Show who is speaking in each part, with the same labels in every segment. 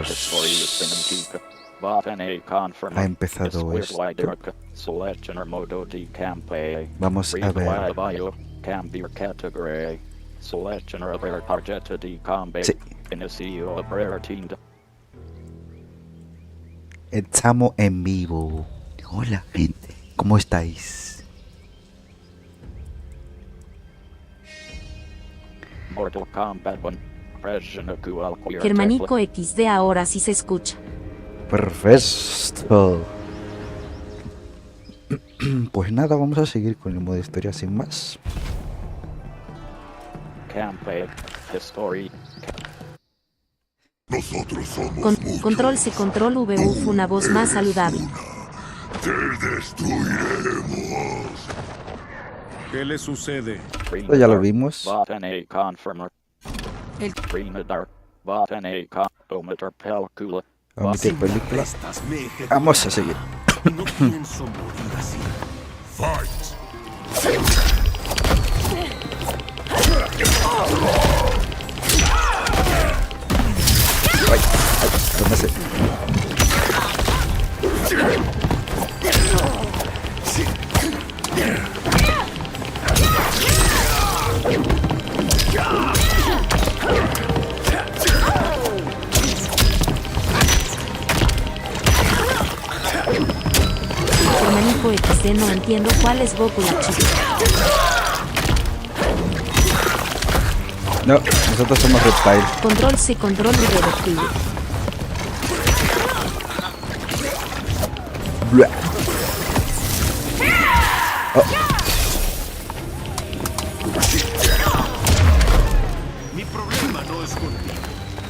Speaker 1: Seguimos. Ha empezado esto. Vamos a ver. Sí. Estamos en vivo. Hola, gente. ¿Cómo estáis?
Speaker 2: Germanico XD ahora sí se escucha.
Speaker 1: Perfecto. Pues nada, vamos a seguir con el modo historia sin más.
Speaker 3: Nosotros somos muchos.
Speaker 2: Control C, control V, una voz más saludable.
Speaker 3: Te destruiremos.
Speaker 4: ¿Qué le sucede?
Speaker 1: Esto ya lo vimos. Omitir película. Vamos a seguir.
Speaker 4: No pienso morir así.
Speaker 3: Fight.
Speaker 1: Ay, no me sé.
Speaker 2: Germanico XD no entiendo cuál es Goku la chica.
Speaker 1: No, nosotros somos reptiles.
Speaker 2: Control C, control V, destruye.
Speaker 1: Blah. Oh.
Speaker 4: Mi problema no es contigo.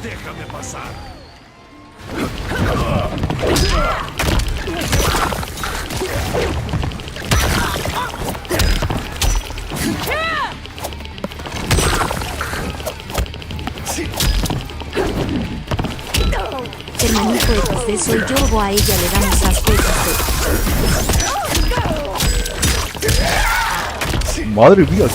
Speaker 4: Déjame pasar.
Speaker 2: Germanico XD soy yo o a ella le damos asco XD.
Speaker 1: Madre mía.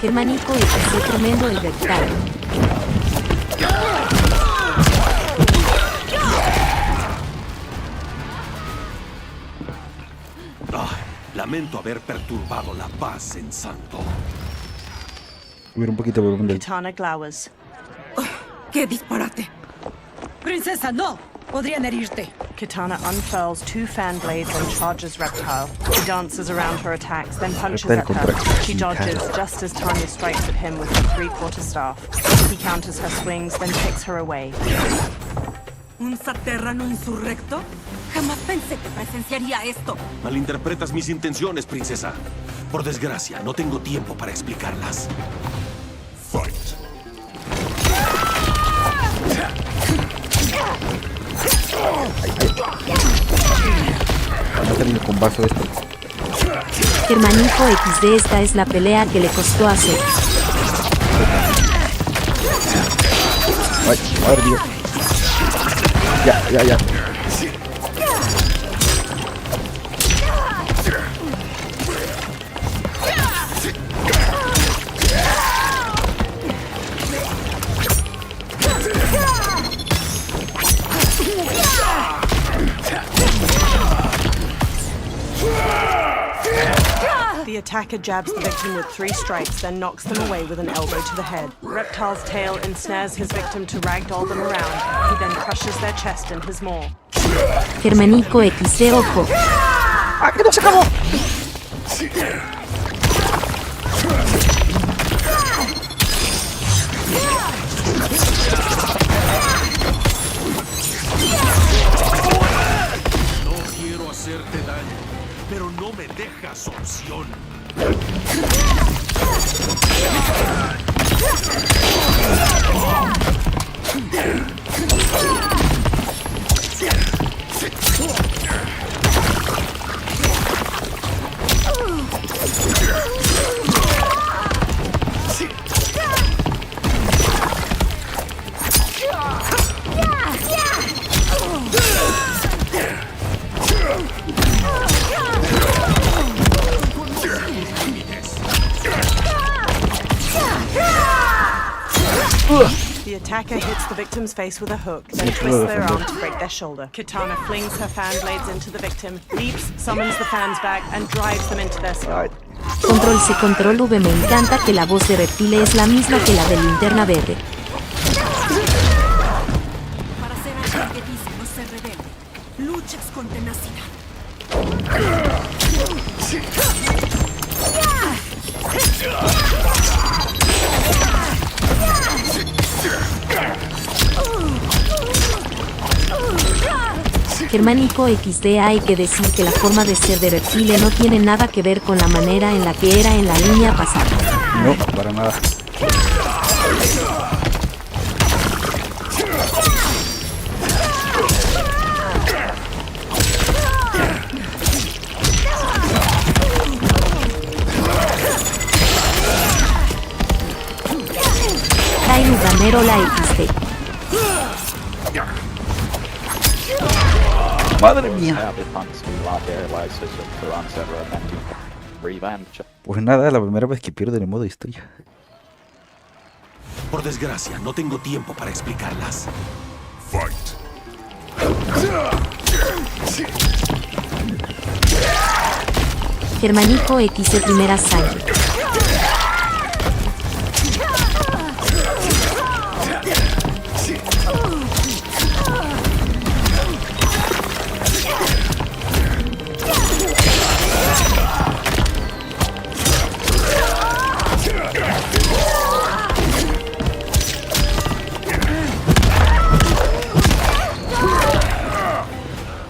Speaker 2: Germanico XD tremendo el rectal.
Speaker 4: Lamento haber perturbado la paz en Santo.
Speaker 1: Subir un poquito el volumen del...
Speaker 5: Kitana glowers.
Speaker 6: ¡Qué disparate! ¡Princesa, no! ¡Podrían herirte!
Speaker 5: Kitana unfurls 2 fan blades and charges Reptile. He dances around her attacks, then punches
Speaker 1: Reptile
Speaker 5: at her.
Speaker 1: compra
Speaker 5: She dodges just as Tanya strikes at him with her 3/4 staff. He counters her swings, then kicks her away.
Speaker 6: ¿Un saterrano insurrecto? Jamás pensé que presenciaría esto.
Speaker 4: Malinterpretas mis intenciones, princesa. Por desgracia, no tengo tiempo para explicarlas.
Speaker 3: Fight.
Speaker 1: No termino con vaso esto.
Speaker 2: Germanico XD, esta es la pelea que le costó hacer.
Speaker 1: Ay, madre mía. Ya.
Speaker 5: The attacker jabs the victim with 3 strikes, then knocks them away with an elbow to the head. Reptile's tail ensnares his victim to ragdoll them around. He then crushes their chest in his maw.
Speaker 2: Germanico XD, ojo.
Speaker 1: ¡Ah, que no se acabó!
Speaker 4: No quiero hacerte daño, pero no me dejas opción.
Speaker 5: attacker hits the victim's face with a hook, then twists their arm to break their shoulder. Kitana flings her fan blades into the victim, leaps, summons the fans back, and drives them into their skull.
Speaker 2: Control C, Control V. Me encanta que la voz de Reptile es la misma que la de Linterna Verde.
Speaker 6: Para ser alguien que dice no se rebelde, luchas con tenacidad.
Speaker 2: Germánico XD. Hay que decir que la forma de ser de Reptile no tiene nada que ver con la manera en la que era en la línea pasada.
Speaker 1: No, para nada.
Speaker 2: Kairu Gamero la XD.
Speaker 1: Madre mía. Pues nada, la primera vez que pierdo en el modo historia.
Speaker 4: Por desgracia, no tengo tiempo para explicarlas.
Speaker 3: Fight.
Speaker 2: Germánico XD. Primera sangre.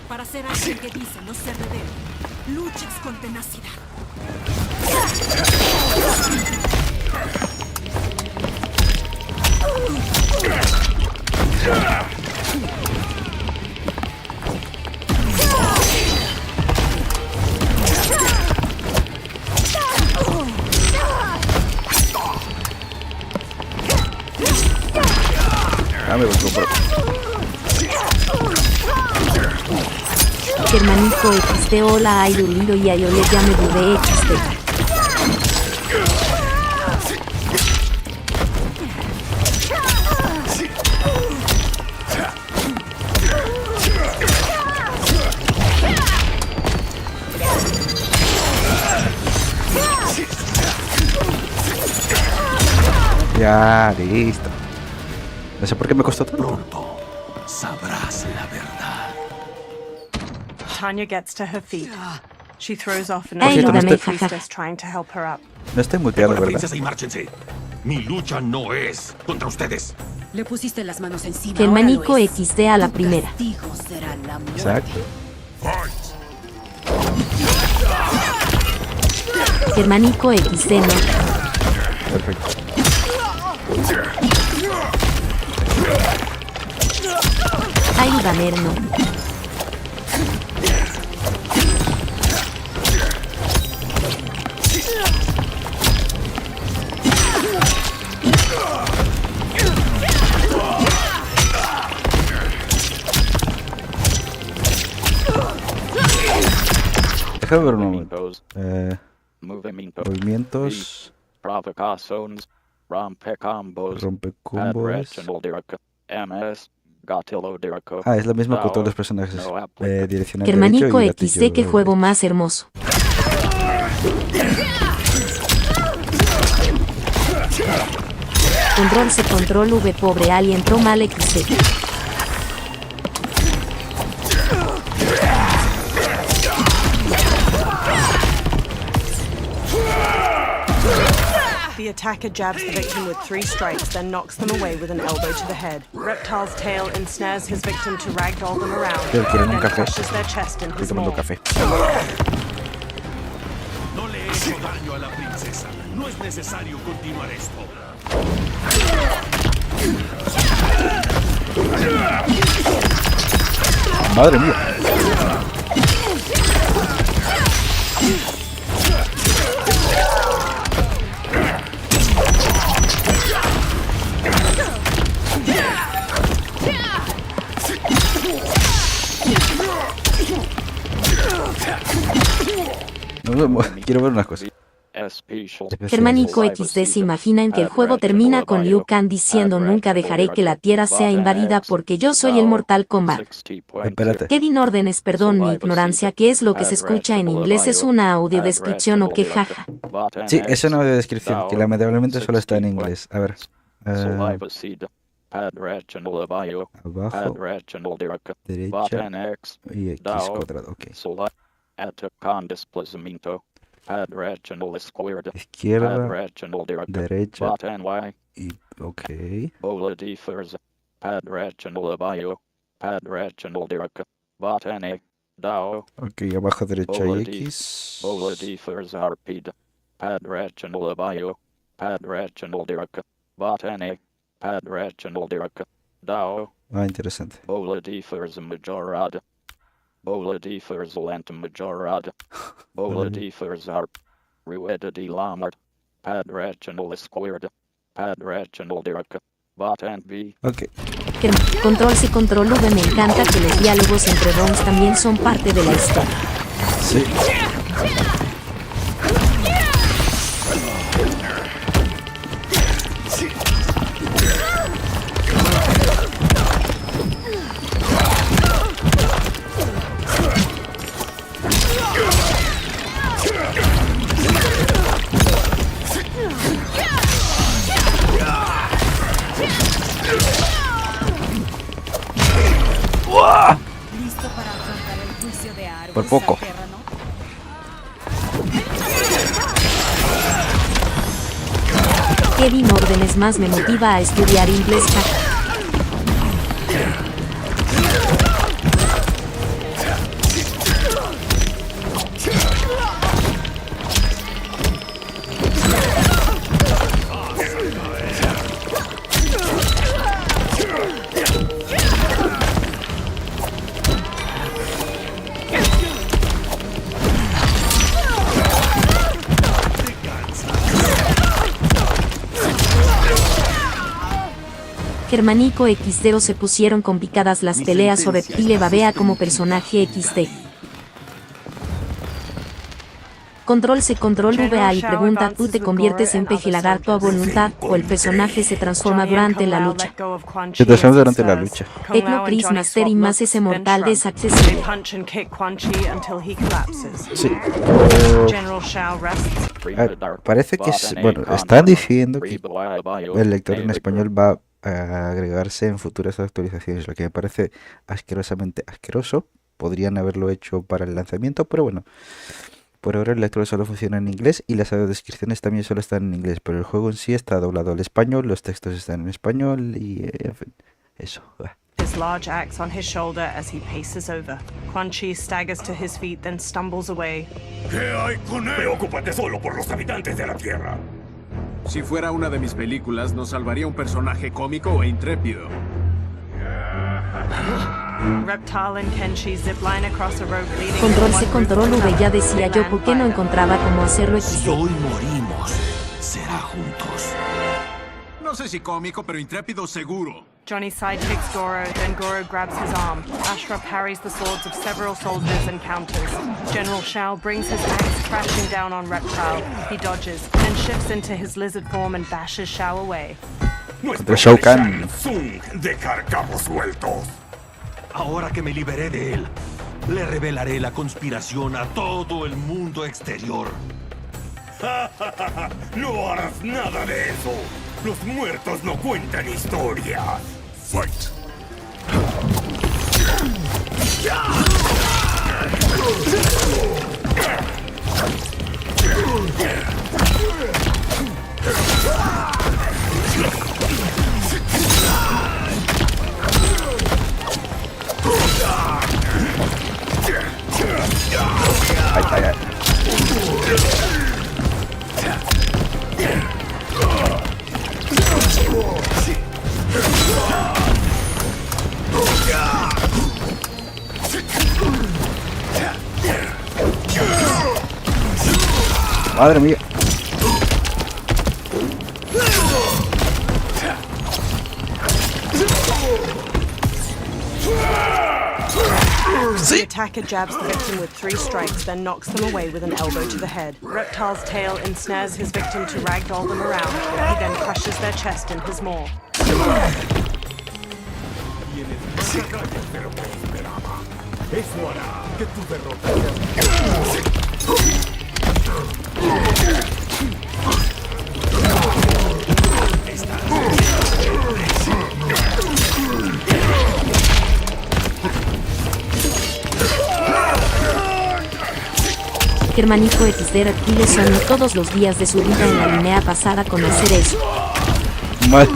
Speaker 6: Para ser alguien que dice no se rebelde, luchas con tenacidad.
Speaker 1: Ah, me voy a comprar.
Speaker 2: Germánico XD. Hola, Ayruliro y Ayole. Ya me dudé XD.
Speaker 1: Ya, listo. No sé por qué me costó tanto.
Speaker 4: Pronto sabrás la verdad.
Speaker 5: Tanya gets to her feet. She throws off an
Speaker 2: Ay,
Speaker 1: no,
Speaker 5: Elizabeth
Speaker 1: dame,
Speaker 5: priestess trying to help her up.
Speaker 1: No estoy muy
Speaker 4: Con
Speaker 1: claro,
Speaker 4: la
Speaker 1: ¿verdad?
Speaker 4: princesa y márchense. Mi lucha no es contra ustedes.
Speaker 6: Le pusiste las manos encima.
Speaker 2: Germánico
Speaker 6: ahora lo es.
Speaker 2: XD. A la
Speaker 6: Tu
Speaker 2: primera.
Speaker 6: castigo será la muerte.
Speaker 1: Exacto.
Speaker 3: Fight.
Speaker 2: Germánico XD. No.
Speaker 1: Perfecto.
Speaker 2: Kairu Gamero. No.
Speaker 1: Déjame ver un momento.
Speaker 7: Movimientos,
Speaker 1: Movimientos.
Speaker 7: provocaciones, rompecombos,
Speaker 1: Rompecombos.
Speaker 7: Ah,
Speaker 1: Es la misma con todos los personajes. Direccional
Speaker 2: Germánico
Speaker 1: derecho y
Speaker 2: XD.
Speaker 1: gatillo
Speaker 2: Qué juego
Speaker 1: derecho.
Speaker 2: más hermoso. Control C, Control V. Pobre Ali entró mal XD.
Speaker 5: The attacker jabs the victim with 3 strikes, then knocks them away with an elbow to the head. Reptile's tail ensnares his victim to ragdoll them around,
Speaker 1: Pero quieren un
Speaker 5: then
Speaker 1: café.
Speaker 5: crushes their chest in
Speaker 1: Estoy
Speaker 5: his
Speaker 1: tomando
Speaker 5: maw.
Speaker 1: café.
Speaker 4: No le he hecho daño a la princesa. No es necesario continuar esto.
Speaker 1: Madre mía. Nos vemos. Quiero ver unas cosas.
Speaker 2: Germánico XD se imagina en que el juego termina con Liu Kang diciendo nunca dejaré que la tierra sea invadida porque yo soy el mortal kombat.
Speaker 1: Espérate.
Speaker 2: Kevin órdenes, perdón mi ignorancia, ¿qué es lo que se escucha en inglés? ¿Es una audiodescripción o qué jaja?
Speaker 1: Sí, es una audiodescripción que lamentablemente solo está en inglés. A ver. Abajo, derecha y X cuadrado, ok. Izquierda, derecha y ok. Ok, abajo derecha y X. Ah, interesante. Ok.
Speaker 2: Control C, control V. Me encanta que los diálogos entre ROMs también son parte de la historia.
Speaker 1: Sí.
Speaker 6: ¿Listo para afrontar el juicio de árboles?
Speaker 1: Por poco.
Speaker 2: Kevin órdenes más me motiva a estudiar inglés. Jaja. Germánico XD se pusieron complicadas las peleas o Reptile babea como personaje XD. Control C, control V y pregunta, ¿tú te conviertes en peje lagarto a voluntad o el personaje se transforma durante la lucha?
Speaker 1: Se transforma durante la lucha.
Speaker 2: Tecno Chris Master y más ese mortal desaccesible.
Speaker 1: Sí. Parece que bueno, están diciendo que el lector en español va a agregarse en futuras actualizaciones, lo que me parece asquerosamente asqueroso. Podrían haberlo hecho para el lanzamiento, pero bueno, por ahora el lector solo funciona en inglés y las audiodescripciones también solo están en inglés, pero el juego en sí está doblado al español, los textos están en español y en fin, eso.
Speaker 5: His large axe on his shoulder as he paces over. Quan Chi staggers to his feet, then stumbles away.
Speaker 3: ¿Qué hay con él? Preocúpate solo por los habitantes de la Tierra.
Speaker 8: Si fuera una de mis películas, nos salvaría un personaje cómico e intrépido.
Speaker 5: Reptile and Kenshi zipline across a rope leading.
Speaker 2: Control C, control V. Ya decía yo por qué no encontraba cómo hacerlo
Speaker 4: Si
Speaker 2: XD.
Speaker 4: hoy morimos, será juntos.
Speaker 8: No sé si cómico, pero intrépido seguro.
Speaker 5: Johnny sidekicks Goro, then Goro grabs his arm. Ashra parries the swords of several soldiers and counters. General Shao brings his axe crashing down on Reptile. He dodges, then shifts into his lizard form and bashes Shao away.
Speaker 1: Contra Shao Kahn.
Speaker 3: Dejar cabos sueltos.
Speaker 4: Ahora que me liberé de él, le revelaré la conspiración a todo el mundo exterior.
Speaker 3: No harás nada de eso. Los muertos no cuentan historias. Fight.
Speaker 1: Ay, ay, ay. Madre mía.
Speaker 5: The attacker jabs the victim with 3 strikes, then knocks them away with an elbow to the head. Reptile's tail ensnares his victim to ragdoll them around. He then crushes their chest in his maw.
Speaker 3: Es hora que tu derrota.
Speaker 2: Germánico XD reptile soñó todos los días de su vida en la línea pasada con hacer eso.
Speaker 1: Mal,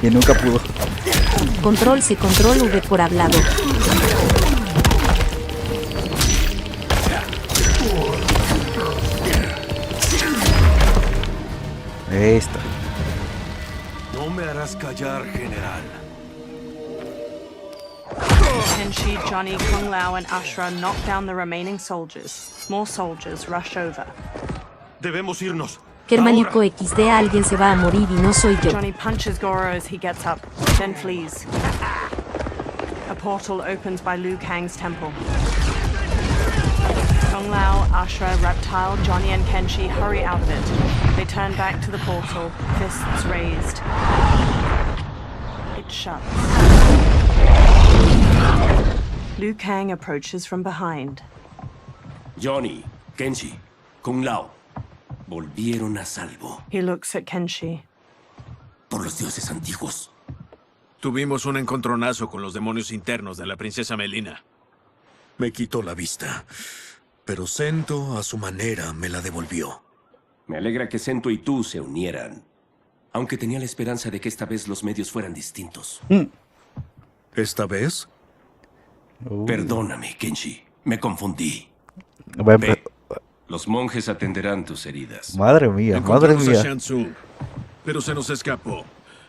Speaker 1: que nunca pudo.
Speaker 2: Control C, control V por hablado.
Speaker 1: Esta.
Speaker 4: No me harás callar, general.
Speaker 5: Kenshi, Johnny, Kung Lao, and Ashra knock down the remaining soldiers. More soldiers rush over.
Speaker 4: Debemos irnos.
Speaker 2: Germánico XD, alguien se va a morir y no soy yo.
Speaker 5: Johnny punches Goro as he gets up, then flees. A portal opens by Liu Kang's temple. Kung Lao, Ashra, Reptile, Johnny, and Kenshi hurry out of it. They turn back to the portal, fists raised. It shuts. Liu Kang approaches from behind.
Speaker 9: Johnny, Kenshi, Kung Lao, volvieron a salvo.
Speaker 5: He looks at Kenshi.
Speaker 9: Por los dioses antiguos.
Speaker 8: Tuvimos un encontronazo con los demonios internos de la princesa Melina.
Speaker 10: Me quitó la vista, pero Sento, a su manera, me la devolvió.
Speaker 9: Me alegra que Sento y tú se unieran. Aunque tenía la esperanza de que esta vez los medios fueran distintos.
Speaker 10: ¿Esta vez?
Speaker 9: Perdóname, Kenshi. Me confundí.
Speaker 1: Ve,
Speaker 9: los monjes atenderán tus heridas.
Speaker 1: madre mía, madre
Speaker 8: Encontramos a
Speaker 1: mía.
Speaker 8: Shang Tsung, pero se nos escapó.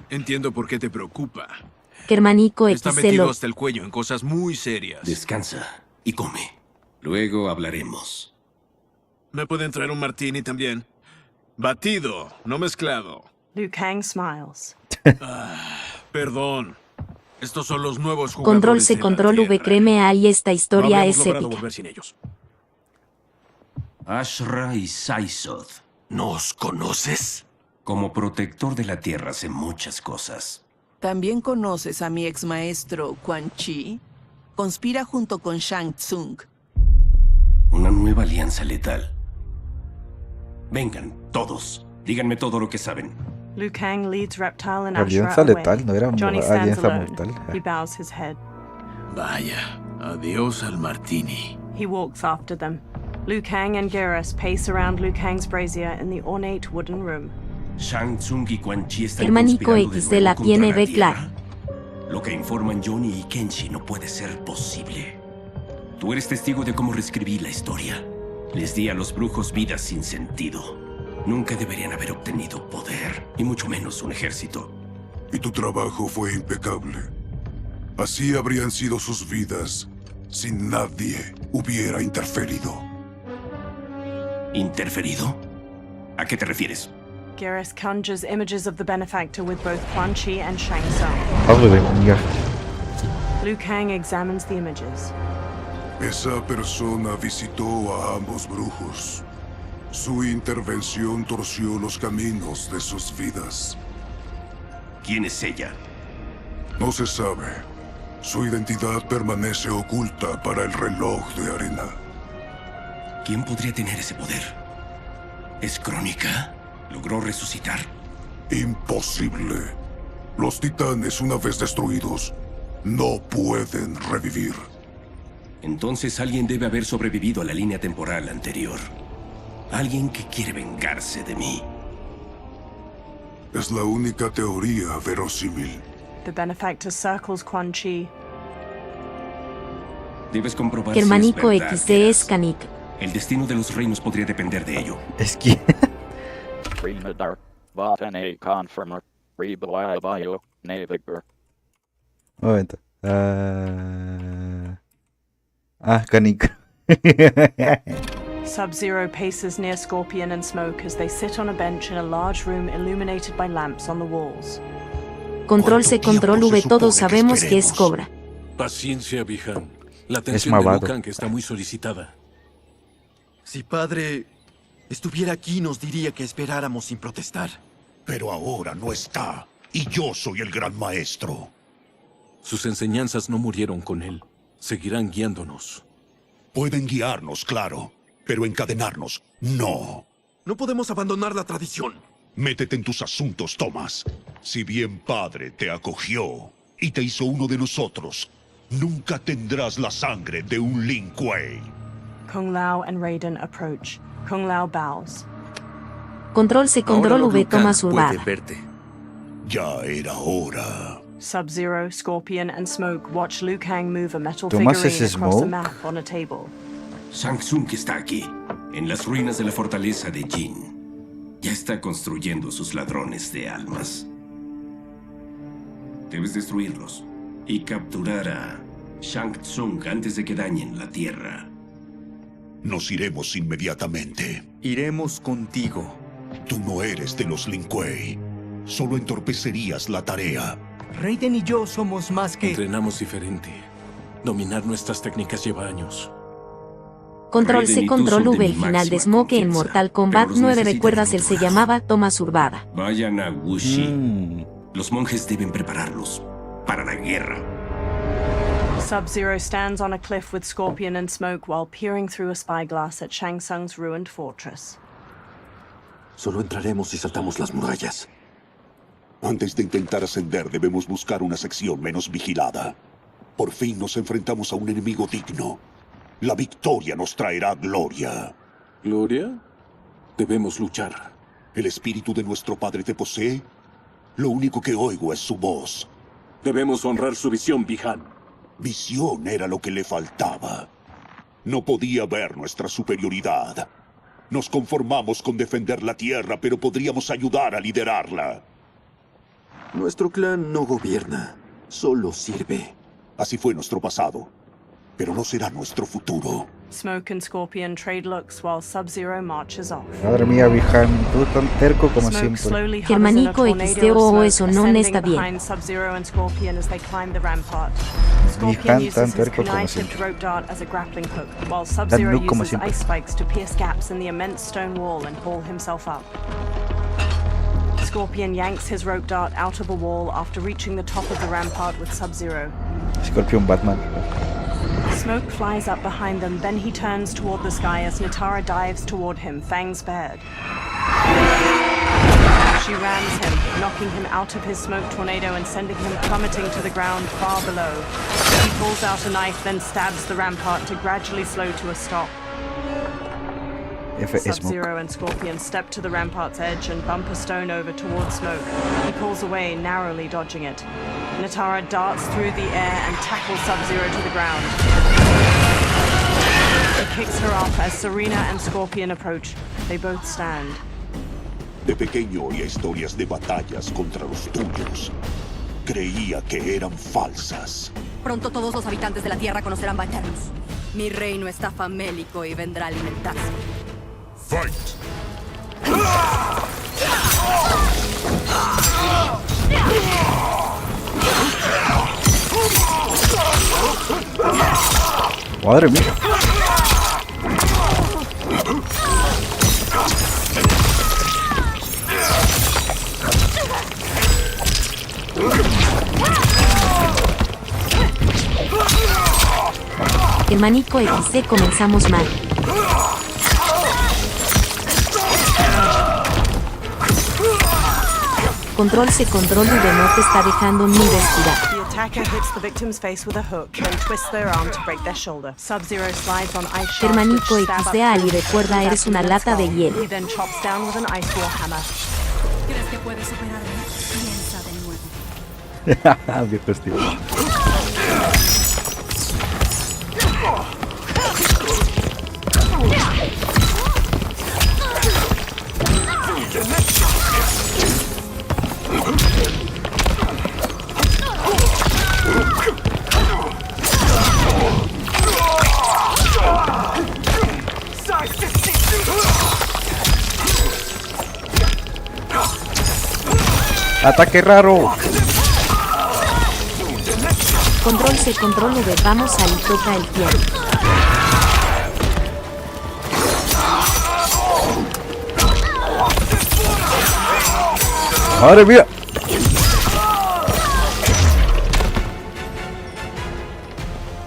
Speaker 8: Entiendo por qué te preocupa.
Speaker 2: Germánico
Speaker 8: Está
Speaker 2: XD
Speaker 8: metido
Speaker 2: lo.
Speaker 8: hasta el cuello en cosas muy serias.
Speaker 9: Descansa y come. Luego hablaremos.
Speaker 8: ¿Me pueden traer un martini también? Batido, no mezclado.
Speaker 5: Liu Kang smiles.
Speaker 8: Perdón. Estos son los nuevos jugadores
Speaker 2: Control C,
Speaker 8: de la
Speaker 2: control V,
Speaker 8: Tierra.
Speaker 2: créeme, ahí esta
Speaker 8: No
Speaker 2: historia
Speaker 8: habríamos
Speaker 2: es
Speaker 8: logrado
Speaker 2: épica.
Speaker 8: volver sin ellos.
Speaker 9: Ashra y Saisod.
Speaker 10: ¿Nos conoces?
Speaker 9: Como protector de la Tierra sé muchas cosas.
Speaker 11: ¿También conoces a mi ex maestro Quan Chi? Conspira junto con Shang Tsung.
Speaker 9: Una nueva alianza letal. Vengan, todos. Díganme todo lo que saben.
Speaker 5: Liu Kang leads Reptile and Ashra
Speaker 1: Alianza
Speaker 5: away.
Speaker 1: letal, no era
Speaker 5: Johnny stands
Speaker 1: alianza
Speaker 5: alone.
Speaker 1: mortal.
Speaker 5: He bows his head.
Speaker 8: Vaya, adiós al martini.
Speaker 5: He walks after them. Liu Kang and Geras pace around Liu Kang's brazier in the ornate wooden room.
Speaker 9: Shang Tsung y Quan Chi están
Speaker 2: Germánico
Speaker 9: conspirando de
Speaker 2: XD
Speaker 9: nuevo
Speaker 2: la
Speaker 9: contra
Speaker 2: tiene
Speaker 9: la
Speaker 2: B
Speaker 9: Tierra.
Speaker 2: clara.
Speaker 9: Lo que informan Johnny y Kenshi no puede ser posible. Tú eres testigo de cómo reescribí la historia. Les di a los brujos vidas sin sentido. Nunca deberían haber obtenido poder, y mucho menos un ejército.
Speaker 12: Y tu trabajo fue impecable. Así habrían sido sus vidas si nadie hubiera interferido.
Speaker 9: ¿Interferido? ¿A qué te refieres?
Speaker 5: Geras conjures images of the benefactor with both Quan Chi and Shang Tsung.
Speaker 1: Madre mía.
Speaker 5: Liu Kang examines the images.
Speaker 12: Esa persona visitó a ambos brujos. Su intervención torció los caminos de sus vidas.
Speaker 9: ¿Quién es ella?
Speaker 12: No se sabe. Su identidad permanece oculta para el reloj de arena.
Speaker 9: ¿Quién podría tener ese poder? ¿Es Crónica? ¿Logró resucitar?
Speaker 12: Imposible. Los titanes, una vez destruidos, no pueden revivir.
Speaker 9: Entonces alguien debe haber sobrevivido a la línea temporal anterior. Alguien que quiere vengarse de mí.
Speaker 12: Es la única teoría verosímil.
Speaker 5: The benefactor circles Quan Chi.
Speaker 9: Debes comprobar si es
Speaker 2: Germánico
Speaker 9: verdad,
Speaker 2: XD
Speaker 9: Geras.
Speaker 2: es Canik.
Speaker 9: El destino de los reinos podría depender de ello.
Speaker 1: Es que... Un momento. Canica.
Speaker 5: Sub-Zero paces near Scorpion and Smoke as they sit on a bench in a large room illuminated by lamps on the walls.
Speaker 2: Control C, control V, todos sabemos que es Cobra.
Speaker 10: Paciencia, Bijan.
Speaker 4: La atención de Liu Kang está muy solicitada.
Speaker 13: Si padre estuviera aquí, nos diría que esperáramos sin protestar.
Speaker 12: Pero ahora no está, y yo soy el gran maestro.
Speaker 4: Sus enseñanzas no murieron con él. Seguirán guiándonos.
Speaker 12: Pueden guiarnos, claro, pero encadenarnos, no.
Speaker 13: No podemos abandonar la tradición.
Speaker 12: Métete en tus asuntos, Thomas. Si bien padre te acogió y te hizo uno de nosotros, nunca tendrás la sangre de un Lin Kuei.
Speaker 5: Kung Lao and Raiden approach. Kung Lao bows.
Speaker 2: Control C, Control V, Thomas Urbada.
Speaker 12: Ya era hora.
Speaker 5: Sub-Zero, Scorpion, and Smoke watch Liu Kang move a metal figurine across a map on a table.
Speaker 9: Shang Tsung está aquí, en las ruinas de la fortaleza de Jin. Ya está construyendo sus ladrones de almas. Debes destruirlos y capturar a Shang Tsung antes de que dañen la Tierra.
Speaker 12: Nos iremos inmediatamente.
Speaker 13: Iremos contigo.
Speaker 12: Tú no eres de los Lin Kuei. Solo entorpecerías la tarea.
Speaker 13: Raiden y yo somos más que...
Speaker 4: Entrenamos diferente. Dominar nuestras técnicas lleva años.
Speaker 2: Control C, Control V, el final de Smoke en Mortal Kombat 9. ¿Recuerdas? Él se llamaba Thomas Urbada.
Speaker 9: Vayan a Wuxi. Los monjes deben prepararlos para la guerra.
Speaker 5: Sub-Zero stands on a cliff with Scorpion and Smoke while peering through a spyglass at Shang Tsung's ruined fortress.
Speaker 13: Solo entraremos si saltamos las murallas.
Speaker 12: Antes de intentar ascender, debemos buscar una sección menos vigilada. Por fin nos enfrentamos a un enemigo digno. La victoria nos traerá gloria.
Speaker 4: ¿Gloria? Debemos luchar.
Speaker 12: ¿El espíritu de nuestro padre te posee? Lo único que oigo es su voz.
Speaker 4: Debemos honrar su visión, Bi-Han.
Speaker 12: Visión era lo que le faltaba. No podía ver nuestra superioridad. Nos conformamos con defender la Tierra, pero podríamos ayudar a liderarla.
Speaker 13: Nuestro clan no gobierna, solo sirve.
Speaker 12: Así fue nuestro pasado, pero no será nuestro futuro.
Speaker 5: Smoke and Scorpion trade looks while Sub-Zero marches off.
Speaker 1: Madre mía, Bi-Han, tú tan terco como siempre.
Speaker 2: Germanico XTO, eso no está bien.
Speaker 1: Bi-Han tan terco como siempre. Tan noob como siempre.
Speaker 5: Scorpion yanks his rope dart out of a wall after reaching the top of the rampart with Sub-Zero.
Speaker 1: Scorpion Batman.
Speaker 5: Smoke flies up behind them, then he turns toward the sky as Nitara dives toward him, fangs bared. She rams him, knocking him out of his smoke tornado and sending him plummeting to the ground far below. He pulls out a knife, then stabs the rampart to gradually slow to a stop. Sub-Zero and Scorpion step to the rampart's edge and bump a stone over towards Smoke. He pulls away, narrowly dodging it. Nitara darts through the air and tackles Sub-Zero to the ground. He kicks her off as Serena and Scorpion approach. They both stand.
Speaker 12: De pequeño oía historias de batallas contra los tuyos. Creía que eran falsas.
Speaker 6: Pronto todos los habitantes de la Tierra conocerán Batarnos. Mi reino está famélico y vendrá a alimentarse.
Speaker 12: Fight!
Speaker 1: Madre mía.
Speaker 2: Germanico XC, comenzamos mal. Control C, Control V, no te está dejando ni respirar.
Speaker 5: The attacker hits the victim's face with a hook, then twists their arm to break their shoulder. Sub-Zero slides on ice shards,
Speaker 2: Germanico
Speaker 5: which stab up
Speaker 2: XC, Ali, recuerda, eres una lata de hielo.
Speaker 5: He then chops down with an ice wall hammer.
Speaker 6: ¿Crees que puedes superarme? Piensa de nuevo.
Speaker 1: Viejo estilo. ¡Ataque raro!
Speaker 2: Control C, control V, vamos ahí, toca el piano.
Speaker 1: ¡Madre mía!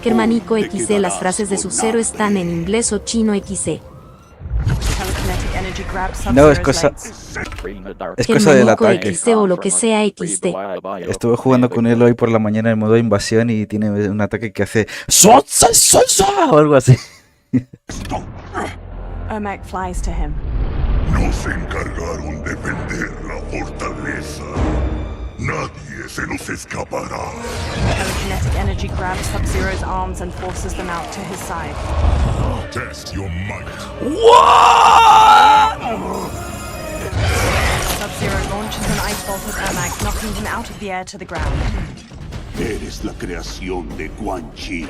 Speaker 2: Germánico XC, las frases de su cero están en inglés o chino XC.
Speaker 1: No, es cosa del ataque.
Speaker 2: XC o lo que sea XT.
Speaker 1: Estuve jugando con él hoy por la mañana en modo invasión y tiene un ataque que hace o algo así.
Speaker 5: Ermac flies to him.
Speaker 3: Nos encargaron de defender la fortaleza. Nadie se nos escapará.
Speaker 5: Telekinetic energy grabs Sub-Zero's arms and forces them out to his side.
Speaker 3: Test your might.
Speaker 5: Sub-Zero launches an ice bolt at Ermac, knocking him out of the air to the ground.
Speaker 12: Eres la creación de Quan Chi.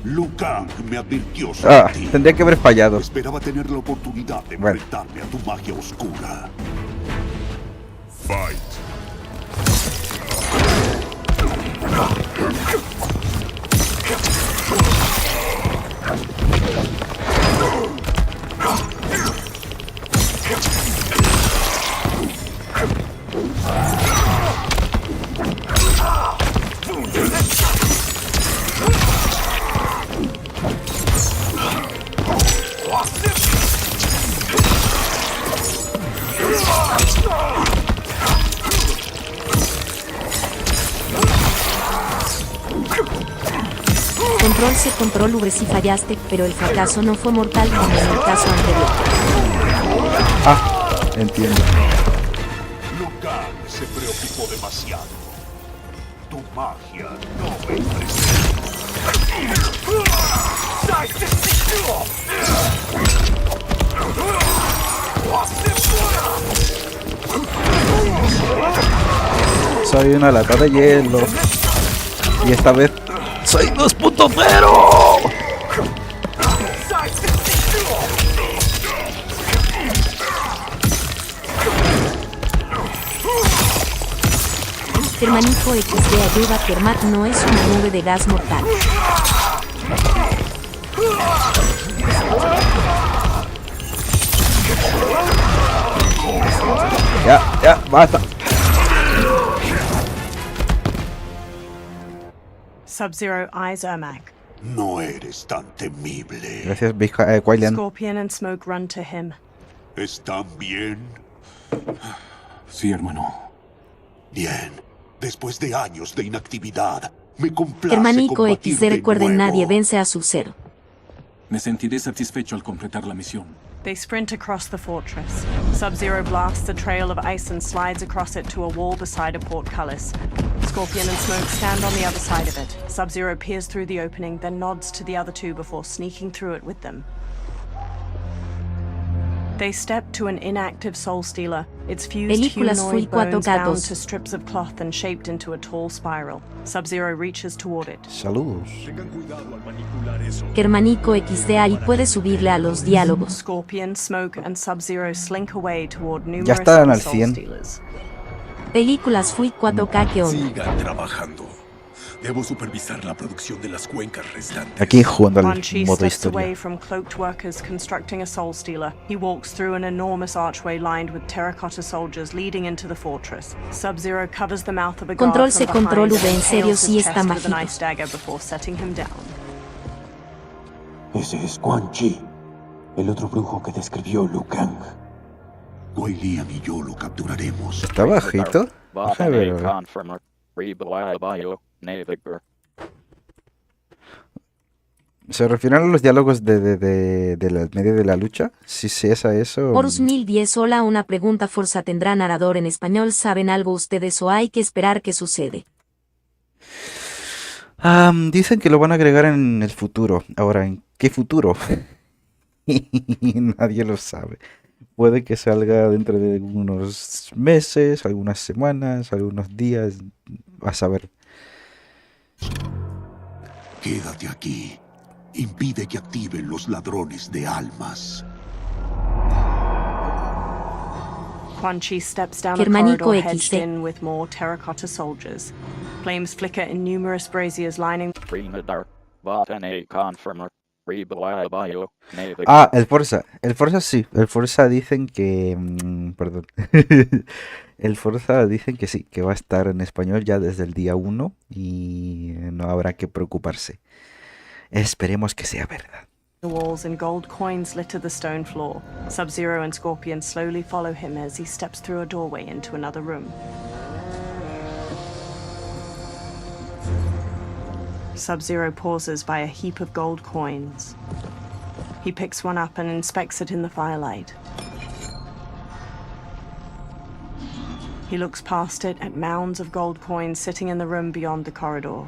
Speaker 12: Liu Kang me advirtió sobre ti.
Speaker 1: Tendría que haber fallado.
Speaker 12: Esperaba tener la oportunidad de enfrentarme a tu magia oscura.
Speaker 3: Fight.
Speaker 2: Control C, control V, si fallaste, pero el fracaso no fue mortal como en el caso anterior.
Speaker 1: Ah, entiendo.
Speaker 12: Liu Kang se preocupó demasiado. Tu magia no me impresiona.
Speaker 1: Soy una lata de hielo. Y esta vez soy 2.0.
Speaker 2: Germánico XD, ayuda, Kermat no es una nube de gas mortal.
Speaker 1: Ya, basta.
Speaker 5: Sub-Zero eyes Ermac.
Speaker 12: No eres tan temible.
Speaker 1: Gracias, Quailan.
Speaker 5: Scorpion and Smoke run to him.
Speaker 12: ¿Están bien?
Speaker 9: Sí, hermano.
Speaker 12: Bien. Después de años de inactividad, me complace
Speaker 2: Germánico
Speaker 12: combatir
Speaker 2: XD,
Speaker 12: de
Speaker 2: recuerden,
Speaker 12: nuevo.
Speaker 2: nadie vence a Sub-Zero.
Speaker 9: Me sentiré satisfecho al completar la misión.
Speaker 5: They sprint across the fortress. Sub-Zero blasts a trail of ice and slides across it to a wall beside a portcullis. Scorpion and Smoke stand on the other side of it. Sub-Zero peers through the opening, then nods to the other two before sneaking through it with them. They step to an inactive Soul Stealer. Its fused
Speaker 2: Películas Full
Speaker 5: humanoid bones
Speaker 2: 4K2.
Speaker 5: bound to strips of cloth and shaped into a tall spiral. Sub-Zero reaches toward it.
Speaker 1: Saludos.
Speaker 2: Germánico XD, ahí puedes subirle a los diálogos.
Speaker 5: Scorpion, Smoke, and Sub-Zero slink away toward
Speaker 1: Ya
Speaker 5: numerous
Speaker 1: están al
Speaker 5: Soul
Speaker 1: 100.
Speaker 5: Stealers.
Speaker 2: Películas Full 4K, ¿qué onda?
Speaker 10: Sigan trabajando. Debo supervisar la producción de las cuencas restantes.
Speaker 1: Aquí jugando al
Speaker 5: Quan Chi
Speaker 1: modo
Speaker 5: steps
Speaker 1: historia.
Speaker 5: away from cloaked workers constructing a Soul Stealer. He walks through an enormous archway lined with terracotta soldiers leading into the fortress. Sub-Zero covers the mouth of a guard
Speaker 2: Control
Speaker 5: from
Speaker 2: C, control
Speaker 5: behind
Speaker 2: V, en
Speaker 5: and
Speaker 2: serio,
Speaker 5: impales
Speaker 2: sí
Speaker 5: his
Speaker 2: está
Speaker 5: chest with an
Speaker 2: majito.
Speaker 5: ice dagger before setting him down.
Speaker 14: Ese es Quan Chi, el otro brujo que describió Liu Kang.
Speaker 12: Wei Liang y yo lo capturaremos.
Speaker 1: ¿Está bajito? Déjame ver. ¿Se refieren a los diálogos de la medio de la lucha? Si es a eso.
Speaker 2: Horus 1010, hola, una pregunta, Forza tendrá narrador en español, ¿saben algo ustedes o hay que esperar que sucede?
Speaker 1: Dicen que lo van a agregar en el futuro. Ahora, ¿en qué futuro? Nadie lo sabe. Puede que salga dentro de unos meses, algunas semanas, algunos días, a saber.
Speaker 12: Quédate aquí. Impide que activen los ladrones de almas.
Speaker 5: Quan Chi steps down a
Speaker 2: Germánico
Speaker 5: corridor hedged
Speaker 2: XD.
Speaker 5: in with more terracotta soldiers. Flames flicker in numerous braziers lining.
Speaker 1: Ah, el Forza. El Forza sí. El Forza dicen que... perdón. El Forza dicen que sí, que va a estar en español ya desde el día 1 y no habrá que preocuparse. Esperemos que sea verdad.
Speaker 5: The walls and gold coins litter the stone floor. Sub-Zero and Scorpion slowly follow him as he steps through a doorway into another room. Sub-Zero pauses by a heap of gold coins. He picks one up and inspects it in the firelight. He looks past it at mounds of gold coins sitting in the room beyond the corridor.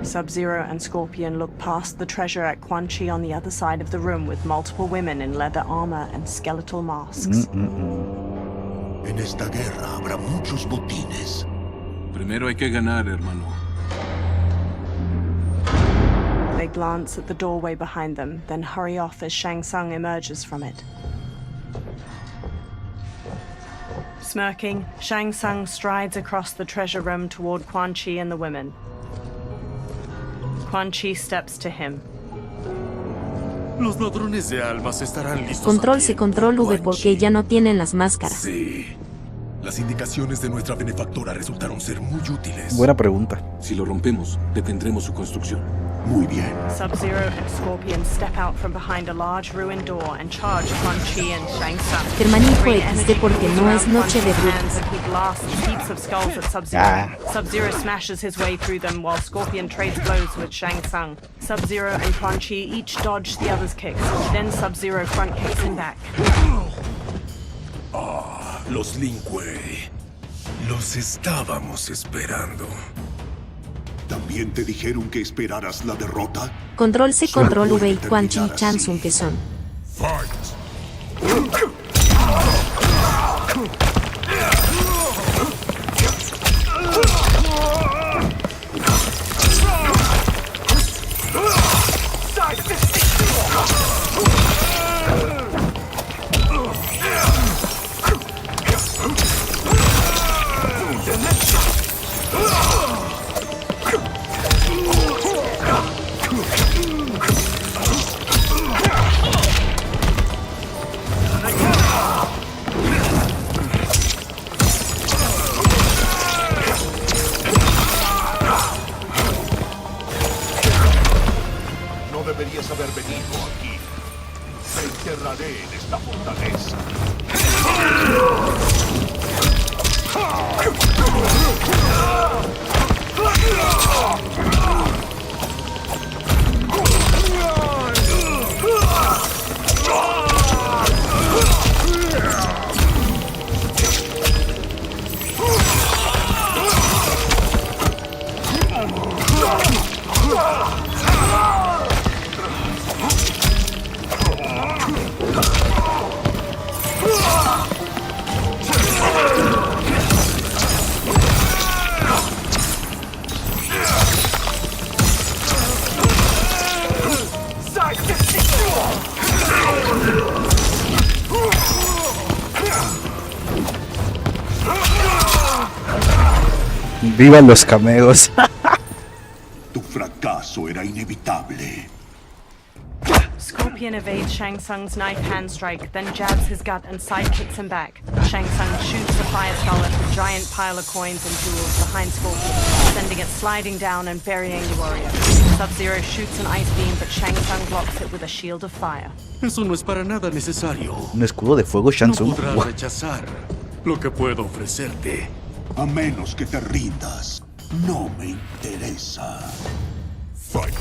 Speaker 5: Sub-Zero and Scorpion look past the treasure at Quan Chi on the other side of the room with multiple women in leather armor and skeletal masks.
Speaker 12: En esta guerra habrá muchos botines.
Speaker 4: Primero hay que ganar, hermano.
Speaker 5: They glance at the doorway behind them, then hurry off as Shang Tsung emerges from it. Smirking, Shang Tsung strides across the treasure room toward Quan Chi and the women. Quan Chi steps to him.
Speaker 10: Los ladrones de almas estarán listos.
Speaker 2: Control C, control V porque ya no tienen las máscaras.
Speaker 10: Sí. Las indicaciones de nuestra benefactora resultaron ser muy útiles.
Speaker 1: Buena pregunta.
Speaker 9: Si lo rompemos, detendremos su construcción.
Speaker 12: Muy bien.
Speaker 5: Sub-Zero and Scorpion step out from behind a large ruined door and charge Quan Chi and Shang Tsung.
Speaker 2: Termanijo XD porque no es noche de brujas.
Speaker 5: He blasts heaps of skulls at Sub-Zero. Sub-Zero smashes his way through them while Scorpion trades blows with Shang Tsung. Sub-Zero and Quan Chi each dodge the other's kicks. Then Sub-Zero front kicks him back.
Speaker 10: Los Lin Kuei. Los estábamos esperando.
Speaker 12: ¿También te dijeron que esperaras la derrota?
Speaker 2: Control C, control V y Quan Chi y Shang Tsung que son.
Speaker 10: Fight.
Speaker 12: Deberías haber venido aquí. Te enterraré en esta fortaleza.
Speaker 1: ¡Vivan los cameos!
Speaker 12: Tu fracaso era inevitable.
Speaker 5: Scorpion evades Shang Tsung's knife hand strike, then jabs his gut and side kicks him back. Shang Tsung shoots the fire skull at the giant pile of coins and jewels behind Scorpion, sending it sliding down and burying the warrior. Sub-Zero shoots an ice beam, but Shang Tsung blocks it with a shield of fire.
Speaker 10: Eso no es para nada necesario.
Speaker 1: Un escudo de fuego, Shang Tsung.
Speaker 10: No podrás rechazar lo que puedo ofrecerte.
Speaker 12: A menos que te rindas. No me interesa.
Speaker 10: Fight.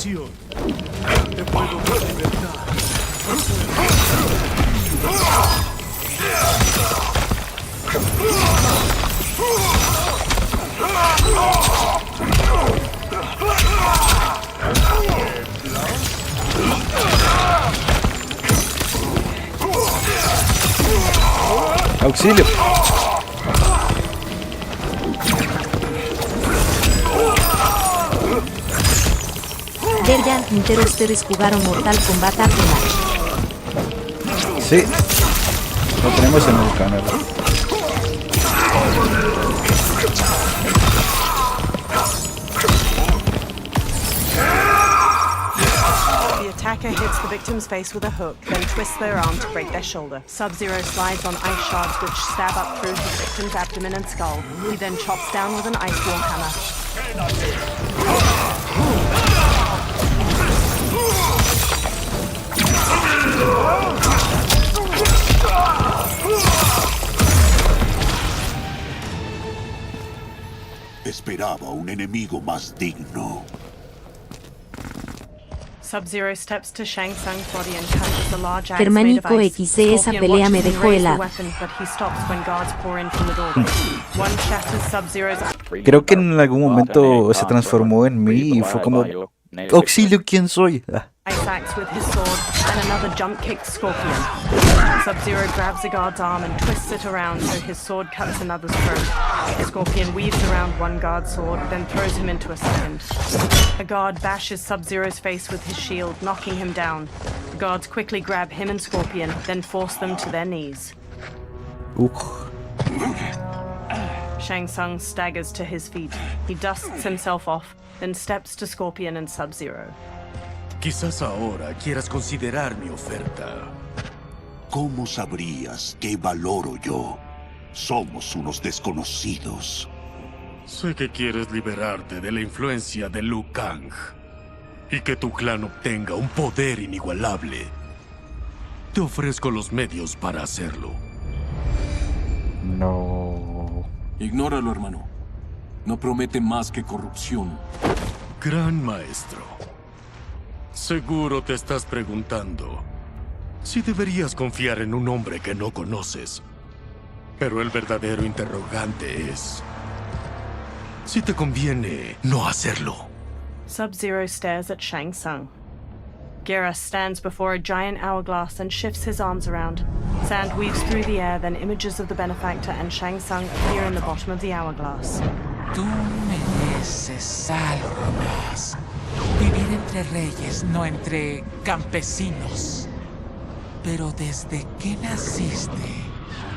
Speaker 3: misión. Te puedo dar libertad.
Speaker 1: ¡Auxilio!
Speaker 2: Pierdan, ustedes jugaron Mortal Kombat aquí.
Speaker 1: Sí, lo tenemos en el canal.
Speaker 5: The attacker hits the victim's face with a hook, then twists their arm to break their shoulder. Sub-Zero slides on ice shards which stab up through his victim's abdomen and skull. He then chops down with an ice wall hammer.
Speaker 12: Esperaba un enemigo más digno.
Speaker 5: Sub-Zero steps to Shang Tsung's body and catches the large axe made of
Speaker 2: Germánico
Speaker 5: ice.
Speaker 2: XC, esa pelea me dejó helado.
Speaker 5: But he stops when guards pour in from the doorway. One shatters Sub-Zero's.
Speaker 1: Creo que en algún momento se transformó en mí y fue como... ¡Auxilio! ¿Quién soy?
Speaker 5: Ice axe with his sword, and another jump kicks Scorpion. Sub-Zero grabs a guard's arm and twists it around so his sword cuts another's throat. Scorpion weaves around one guard's sword, then throws him into a second. A guard bashes Sub-Zero's face with his shield, knocking him down. The guards quickly grab him and Scorpion, then force them to their knees. Shang Tsung staggers to his feet. He dusts himself off, then steps to Scorpion and Sub-Zero.
Speaker 3: Quizás ahora quieras considerar mi oferta.
Speaker 12: ¿Cómo sabrías qué valoro yo? Somos unos desconocidos.
Speaker 3: Sé que quieres liberarte de la influencia de Liu Kang y que tu clan obtenga un poder inigualable. Te ofrezco los medios para hacerlo.
Speaker 1: No.
Speaker 4: Ignóralo, hermano. No promete más que corrupción.
Speaker 3: Gran maestro. Seguro te estás preguntando si deberías confiar en un hombre que no conoces. Pero el verdadero interrogante es si te conviene no hacerlo.
Speaker 5: Sub-Zero stares at Shang Tsung. Geras stands before a giant hourglass and shifts his arms around. Sand weaves through the air, then images of the benefactor and Shang Tsung appear in the bottom of the hourglass.
Speaker 15: Tú mereces algo más. Vivir entre reyes, no entre campesinos. Pero desde que naciste,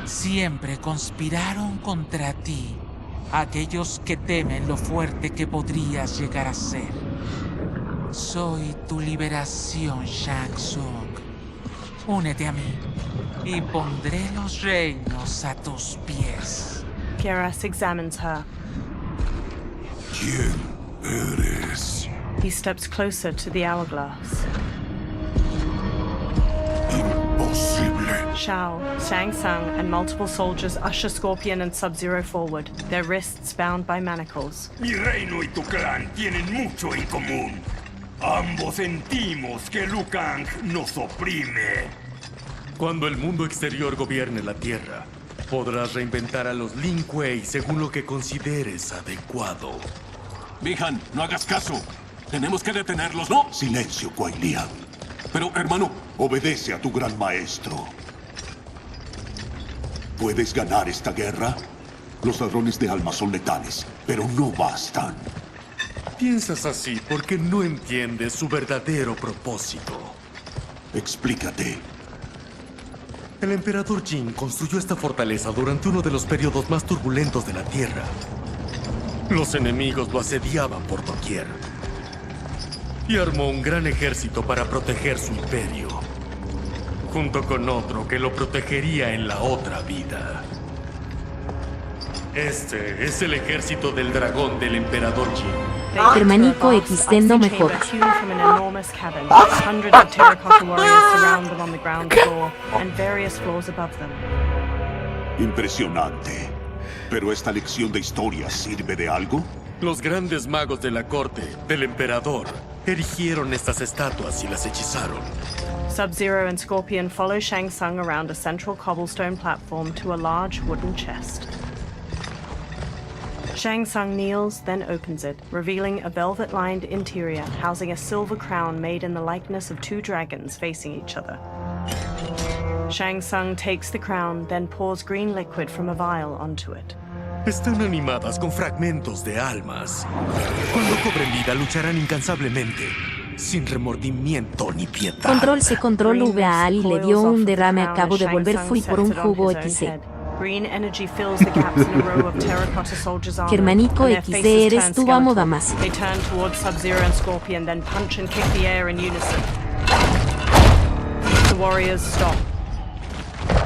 Speaker 15: siempre conspiraron contra ti aquellos que temen lo fuerte que podrías llegar a ser. Soy tu liberación, Shang Tsung. Únete a mí y pondré los reinos a tus pies.
Speaker 5: Geras examines her.
Speaker 12: ¿Quién eres?
Speaker 5: He steps closer to the hourglass.
Speaker 12: Imposible.
Speaker 5: Shao, Shang Tsung, and multiple soldiers usher Scorpion and Sub-Zero forward, their wrists bound by manacles.
Speaker 3: Mi reino y tu clan tienen mucho en común. Ambos sentimos que Liu Kang nos oprime. Cuando el mundo exterior gobierne la Tierra, podrás reinventar a los Lin Kuei según lo que consideres adecuado.
Speaker 4: Bihan, no hagas caso. Tenemos que detenerlos, ¿no?
Speaker 12: Silencio, Kuai Liang.
Speaker 4: Pero, hermano...
Speaker 12: Obedece a tu gran maestro. ¿Puedes ganar esta guerra? Los ladrones de almas son letales, pero no bastan.
Speaker 3: Piensas así porque no entiendes su verdadero propósito.
Speaker 12: Explícate.
Speaker 3: El emperador Jin construyó esta fortaleza durante uno de los periodos más turbulentos de la Tierra. Los enemigos lo asediaban por doquier. Y armó un gran ejército para proteger su imperio, junto con otro que lo protegería en la otra vida. Este es el ejército del dragón del emperador Jin.
Speaker 2: Germánico XD no mejor.
Speaker 12: Impresionante. ¿Pero esta lección de historia sirve de algo?
Speaker 3: Los grandes magos de la corte del emperador erigieron estas estatuas y las hechizaron.
Speaker 5: Sub-Zero and Scorpion follow Shang Tsung around a central cobblestone platform to a large wooden chest. Shang Tsung kneels, then opens it, revealing a velvet-lined interior housing a silver crown made in the likeness of two dragons facing each other. Shang Tsung takes the crown, then pours green liquid from a vial onto it.
Speaker 3: Están animadas con fragmentos de almas. Cuando cobren vida, lucharán incansablemente, sin remordimiento ni piedad.
Speaker 2: Control C, control V a Ali le dio un derrame. Acabo de volver, fui por un jugo XC.
Speaker 5: Green energy fills the gaps in a row of terracotta soldiers' armor.
Speaker 2: Germanico
Speaker 5: and their
Speaker 2: XD,
Speaker 5: faces
Speaker 2: eres
Speaker 5: turn
Speaker 2: tú, amo
Speaker 5: skeletal.
Speaker 2: damas.
Speaker 5: They turn towards Sub-Zero and Scorpion, then punch and kick the air in unison. The warriors stop.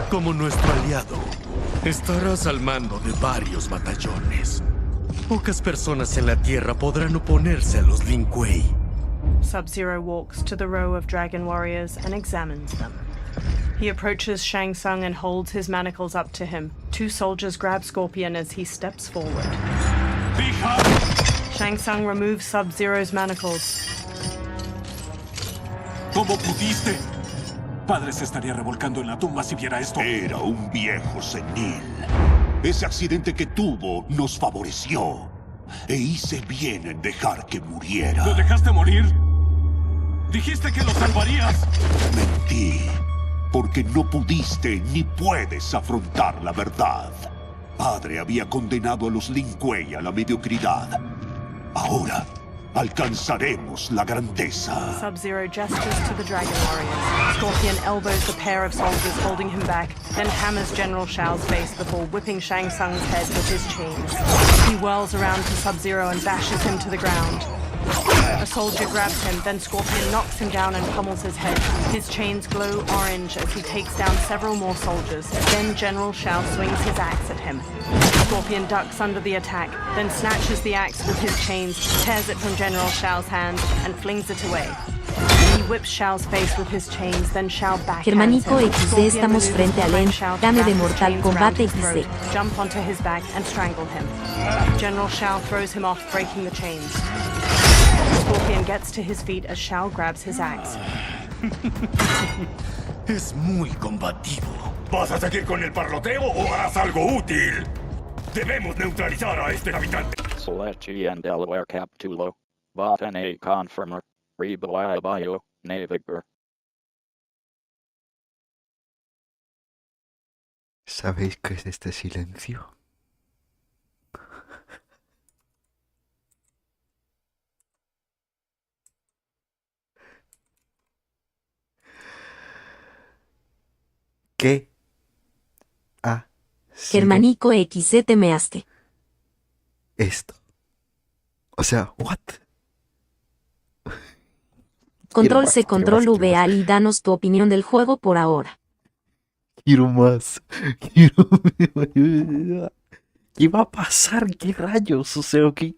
Speaker 3: Como nuestro aliado, estarás al mando de varios batallones. Pocas personas en la Tierra podrán oponerse a los Lin Kuei.
Speaker 5: Sub-Zero walks to the row of dragon warriors and examines them. He approaches Shang Tsung and holds his manacles up to him. Two soldiers grab Scorpion as he steps forward. Shang Tsung removes Sub-Zero's manacles.
Speaker 12: ¿Cómo pudiste? Padre se estaría revolcando en la tumba si viera esto. Era un viejo senil. Ese accidente que tuvo nos favoreció. E hice bien en dejar que muriera.
Speaker 8: ¿Lo dejaste morir? Dijiste que lo salvarías.
Speaker 12: Mentí. Porque no pudiste ni puedes afrontar la verdad. Padre había condenado a los Lin Kuei a la mediocridad. Ahora alcanzaremos la grandeza.
Speaker 5: Sub-Zero gestures to the dragon warriors. Scorpion elbows the pair of soldiers holding him back, then hammers General Shao's face before whipping Shang Tsung's head with his chains. He whirls around to Sub-Zero and bashes him to the ground. A soldier grabs him, then Scorpion knocks him down and pummels his head. His chains glow orange as he takes down several more soldiers. Then General Shao swings his axe at him. Scorpion ducks under the attack, then snatches the axe with his chains, tears it from General Shao's hand, and flings it away. He whips Shao's face with his chains, then Shao backhands
Speaker 2: Germanico
Speaker 5: him.
Speaker 2: XD, estamos frente al gane de Mortal Kombat XD.
Speaker 5: Jump onto his back and strangle him. General Shao throws him off, breaking the chains. Scorpion gets to his feet as Shao grabs his axe.
Speaker 3: Es muy combativo.
Speaker 16: ¿Vas a seguir con el parloteo o harás algo útil? Debemos neutralizar a este habitante.
Speaker 7: Selechi and Delaware Captulo. Botany Confirmer. Reba Bio. Navigator.
Speaker 1: ¿Sabéis qué es este silencio? ¿Qué ha sido
Speaker 2: Germanico XC, te measte.
Speaker 1: esto? O sea, ¿what?
Speaker 2: Control C, control V, Ali, danos tu opinión del juego por ahora.
Speaker 1: Quiero más. Quiero más. ¿Qué va a pasar? ¿Qué rayos? O sea, ¿qué?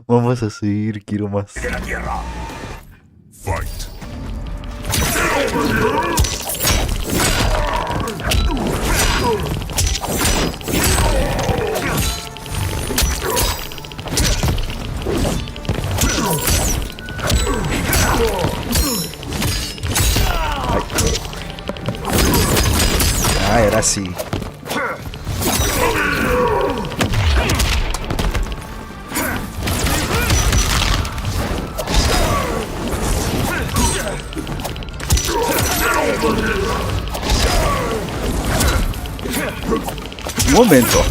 Speaker 1: Vamos a seguir, quiero más.
Speaker 16: ¡De la tierra! Fight.
Speaker 1: Ah, era así. Un momento.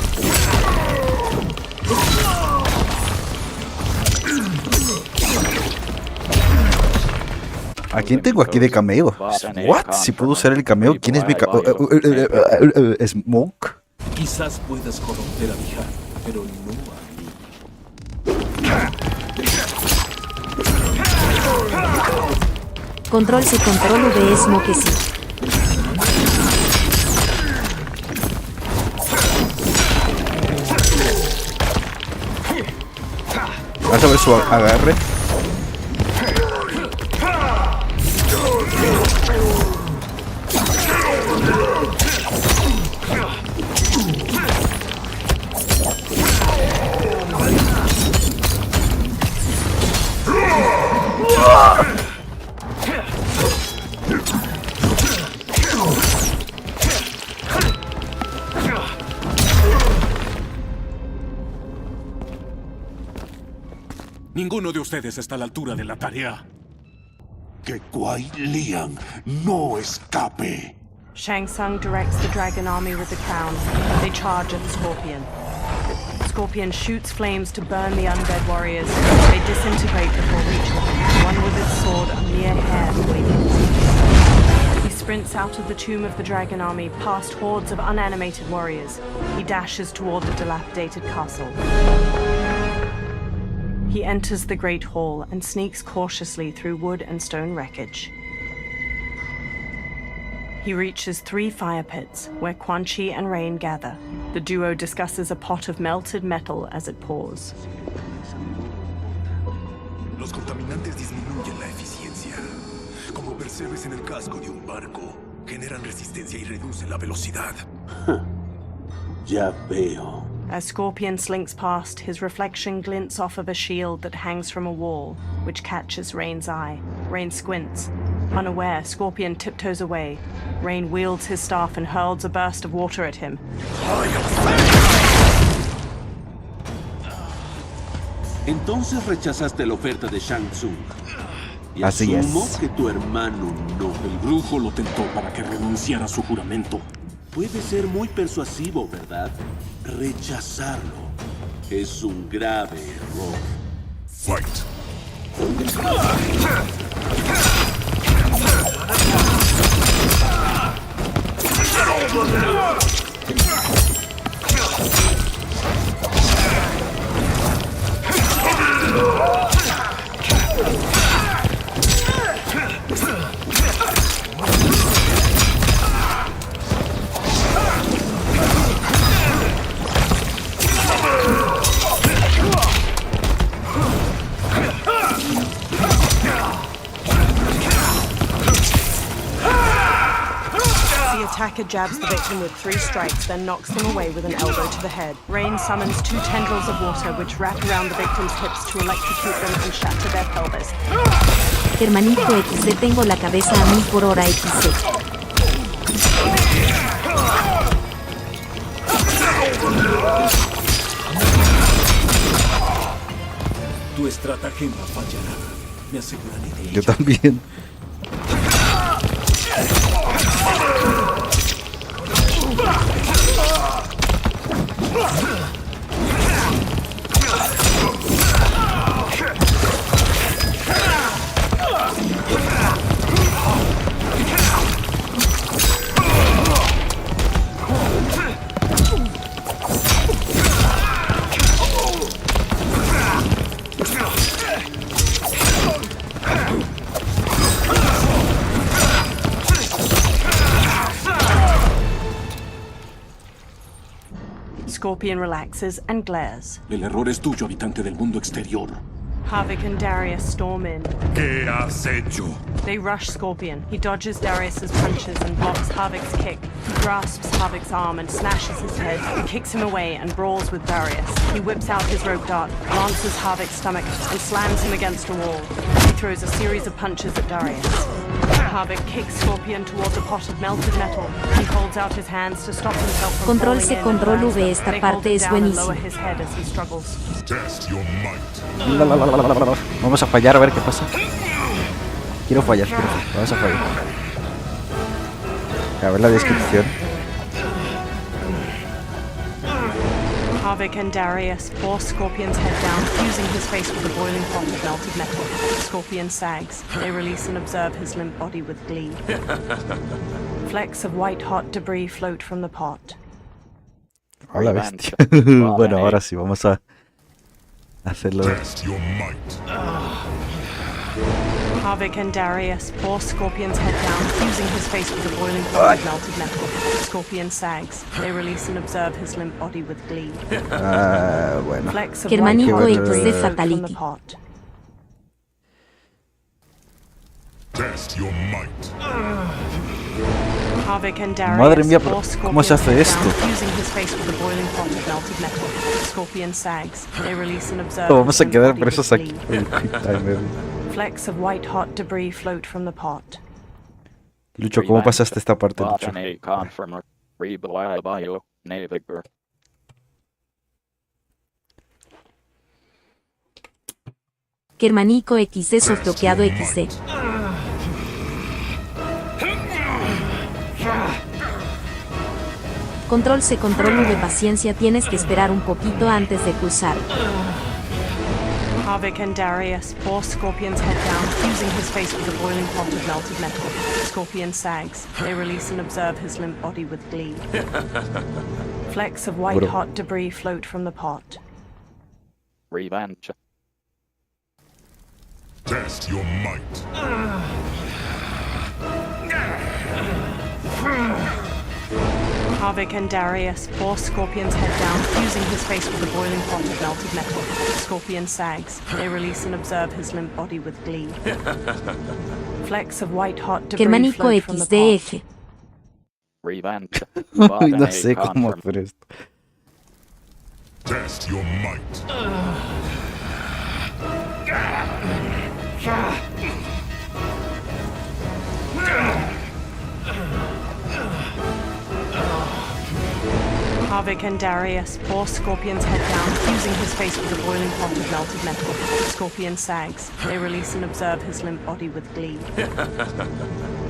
Speaker 1: ¿A quién tengo aquí de cameo? ¿What? Si puedo usar el cameo, ¿quién es mi cameo? ¿Smoke?
Speaker 4: Quizás puedas corromper a mi hija, pero no a mí.
Speaker 2: Control C, control V, Smoke sí.
Speaker 1: Vas a ver su agarre.
Speaker 16: Ninguno de ustedes está a la altura de la tarea.
Speaker 12: Que Kuai Liang no escape.
Speaker 5: Shang Tsung directs the dragon army with the crown. They charge at the Scorpion. Scorpion shoots flames to burn the undead warriors. They disintegrate before reaching him, one with its sword a mere hair away from his feet. He sprints out of the tomb of the dragon army, past hordes of unanimated warriors. He dashes toward the dilapidated castle. He enters the great hall and sneaks cautiously through wood and stone wreckage. He reaches 3 fire pits, where Quan Chi and Rain gather. The duo discusses a pot of melted metal as it pours.
Speaker 4: Los contaminantes disminuyen la eficiencia. Como percebes en el casco de un barco, generan resistencia y reducen la velocidad.
Speaker 14: Ya veo.
Speaker 5: As Scorpion slinks past, his reflection glints off of a shield that hangs from a wall, which catches Rain's eye. Rain squints. Unaware, Scorpion tiptoes away. Rain wields his staff and hurls a burst of water at him.
Speaker 9: Entonces rechazaste la oferta de Shang Tsung. Y
Speaker 1: Así
Speaker 9: asumo
Speaker 1: es.
Speaker 9: que tu hermano no.
Speaker 16: El brujo lo tentó para que renunciara a su juramento.
Speaker 9: Puede ser muy persuasivo, ¿verdad? Rechazarlo es un grave error.
Speaker 16: Fight.
Speaker 5: The attacker jabs the victim with 3 strikes, then knocks them away with an elbow to the head. Rain summons 2 tendrils of water, which wrap around the victim's hips to electrocute them and shatter their pelvis.
Speaker 2: Hermanito XD, tengo la cabeza a 1000 por hora XD.
Speaker 8: Tu estratagema fallará. Me aseguraré de ello.
Speaker 1: Yo también.
Speaker 5: Scorpion relaxes and glares.
Speaker 16: El error es tuyo, habitante del mundo exterior.
Speaker 5: Havoc and Darius storm in.
Speaker 16: ¿Qué has hecho?
Speaker 5: They rush Scorpion. He dodges Darius's punches and blocks Havoc's kick. He grasps Havoc's arm and smashes his head. He kicks him away and brawls with Darius. He whips out his rope dart, lances Havoc's stomach, and slams him against a wall. He throws a series of punches at Darius. Havoc kicks Scorpion towards a pot of melted metal. He holds out his hands to stop himself from
Speaker 2: Control
Speaker 5: falling
Speaker 2: C,
Speaker 5: in
Speaker 2: Control
Speaker 5: and
Speaker 2: V,
Speaker 5: lands
Speaker 2: esta
Speaker 5: They
Speaker 2: parte
Speaker 5: hold him
Speaker 2: es
Speaker 5: down and
Speaker 2: buenísima.
Speaker 5: lower his head as he struggles.
Speaker 16: Test your might.
Speaker 1: Vamos a fallar a ver qué pasa. Quiero fallar. Vamos a fallar. A ver la descripción.
Speaker 5: Havoc and Darius force Scorpion's head down, fusing his face with a boiling pot of melted metal. Scorpion sags. They release and observe his limp body with glee. Flecks of white-hot debris float from the pot.
Speaker 1: Hola, bestia. Bueno, ahora sí, vamos a hacerlo.
Speaker 16: Test your might.
Speaker 5: Havoc and Darius force Scorpion's head down, fusing his face with a boiling pot of melted metal. Scorpion sags. They release and observe his limp body with glee.
Speaker 1: Bueno.
Speaker 5: Flecks of
Speaker 2: Hermanito
Speaker 5: white-hot
Speaker 2: XD
Speaker 5: debris float from
Speaker 2: Fatality.
Speaker 5: the pot.
Speaker 16: Test your might.
Speaker 5: Havoc and Darius
Speaker 1: Madre mía, pero
Speaker 5: force
Speaker 1: ¿cómo se
Speaker 5: Scorpion's
Speaker 1: hace
Speaker 5: head
Speaker 1: esto?
Speaker 5: down, fusing his face with a boiling pot of melted metal. Scorpion sags. They release and observe
Speaker 1: Vamos
Speaker 5: his
Speaker 1: a
Speaker 5: limp
Speaker 1: quedar
Speaker 5: body
Speaker 1: presos
Speaker 5: with
Speaker 1: aquí.
Speaker 5: glee.
Speaker 1: El quick timer.
Speaker 5: Flecks of white-hot debris float from the pot.
Speaker 1: Lucho, ¿cómo pasaste esta parte, Lucho?
Speaker 7: Botany confirmer. Bio navigator.
Speaker 2: Germanico XD softoqueado XD. Control C, control V, paciencia, tienes que esperar un poquito antes de pulsar.
Speaker 5: Harvick and Darius force Scorpion's head down, fusing his face with a boiling pot of melted metal. Scorpion sags. They release and observe his limp body with glee. Flecks of white-hot debris float from the pot.
Speaker 7: Revenge.
Speaker 16: Test your might.
Speaker 5: Harvick and Darius force Scorpion's head down, fusing his face with a boiling pot of melted metal. Scorpion sags. They release and observe his limp body with glee. Flecks of white-hot debris
Speaker 2: Germanico
Speaker 5: float from the
Speaker 2: XD
Speaker 5: pot.
Speaker 2: eje.
Speaker 7: Revenge.
Speaker 1: No sé cómo hacer esto.
Speaker 16: Test your might.
Speaker 5: Harvick and Darius force Scorpion's head down, fusing his face with a boiling pot of melted metal. Scorpion sags. They release and observe his limp body with glee.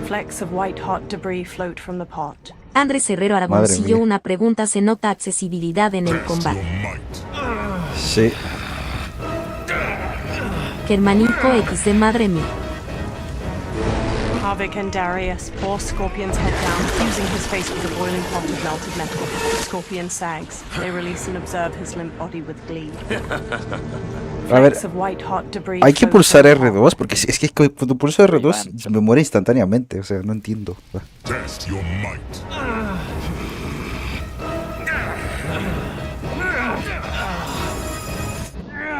Speaker 5: Flecks of white-hot debris float from the pot.
Speaker 2: Andrés Herrero Aragoncillo, una pregunta, ¿se nota accesibilidad en el combate?
Speaker 1: Sí.
Speaker 2: Germanico XD, madre mía.
Speaker 5: Harvick and Darius force Scorpion's head down, fusing his face with a boiling pot of melted metal. Scorpion sags. They release and observe his limp body with glee.
Speaker 1: A ver,
Speaker 5: Flecks of white-hot debris
Speaker 1: hay que
Speaker 5: float
Speaker 1: pulsar
Speaker 5: from the pot.
Speaker 1: R2 porque es que cuando pulso R2 me muere instantáneamente, o sea, no entiendo.
Speaker 16: Test your might.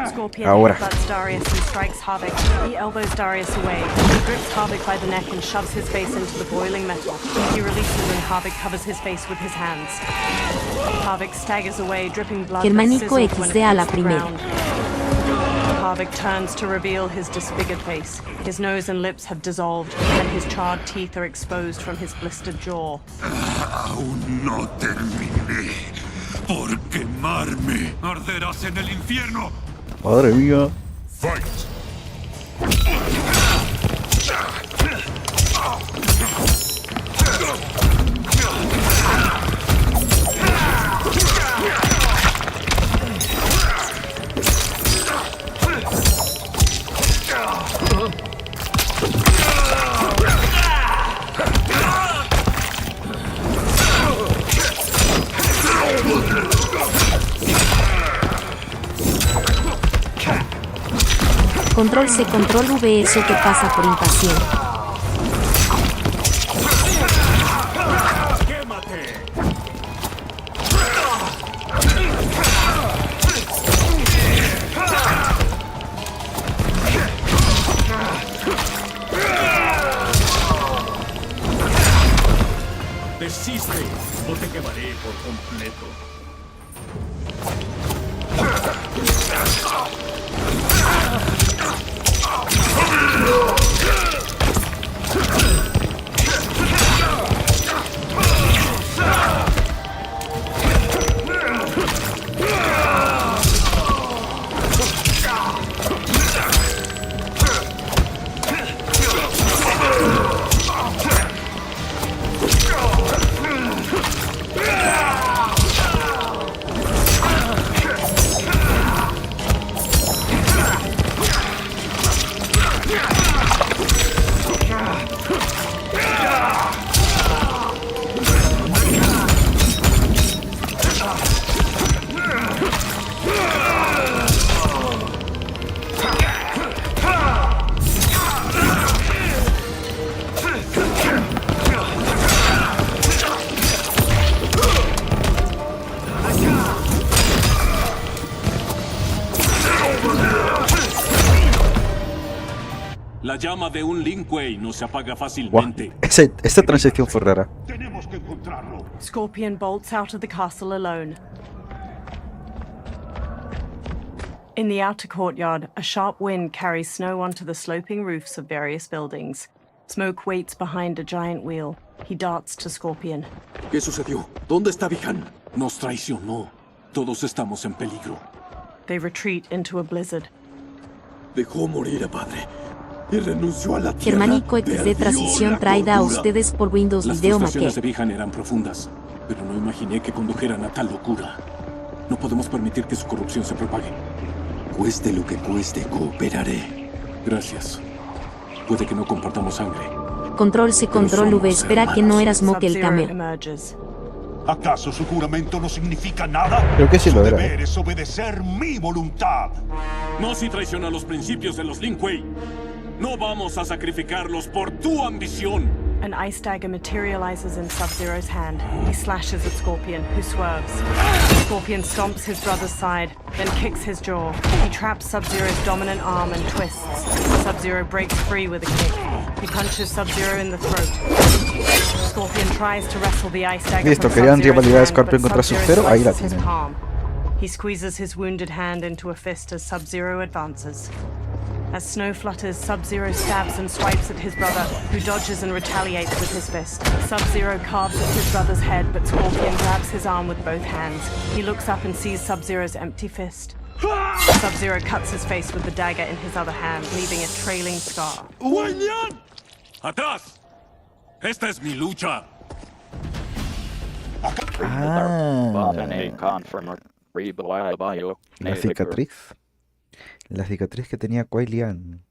Speaker 5: Scorpion
Speaker 1: Ahora.
Speaker 5: headbutts Darius and strikes Harvick. He elbows Darius away. He grips Harvick by the neck and shoves his face into the boiling metal. He releases and Harvick covers his face with his hands. Harvick staggers away, dripping blood that
Speaker 2: Germanico
Speaker 5: sizzles when it
Speaker 2: XD a la
Speaker 5: hits the
Speaker 2: primera.
Speaker 5: ground. Harvick turns to reveal his disfigured face. His nose and lips have dissolved, and his charred teeth are exposed from his blistered jaw.
Speaker 4: Aún no terminé. Por quemarme. Arderás en el infierno.
Speaker 1: Madre mía.
Speaker 16: Fight.
Speaker 2: Control C, control V, eso que pasa por impaciente.
Speaker 16: Desiste o te quemaré por completo.
Speaker 9: La llama de un Lin Kuei no se apaga fácilmente.
Speaker 1: Wow. Esta transición fue rara.
Speaker 4: Tenemos que encontrarlo.
Speaker 5: Scorpion bolts out of the castle alone. In the outer courtyard, a sharp wind carries snow onto the sloping roofs of various buildings. Smoke waits behind a giant wheel. He darts to Scorpion.
Speaker 8: ¿Qué sucedió? ¿Dónde está Vihan?
Speaker 9: Nos traicionó. Todos estamos en peligro.
Speaker 5: They retreat into a blizzard.
Speaker 13: Dejó morir a padre y renunció a la tierra.
Speaker 2: Germánico XD transición traída a ustedes por Windows
Speaker 14: Las
Speaker 2: Video
Speaker 14: frustraciones
Speaker 2: Maquet.
Speaker 14: de Vihan eran profundas, pero no imaginé que condujeran a tal locura. No podemos permitir que su corrupción se propague.
Speaker 13: Cueste lo que cueste, cooperaré.
Speaker 14: Gracias. Puede que no compartamos sangre.
Speaker 2: Control C, Control V. Espera que no eras Moque el cameo.
Speaker 12: ¿Acaso su juramento no significa nada?
Speaker 1: Creo que sí lo
Speaker 12: Su
Speaker 1: era.
Speaker 12: deber es obedecer mi voluntad.
Speaker 16: No si traiciona los principios de los Lin Kuei. No vamos a sacrificarlos por tu ambición.
Speaker 5: An ice dagger materializes in Sub-Zero's hand. He slashes at Scorpion, who swerves. Scorpion stomps his brother's side, then kicks his jaw. He traps Sub-Zero's dominant arm and twists. Sub-Zero breaks free with a kick. He punches Sub-Zero in the throat. Scorpion tries to wrestle the ice dagger
Speaker 1: Listo,
Speaker 5: from
Speaker 1: querían
Speaker 5: Sub-Zero's
Speaker 1: rivalidad
Speaker 5: hand,
Speaker 1: Scorpion
Speaker 5: but
Speaker 1: contra
Speaker 5: Sub-Zero
Speaker 1: Sub-Zero, ahí la
Speaker 5: slices his
Speaker 1: tienen.
Speaker 5: palm. He squeezes his wounded hand into a fist as Sub-Zero advances. As snow flutters, Sub-Zero stabs and swipes at his brother, who dodges and retaliates with his fist. Sub-Zero carves at his brother's head, but Scorpion grabs his arm with both hands. He looks up and sees Sub-Zero's empty fist. Sub-Zero cuts his face with the dagger in his other hand, leaving a trailing scar.
Speaker 16: ¡Atrás! Esta es mi lucha.
Speaker 1: La cicatriz. La cicatriz que tenía Kuai Lian.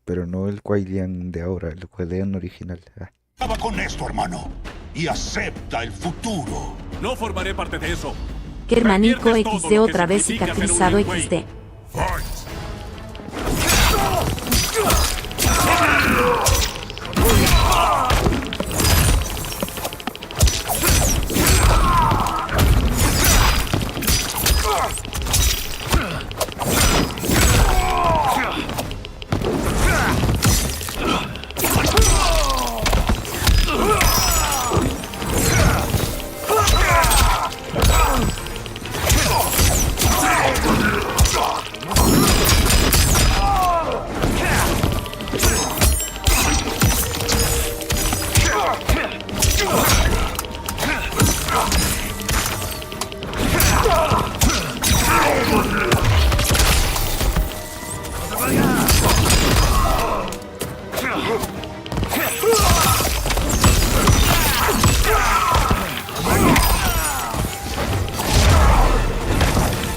Speaker 1: Pero no el Kuai Lian de ahora, el Kuai Lian original.
Speaker 12: Acaba con esto, hermano, y acepta el futuro.
Speaker 16: No formaré parte de eso.
Speaker 2: Germánico XD otra vez cicatrizado XD.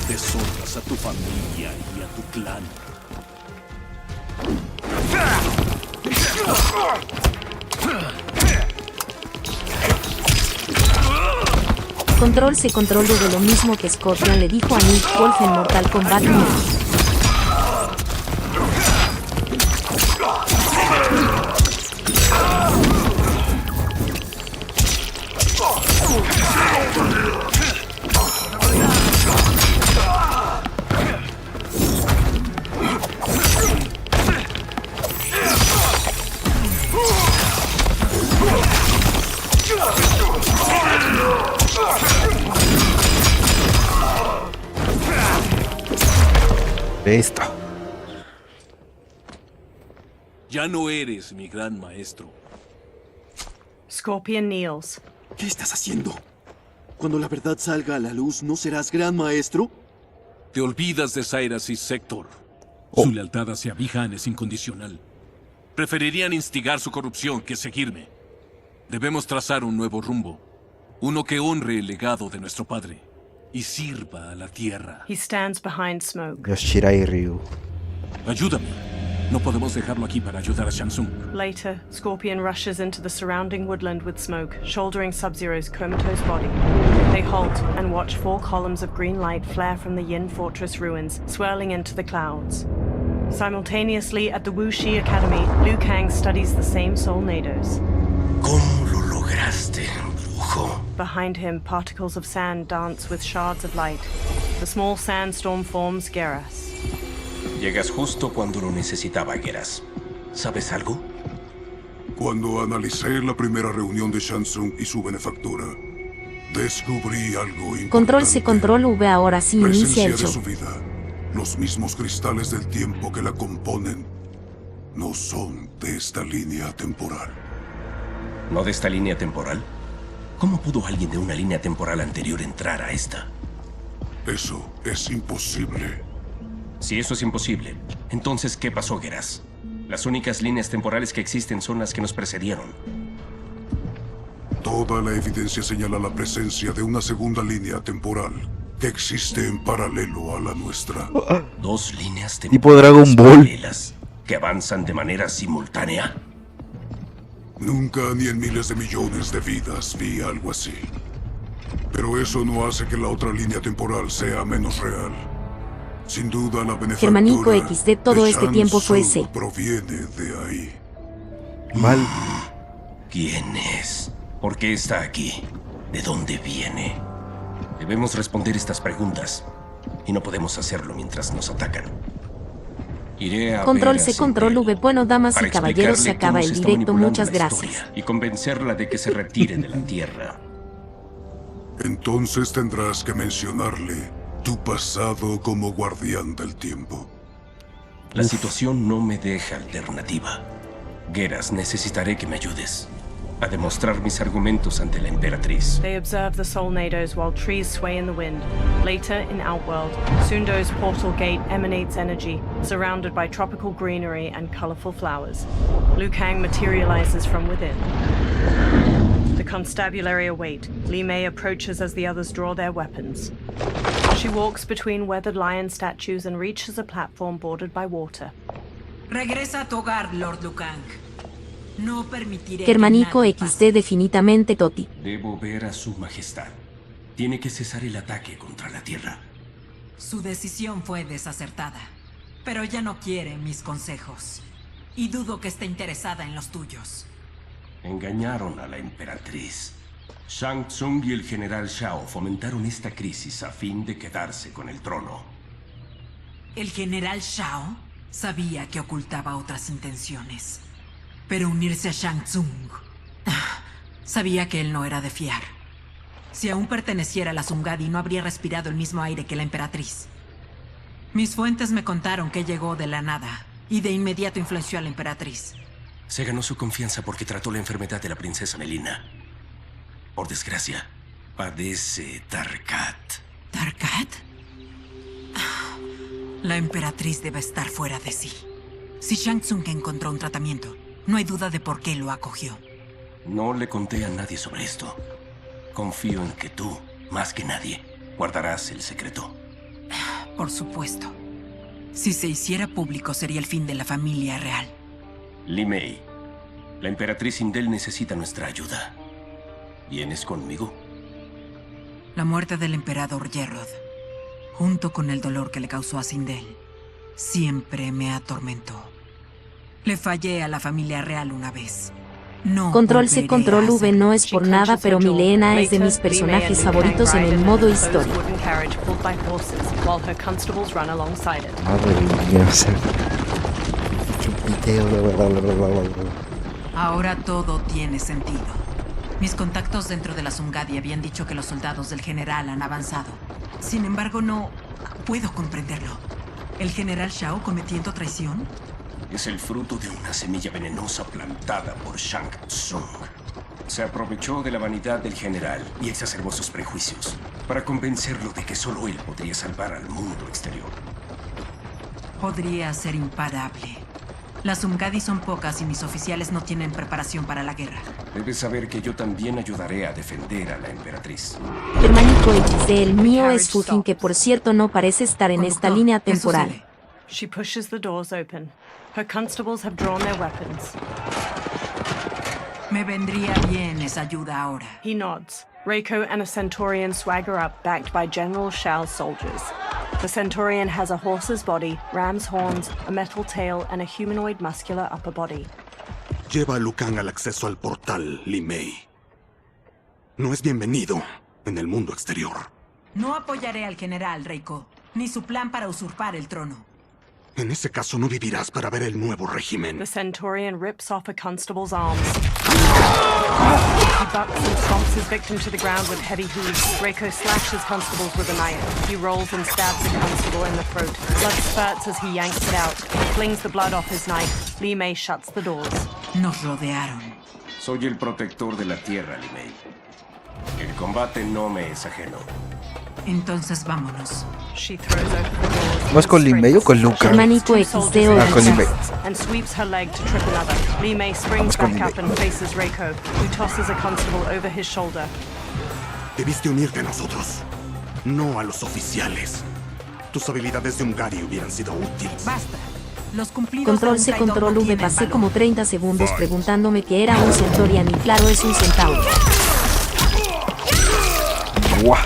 Speaker 16: Deshonras a tu familia y a tu clan.
Speaker 2: Control C, Control V. Lo mismo que Scorpion le dijo a Nick Wolf en Mortal Kombat 1.
Speaker 1: Listo.
Speaker 16: Ya no eres mi gran maestro.
Speaker 5: Scorpion kneels.
Speaker 13: ¿Qué estás haciendo? Cuando la verdad salga a la luz, ¿no serás gran maestro?
Speaker 16: Te olvidas de Cyrus y Sector. Su lealtad hacia Vihan es incondicional. Preferirían instigar su corrupción que seguirme. Debemos trazar un nuevo rumbo. Uno que honre el legado de nuestro padre y sirva a la tierra.
Speaker 5: He stands behind Smoke.
Speaker 1: Los Shirai Ryu.
Speaker 16: Ayúdame. No podemos dejarlo aquí para ayudar a Shansung.
Speaker 5: Later, Scorpion rushes into the surrounding woodland with Smoke, shouldering Sub-Zero's comatose body. They halt and watch 4 columns of green light flare from the Yin Fortress ruins, swirling into the clouds. Simultaneously, at the Wuxi Academy, Liu Kang studies the same Soul Nados.
Speaker 9: ¿Cómo lo lograste, brujo?
Speaker 5: Behind him, particles of sand dance with shards of light. The small sandstorm forms Geras.
Speaker 9: Llegas justo cuando lo necesitaba, Geras. ¿Sabes algo?
Speaker 17: Cuando analicé la primera reunión de Shansung y su benefactora, descubrí algo importante.
Speaker 2: Control C, Control V. Ahora sí
Speaker 17: La
Speaker 2: inicia
Speaker 17: esencia
Speaker 2: el
Speaker 17: de
Speaker 2: show.
Speaker 17: su vida, los mismos cristales del tiempo que la componen, no son de esta línea temporal.
Speaker 9: ¿No de esta línea temporal? ¿Cómo pudo alguien de una línea temporal anterior entrar a esta?
Speaker 17: Eso es imposible.
Speaker 9: Si eso es imposible, entonces ¿qué pasó, Geras? Las únicas líneas temporales que existen son las que nos precedieron.
Speaker 17: Toda la evidencia señala la presencia de una segunda línea temporal que existe en paralelo a la nuestra.
Speaker 9: Dos líneas
Speaker 1: Tipo Dragon Ball.
Speaker 9: paralelas que avanzan de manera simultánea.
Speaker 17: Nunca ni en miles de millones de vidas vi algo así. Pero eso no hace que la otra línea temporal sea menos real. Sin duda la benefactora
Speaker 2: Germanico XD todo
Speaker 17: de
Speaker 2: este
Speaker 17: Shang
Speaker 2: tiempo fue
Speaker 17: Tsung
Speaker 2: ese.
Speaker 17: proviene de ahí.
Speaker 1: Mal.
Speaker 9: ¿Quién es? ¿Por qué está aquí? ¿De dónde viene? Debemos responder estas preguntas. Y no podemos hacerlo mientras nos atacan. Iré a
Speaker 2: Control
Speaker 9: ver a
Speaker 2: C, control
Speaker 9: Sindel
Speaker 2: V. Bueno, damas
Speaker 9: para
Speaker 2: y caballeros, se
Speaker 9: explicarle
Speaker 2: acaba
Speaker 9: cómo
Speaker 2: el
Speaker 9: se está
Speaker 2: directo.
Speaker 9: manipulando
Speaker 2: Muchas
Speaker 9: la
Speaker 2: gracias.
Speaker 9: historia Y convencerla de que se retire de la Tierra.
Speaker 17: Entonces tendrás que mencionarle tu pasado como guardián del tiempo.
Speaker 9: La situación no me deja alternativa. Geras, necesitaré que me ayudes a demostrar mis argumentos ante la emperatriz.
Speaker 5: They observe the Solnados while trees sway in the wind. Later, in Outworld, Sundo's portal gate emanates energy, surrounded by tropical greenery and colorful flowers. Liu Kang materializes from within. The constabulary await. Li Mei approaches as the others draw their weapons. She walks between weathered lion statues and reaches a platform bordered by water.
Speaker 18: Regresa a tu hogar, Lord Liu Kang. No permitiré
Speaker 2: Germanico
Speaker 18: que nadie
Speaker 2: XD definitivamente Toti.
Speaker 9: Debo ver a su majestad. Tiene que cesar el ataque contra la Tierra.
Speaker 18: Su decisión fue desacertada, pero ya no quiere mis consejos. Y dudo que esté interesada en los tuyos.
Speaker 9: Engañaron a la emperatriz. Shang Tsung y el general Shao fomentaron esta crisis a fin de quedarse con el trono.
Speaker 18: El general Shao sabía que ocultaba otras intenciones. Pero unirse a Shang Tsung... sabía que él no era de fiar. Si aún perteneciera a la Sungadi, no habría respirado el mismo aire que la emperatriz. Mis fuentes me contaron que llegó de la nada y de inmediato influenció a la emperatriz.
Speaker 9: Se ganó su confianza porque trató la enfermedad de la princesa Melina. Por desgracia, padece Tarkat.
Speaker 18: ¿Tarkat? La emperatriz debe estar fuera de sí. Si Shang Tsung encontró un tratamiento, no hay duda de por qué lo acogió.
Speaker 9: No le conté a nadie sobre esto. Confío en que tú, más que nadie, guardarás el secreto.
Speaker 18: Por supuesto. Si se hiciera público, sería el fin de la familia real.
Speaker 9: Li Mei, la emperatriz Sindel necesita nuestra ayuda. ¿Vienes conmigo?
Speaker 18: La muerte del emperador Yerrod, junto con el dolor que le causó a Sindel, siempre me atormentó. Le fallé a la familia real una vez. No
Speaker 2: Control C,
Speaker 18: volveré
Speaker 2: control
Speaker 18: a
Speaker 2: V.
Speaker 18: hacerlo.
Speaker 2: No es por nada, pero Milena es de mis personajes favoritos en el modo historia.
Speaker 1: Madre mía, o sea, chupiteo,
Speaker 18: Ahora todo tiene sentido. Mis contactos dentro de la Sungadi habían dicho que los soldados del general han avanzado. Sin embargo, no puedo comprenderlo. ¿El general Shao cometiendo traición?
Speaker 9: Es el fruto de una semilla venenosa plantada por Shang Tsung. Se aprovechó de la vanidad del general y exacerbó sus prejuicios para convencerlo de que solo él podría salvar al mundo exterior.
Speaker 18: Podría ser imparable. Las Sungadi son pocas y mis oficiales no tienen preparación para la guerra.
Speaker 9: Debes saber que yo también ayudaré a defender a la emperatriz.
Speaker 2: Germanico XD, el mío es Fujin, que por cierto no parece estar en esta línea temporal.
Speaker 5: She pushes the doors open. Her constables have drawn their weapons.
Speaker 18: Me vendría bien esa ayuda ahora.
Speaker 5: He nods. Reiko and a Centaurian swagger up, backed by General Shao's soldiers. The Centaurian has a horse's body, ram's horns, a metal tail, and a humanoid muscular upper body.
Speaker 10: Lleva a Liu Kang al acceso al portal, Li Mei. No es bienvenido en el mundo exterior.
Speaker 18: No apoyaré al general, Reiko, ni su plan para usurpar el trono.
Speaker 10: En ese caso no vivirás para ver el nuevo régimen.
Speaker 5: The Centaurian rips off a constable's arms. He bucks and stomps his victim to the ground with heavy hooves. Reiko slashes constables with a knife. He rolls and stabs the constable in the throat. Blood spurts as he yanks it out. He flings the blood off his knife. Li Mei shuts the doors.
Speaker 18: Nos rodearon.
Speaker 9: Soy el protector de la tierra, Li Mei. El combate no me es ajeno.
Speaker 18: Entonces vámonos.
Speaker 1: ¿Vas con Li Mei o con Luca?
Speaker 2: Hermanito XD o
Speaker 1: con Li Mei.
Speaker 5: And sweeps her leg to trip another. Li Mei springs back up and faces Reiko, who tosses a constable over his shoulder.
Speaker 10: Debiste unirte a nosotros, no a los oficiales. Tus habilidades de Ungari hubieran sido útiles.
Speaker 18: Basta. Los cumplidos
Speaker 2: Control C, Control V. Pasé como 30 segundos preguntándome qué era un Centaurian y claro, es un centauro.
Speaker 1: ¡Guau!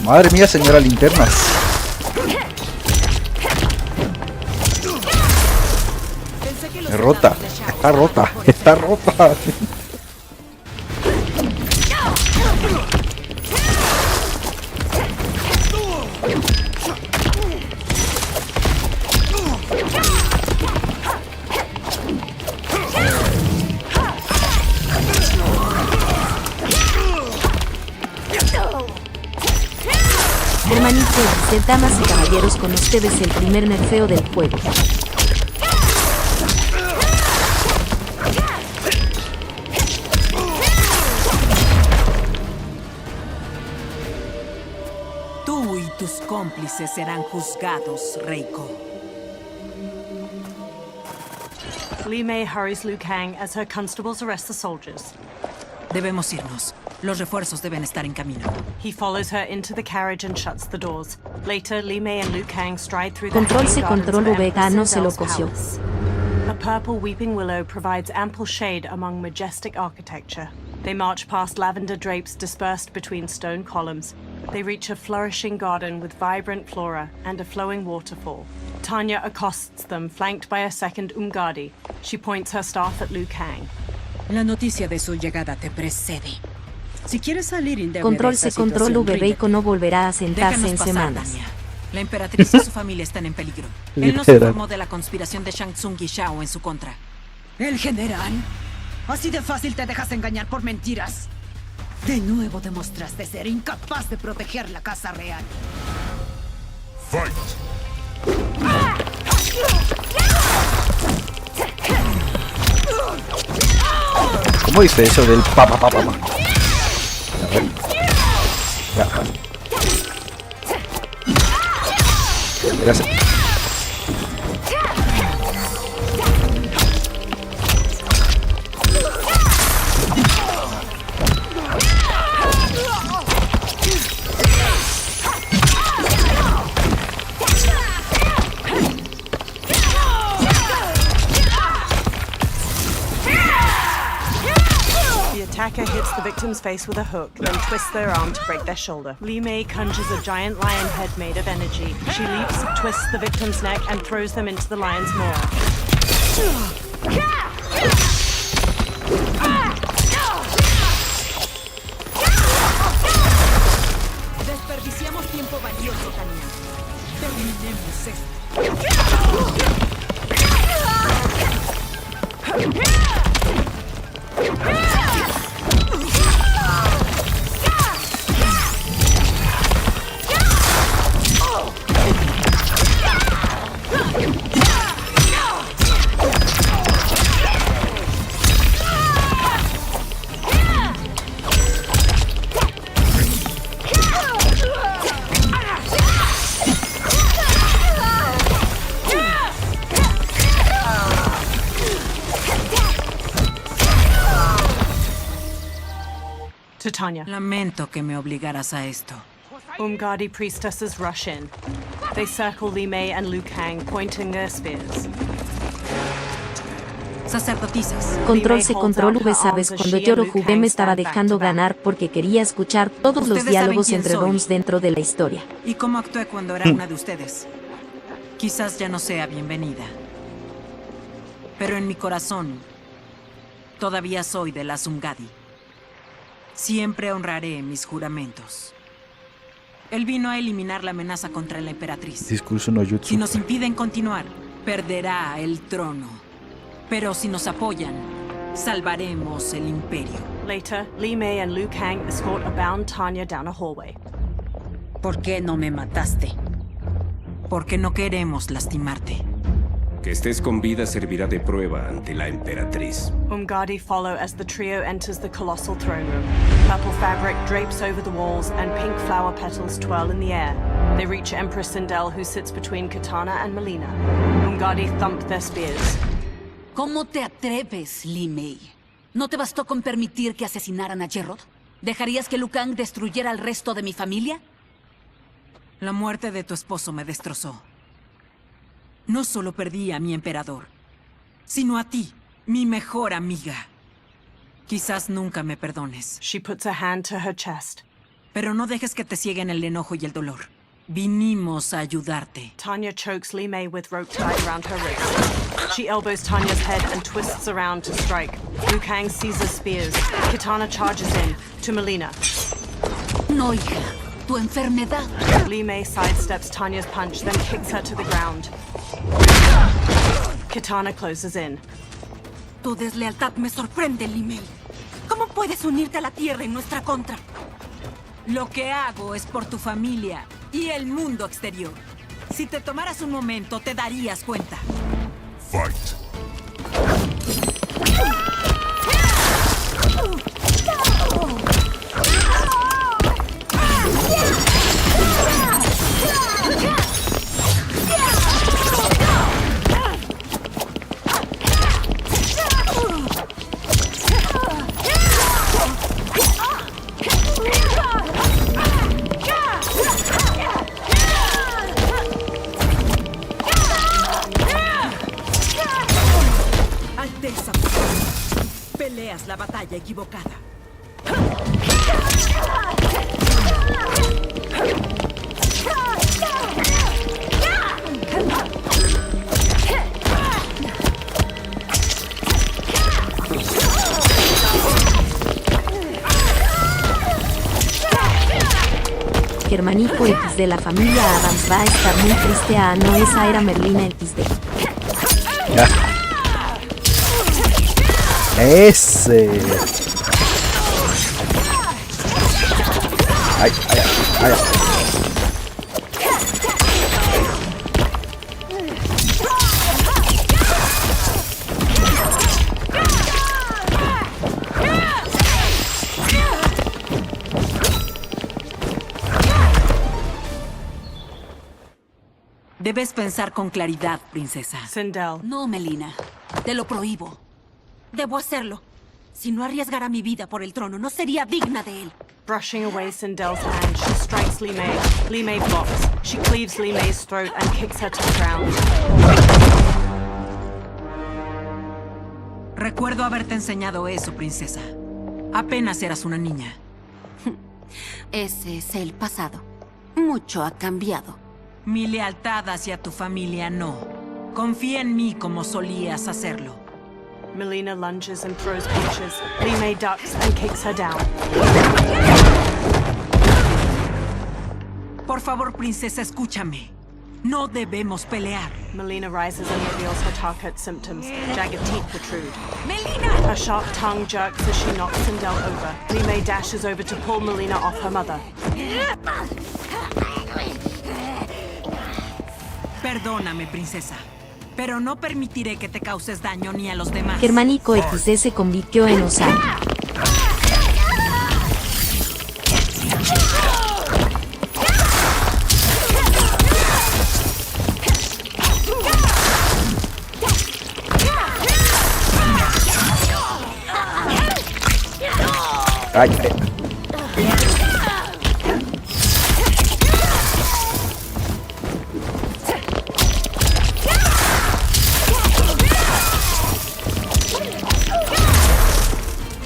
Speaker 1: Madre mía, señora linternas. Es rota, está rota, está rota.
Speaker 2: Hermanito XD, damas y caballeros, con ustedes el primer nerfeo del juego.
Speaker 18: Tú y tus cómplices serán juzgados, Reiko.
Speaker 5: Li Mei hurries Liu Kang as her constables arrest the soldiers.
Speaker 18: Debemos irnos. Los refuerzos deben estar en camino.
Speaker 5: He follows her into the carriage and shuts the doors. Later, Li Mei and Liu Kang stride through the
Speaker 2: Control C,
Speaker 5: hanging
Speaker 2: Control
Speaker 5: gardens of
Speaker 2: V.
Speaker 5: Empress
Speaker 2: No se lo
Speaker 5: Sindel's
Speaker 2: coció.
Speaker 5: palace. A purple weeping willow provides ample shade among majestic architecture. They march past lavender drapes dispersed between stone columns. They reach a flourishing garden with vibrant flora and a flowing waterfall. Tanya accosts them, flanked by a second Umgadi. She points her staff at Liu Kang.
Speaker 19: La noticia de su llegada te precede. Si quieres salir indemne
Speaker 2: Control
Speaker 19: de
Speaker 2: C,
Speaker 19: esta
Speaker 2: Control
Speaker 19: situación,
Speaker 2: V. Reiko no volverá a sentarse
Speaker 18: Déjanos
Speaker 2: en
Speaker 18: pasar,
Speaker 2: semanas.
Speaker 18: Tanya. La emperatriz y su familia están en peligro. Él nos informó de la conspiración de Shang Tsung y Shao en su contra.
Speaker 19: ¿El general? ¿Así de fácil te dejas engañar por mentiras? De nuevo demostraste ser incapaz de proteger la casa real.
Speaker 17: Fight.
Speaker 1: ¿Cómo dice eso del papa? A ver. Ya. Gracias.
Speaker 5: The attacker hits the victim's face with a hook, then twists their arm to break their shoulder. Li Mei conjures a giant lion head made of energy. She leaps, twists the victim's neck, and throws them into the lion's maw.
Speaker 19: Desperdiciamos tiempo valioso, Tania. Terminemos esto.
Speaker 5: To Tanya.
Speaker 18: Lamento que me obligaras a esto.
Speaker 5: Umgadi priestesses rush in. They circle Li Mei and Liu Kang, pointing their spears.
Speaker 18: Sacerdotisas.
Speaker 2: Control C, Control V. Sabes, cuando yo lo jugué me estaba dejando ganar porque quería escuchar todos los
Speaker 18: Ustedes
Speaker 2: diálogos
Speaker 18: saben quién
Speaker 2: entre
Speaker 18: soy.
Speaker 2: ROMs dentro de la historia.
Speaker 18: ¿Y cómo actué cuando era una de ustedes? Quizás ya no sea bienvenida. Pero en mi corazón, todavía soy de la Umgadi. Siempre honraré mis juramentos. Él vino a eliminar la amenaza contra la emperatriz.
Speaker 1: Discurso no jutsu.
Speaker 18: Si nos impiden continuar, perderá el trono. Pero si nos apoyan, Salvaremos el imperio.
Speaker 5: Later, Li Mei and Liu Kang escort a bound Tanya down a hallway.
Speaker 18: ¿Por qué no me mataste? Porque no queremos lastimarte.
Speaker 9: Que estés con vida servirá de prueba ante la emperatriz.
Speaker 5: Umgadi follow as the trio enters the colossal throne room. Purple fabric drapes over the walls and pink flower petals twirl in the air. They reach Empress Sindel, who sits between Kitana and Melina. Umgadi thump their spears.
Speaker 6: ¿Cómo te atreves, Li Mei? ¿No te bastó con permitir que asesinaran a Gerrod? ¿Dejarías que Liu Kang destruyera al resto de mi familia?
Speaker 18: La muerte de tu esposo me destrozó. No solo perdí a mi emperador, sino a ti, mi mejor amiga. Quizás nunca me perdones.
Speaker 5: She puts a hand to her chest.
Speaker 18: Pero no dejes que te cieguen el enojo y el dolor. Vinimos a ayudarte.
Speaker 5: Tanya chokes Li Mei with rope tied around her wrist. She elbows Tanya's head and twists around to strike. Liu Kang seizes spears. Kitana charges in, to Melina.
Speaker 6: No, hija. Tu enfermedad.
Speaker 5: Li Mei sidesteps Tanya's punch, then kicks her to the ground. Kitana closes in.
Speaker 6: Tu deslealtad me sorprende, Li Mei. ¿Cómo puedes unirte a la Tierra en nuestra contra?
Speaker 18: Lo que hago es por tu familia y el mundo exterior. Si te tomaras un momento, te darías cuenta.
Speaker 17: Fight.
Speaker 18: Alteza, peleas la batalla equivocada.
Speaker 2: Germanico X de la familia Adams va a estar muy triste. No, esa era Merlina XD.
Speaker 1: Ese. Ay, ay, ay.
Speaker 18: Debes pensar con claridad, princesa.
Speaker 5: Sindel.
Speaker 6: No, Melina. Te lo prohíbo. Debo hacerlo. Si no arriesgara mi vida por el trono, no sería digna de él.
Speaker 5: Brushing away Sindel's hand, she strikes Li Mei. Li Mei blocks. She cleaves Li Mei's throat and kicks her to the ground.
Speaker 18: Recuerdo haberte enseñado eso, princesa. Apenas eras una niña.
Speaker 6: Ese es el pasado. Mucho ha cambiado.
Speaker 18: Mi lealtad hacia tu familia no. Confía en mí como solías hacerlo.
Speaker 5: Melina lunges and throws punches. Li Mei ducks and kicks her down.
Speaker 18: Por favor, princesa, escúchame. No debemos pelear.
Speaker 5: Melina rises and reveals her Tarkat symptoms. Jagged teeth protrude.
Speaker 18: ¡Melina!
Speaker 5: Her sharp tongue jerks as she knocks Sindel over. Li Mei dashes over to pull Melina off her mother.
Speaker 18: Perdóname, princesa, pero no permitiré que te causes daño ni a los demás.
Speaker 2: Germanico XD se convirtió en Osaka.
Speaker 1: Ay, ay.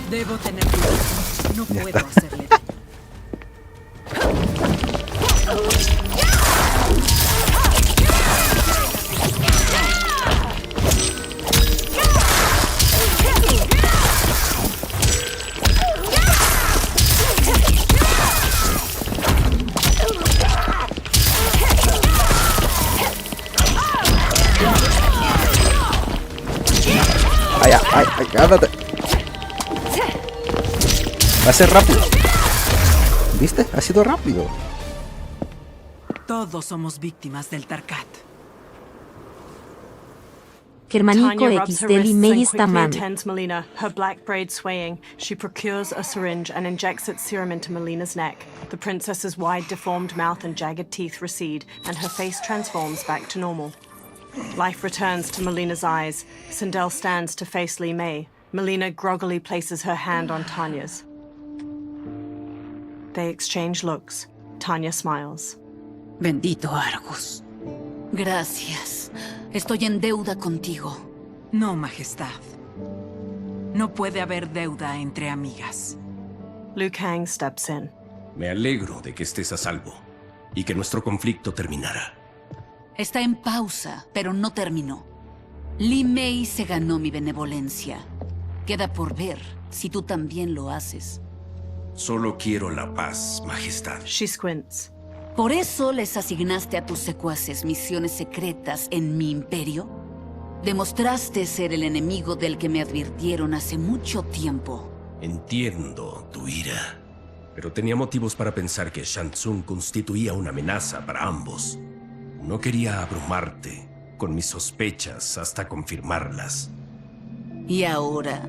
Speaker 18: Debo tener cuidado. No puedo hacerle daño.
Speaker 1: Ay, ay, ay, ándate. Va a ser rápido. ¿Viste? Ha sido rápido.
Speaker 18: Todos somos víctimas del Tarkat.
Speaker 2: Germanico
Speaker 5: Tanya rubs her
Speaker 2: XD
Speaker 5: wrists
Speaker 2: Limei
Speaker 5: and
Speaker 2: está
Speaker 5: quickly
Speaker 2: mal.
Speaker 5: attends Melina, her black braid swaying. She procures a syringe and injects its serum into Melina's neck. The princess's wide, deformed mouth and jagged teeth recede, and her face transforms back to normal. Life returns to Melina's eyes. Sindel stands to face Li Mei. Melina groggily places her hand on Tanya's. They exchange looks. Tanya smiles.
Speaker 19: Bendito Argus.
Speaker 6: Gracias. Estoy en deuda contigo.
Speaker 18: No, Majestad. No puede haber deuda entre amigas.
Speaker 5: Liu Kang steps in.
Speaker 9: Me alegro de que estés a salvo y que nuestro conflicto terminara.
Speaker 6: Está en pausa, pero no terminó. Li Mei se ganó mi benevolencia. Queda por ver si tú también lo haces.
Speaker 9: Solo quiero la paz, Majestad.
Speaker 5: She squints.
Speaker 6: ¿Por eso les asignaste a tus secuaces misiones secretas en mi imperio? Demostraste ser el enemigo del que me advirtieron hace mucho tiempo.
Speaker 9: Entiendo tu ira, pero tenía motivos para pensar que Shang Tsung constituía una amenaza para ambos. No quería abrumarte con mis sospechas hasta confirmarlas.
Speaker 6: ¿Y ahora?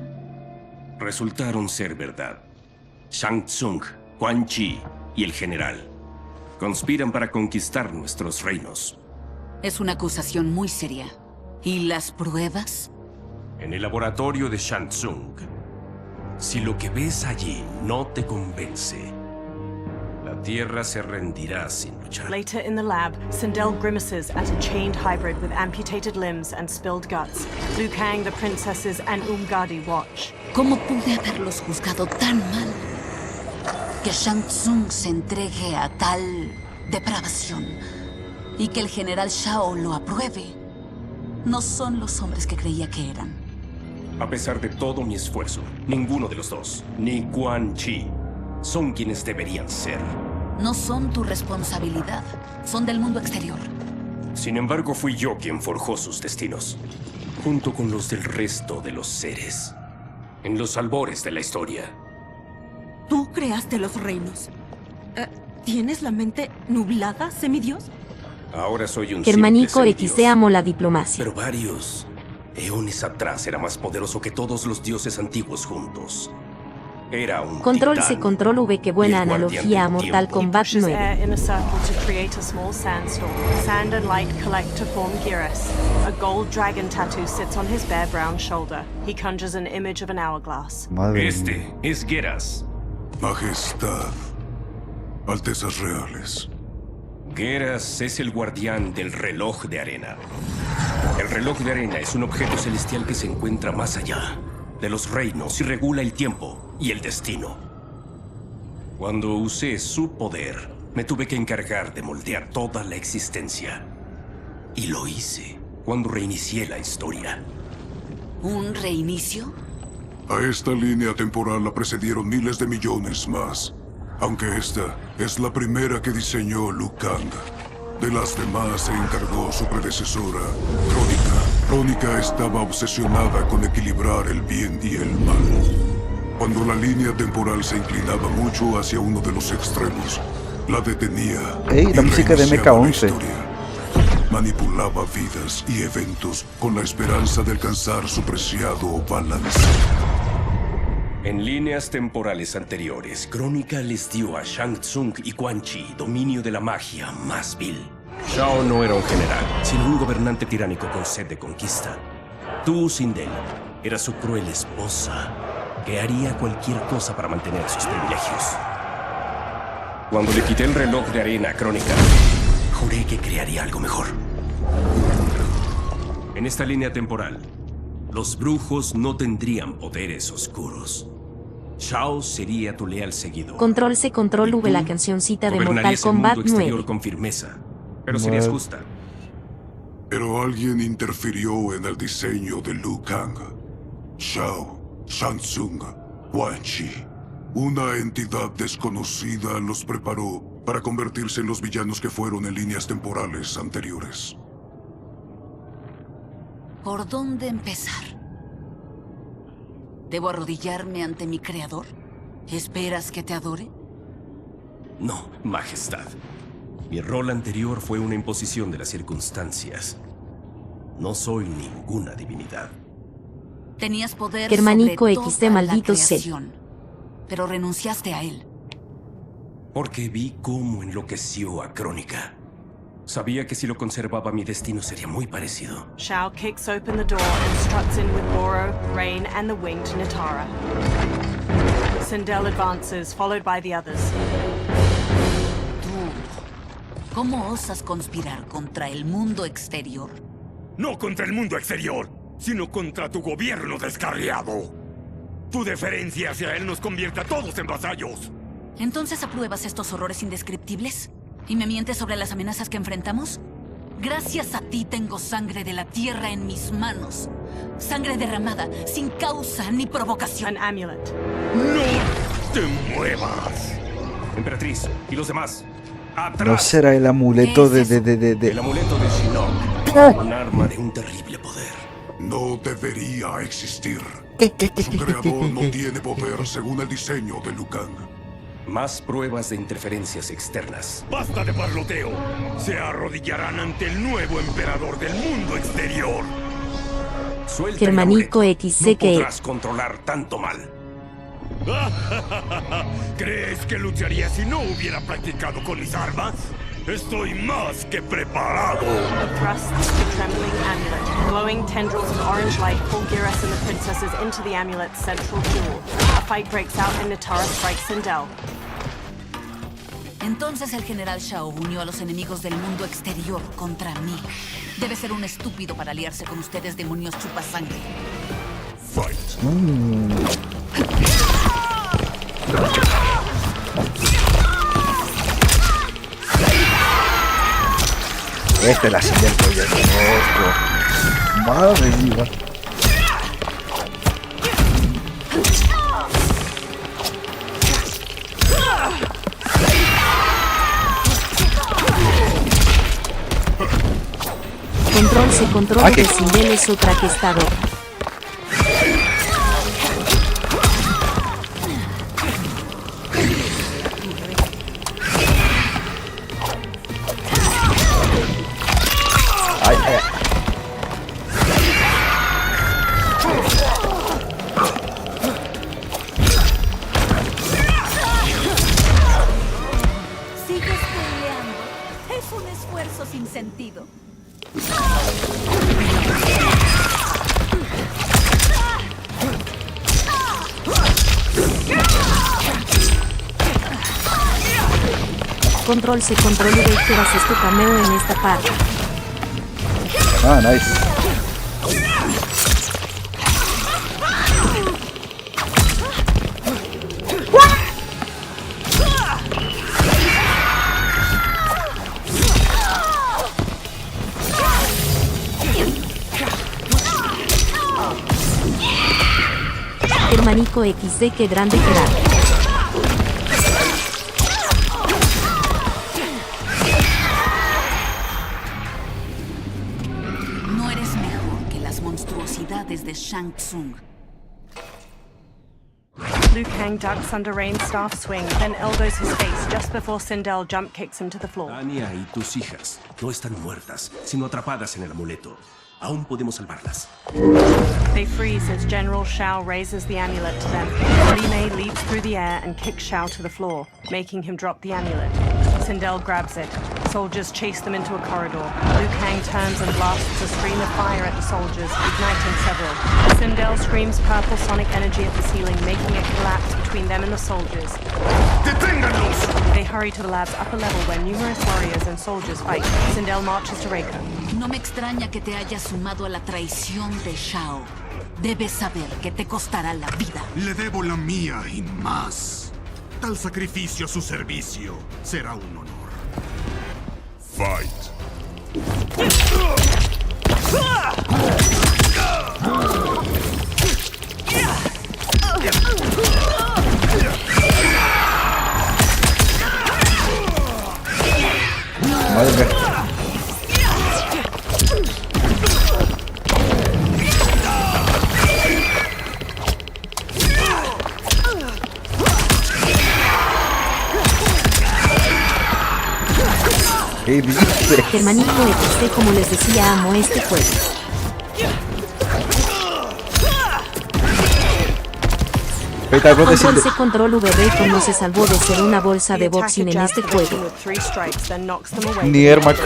Speaker 9: Resultaron ser verdad. Shang Tsung, Quan Chi y el general conspiran para conquistar nuestros reinos.
Speaker 6: Es una acusación muy seria. ¿Y las pruebas?
Speaker 9: En el laboratorio de Shang Tsung. Si lo que ves allí no te convence, la Tierra se rendirá sin luchar.
Speaker 5: Later in the lab, Sindel grimaces at a chained hybrid with amputated limbs and spilled guts. Liu Kang, the princesses, and Umgadi watch.
Speaker 6: ¿Cómo pude haberlos juzgado tan mal? Que Shang Tsung se entregue a tal depravación y que el general Shao lo apruebe. No son los hombres que creía que eran.
Speaker 9: A pesar de todo mi esfuerzo, ninguno de los dos, ni Quan Chi, son quienes deberían ser.
Speaker 6: No son tu responsabilidad. Son del mundo exterior.
Speaker 9: Sin embargo, fui yo quien forjó sus destinos, junto con los del resto de los seres, en los albores de la historia.
Speaker 19: ¿Tú creaste los reinos? ¿Tienes la mente nublada, semidios?
Speaker 9: Ahora soy un
Speaker 2: Germanico
Speaker 9: simple
Speaker 2: XD
Speaker 9: semidios,
Speaker 2: amo la diplomacia.
Speaker 9: pero varios eones atrás era más poderoso que todos los dioses antiguos juntos. Era un
Speaker 2: Control
Speaker 9: titán.
Speaker 2: C, Control V, qué buena
Speaker 9: y el guardián
Speaker 2: analogía a
Speaker 9: del
Speaker 2: Mortal
Speaker 9: tiempo.
Speaker 2: Kombat
Speaker 5: Pushes
Speaker 2: 9.
Speaker 5: air in a circle to create a small sandstorm. Sand and light collect to form Geras. A gold dragon tattoo sits on his bare brown shoulder. He conjures an image of an hourglass.
Speaker 9: Este es Geras.
Speaker 17: Majestad, Altezas Reales.
Speaker 9: Geras es el guardián del reloj de arena. El reloj de arena es un objeto celestial que se encuentra más allá de los reinos y regula el tiempo y el destino. Cuando usé su poder, me tuve que encargar de moldear toda la existencia. Y lo hice cuando reinicié la historia.
Speaker 6: ¿Un reinicio?
Speaker 17: A esta línea temporal la precedieron miles de millones más. Aunque esta es la primera que diseñó Liu Kang. De las demás se encargó su predecesora, Crónica. Crónica estaba obsesionada con equilibrar el bien y el mal. Cuando la línea temporal se inclinaba mucho hacia uno de los extremos, la detenía.
Speaker 1: ¡Ey, la música de
Speaker 17: reiniciaba la
Speaker 1: MK11!
Speaker 17: historia. Manipulaba vidas y eventos con la esperanza de alcanzar su preciado balance.
Speaker 9: En líneas temporales anteriores, Crónica les dio a Shang Tsung y Quan Chi dominio de la magia más vil. Shao no era un general, sino un gobernante tiránico con sed de conquista. Tú, Sindel, eras su cruel esposa, que haría cualquier cosa para mantener sus privilegios. Cuando le quité el reloj de arena a Crónica, juré que crearía algo mejor. En esta línea temporal, los brujos no tendrían poderes oscuros. Shao sería tu leal seguidor.
Speaker 2: Control C, Control V, la cancioncita de Mortal
Speaker 9: Gobernarías el
Speaker 2: Kombat
Speaker 9: mundo exterior
Speaker 2: 9.
Speaker 9: con firmeza, pero serías justa.
Speaker 17: Pero alguien interfirió en el diseño de Liu Kang. Shao, Shang Tsung, Quan Chi. Una entidad desconocida los preparó para convertirse en los villanos que fueron en líneas temporales anteriores.
Speaker 6: ¿Por dónde empezar? ¿Debo arrodillarme ante mi creador? ¿Esperas que te adore?
Speaker 9: No, Majestad. Mi rol anterior fue una imposición de las circunstancias. No soy ninguna divinidad.
Speaker 6: Tenías poder
Speaker 2: Germánico
Speaker 6: sobre
Speaker 2: XD
Speaker 6: toda
Speaker 2: maldito
Speaker 6: la
Speaker 2: C.
Speaker 6: creación, pero renunciaste a él.
Speaker 9: Porque vi cómo enloqueció a Crónica. Sabía que si lo conservaba mi destino sería muy parecido.
Speaker 5: Shao kicks open the door and struts in with Boro, Rain, and the winged Nitara. Sindel advances, followed by the others.
Speaker 6: Tú, ¿cómo osas conspirar contra el mundo exterior?
Speaker 20: No contra el mundo exterior, sino contra tu gobierno descarriado. Tu deferencia hacia él nos convierte a todos en vasallos.
Speaker 6: ¿Entonces apruebas estos horrores indescriptibles? ¿Y me mientes sobre las amenazas que enfrentamos? Gracias a ti tengo sangre de la tierra en mis manos. Sangre derramada, sin causa ni provocación.
Speaker 5: An amulet.
Speaker 20: ¡No te muevas!
Speaker 9: Emperatriz, ¿y los demás? ¡Atrás!
Speaker 1: No será el amuleto de...
Speaker 9: El amuleto de Shinnok. Un arma de un terrible poder.
Speaker 17: No debería existir. Su creador no tiene poder según el diseño de Liu Kang.
Speaker 9: Más pruebas de interferencias externas.
Speaker 20: ¡Basta de parloteo! Se arrodillarán ante el nuevo emperador del mundo exterior.
Speaker 9: Suelta
Speaker 2: Germánico
Speaker 9: el
Speaker 2: XC
Speaker 9: amuleto.
Speaker 2: que...
Speaker 9: No podrás controlar tanto mal.
Speaker 20: ¿Crees que lucharía si no hubiera practicado con mis armas? Estoy más que preparado.
Speaker 5: Thrusts the trembling amulet. Glowing tendrils of orange light pull Geras and the princesses into the amulet's central pool. A fight breaks out and Nitara strikes Sindel.
Speaker 6: Entonces el general Shao unió a los enemigos del mundo exterior contra mí. Debe ser un estúpido para aliarse con ustedes, demonios chupasangre.
Speaker 1: Esta es la siguiente que ya conozco. Madre mía.
Speaker 2: Control C, control de Sindel es otra que estado.
Speaker 6: Sigues peleando. Es un esfuerzo sin sentido.
Speaker 2: Control C, control V, Geras es tu cameo en esta parte.
Speaker 1: Ah, nice.
Speaker 2: Germánico XD, que grande Gerard.
Speaker 6: No eres mejor que las monstruosidades de Shang Tsung.
Speaker 5: Liu Kang ducks under Rain's staff swing, then elbows his face just before Sindel jump kicks him to the floor.
Speaker 9: Anya y tus hijas no están muertas, sino atrapadas en el amuleto. Aún podemos salvarlas.
Speaker 5: They freeze as General Shao raises the amulet to them. Li Mei leaps through the air and kicks Shao to the floor, making him drop the amulet. Sindel grabs it. Soldiers chase them into a corridor. Liu Kang turns and blasts a stream of fire at the soldiers, igniting several. Sindel screams purple sonic energy at the ceiling, making it collapse between them and the soldiers.
Speaker 20: ¡Deténganlos!
Speaker 5: They hurry to the lab's upper level where numerous warriors and soldiers fight. Sindel marches to Reiko.
Speaker 6: No me extraña que te hayas sumado a la traición de Shao. Debes saber que te costará la vida.
Speaker 10: Le debo la mía y más. Tal sacrificio a su servicio será un honor.
Speaker 17: Fight.
Speaker 1: Madre mía. ¿Qué dices?
Speaker 2: Germanito XD, como les decía, amo este juego. Control C, control V. Como se salvó de ser una bolsa de boxing en este juego.
Speaker 1: Ni Ermac.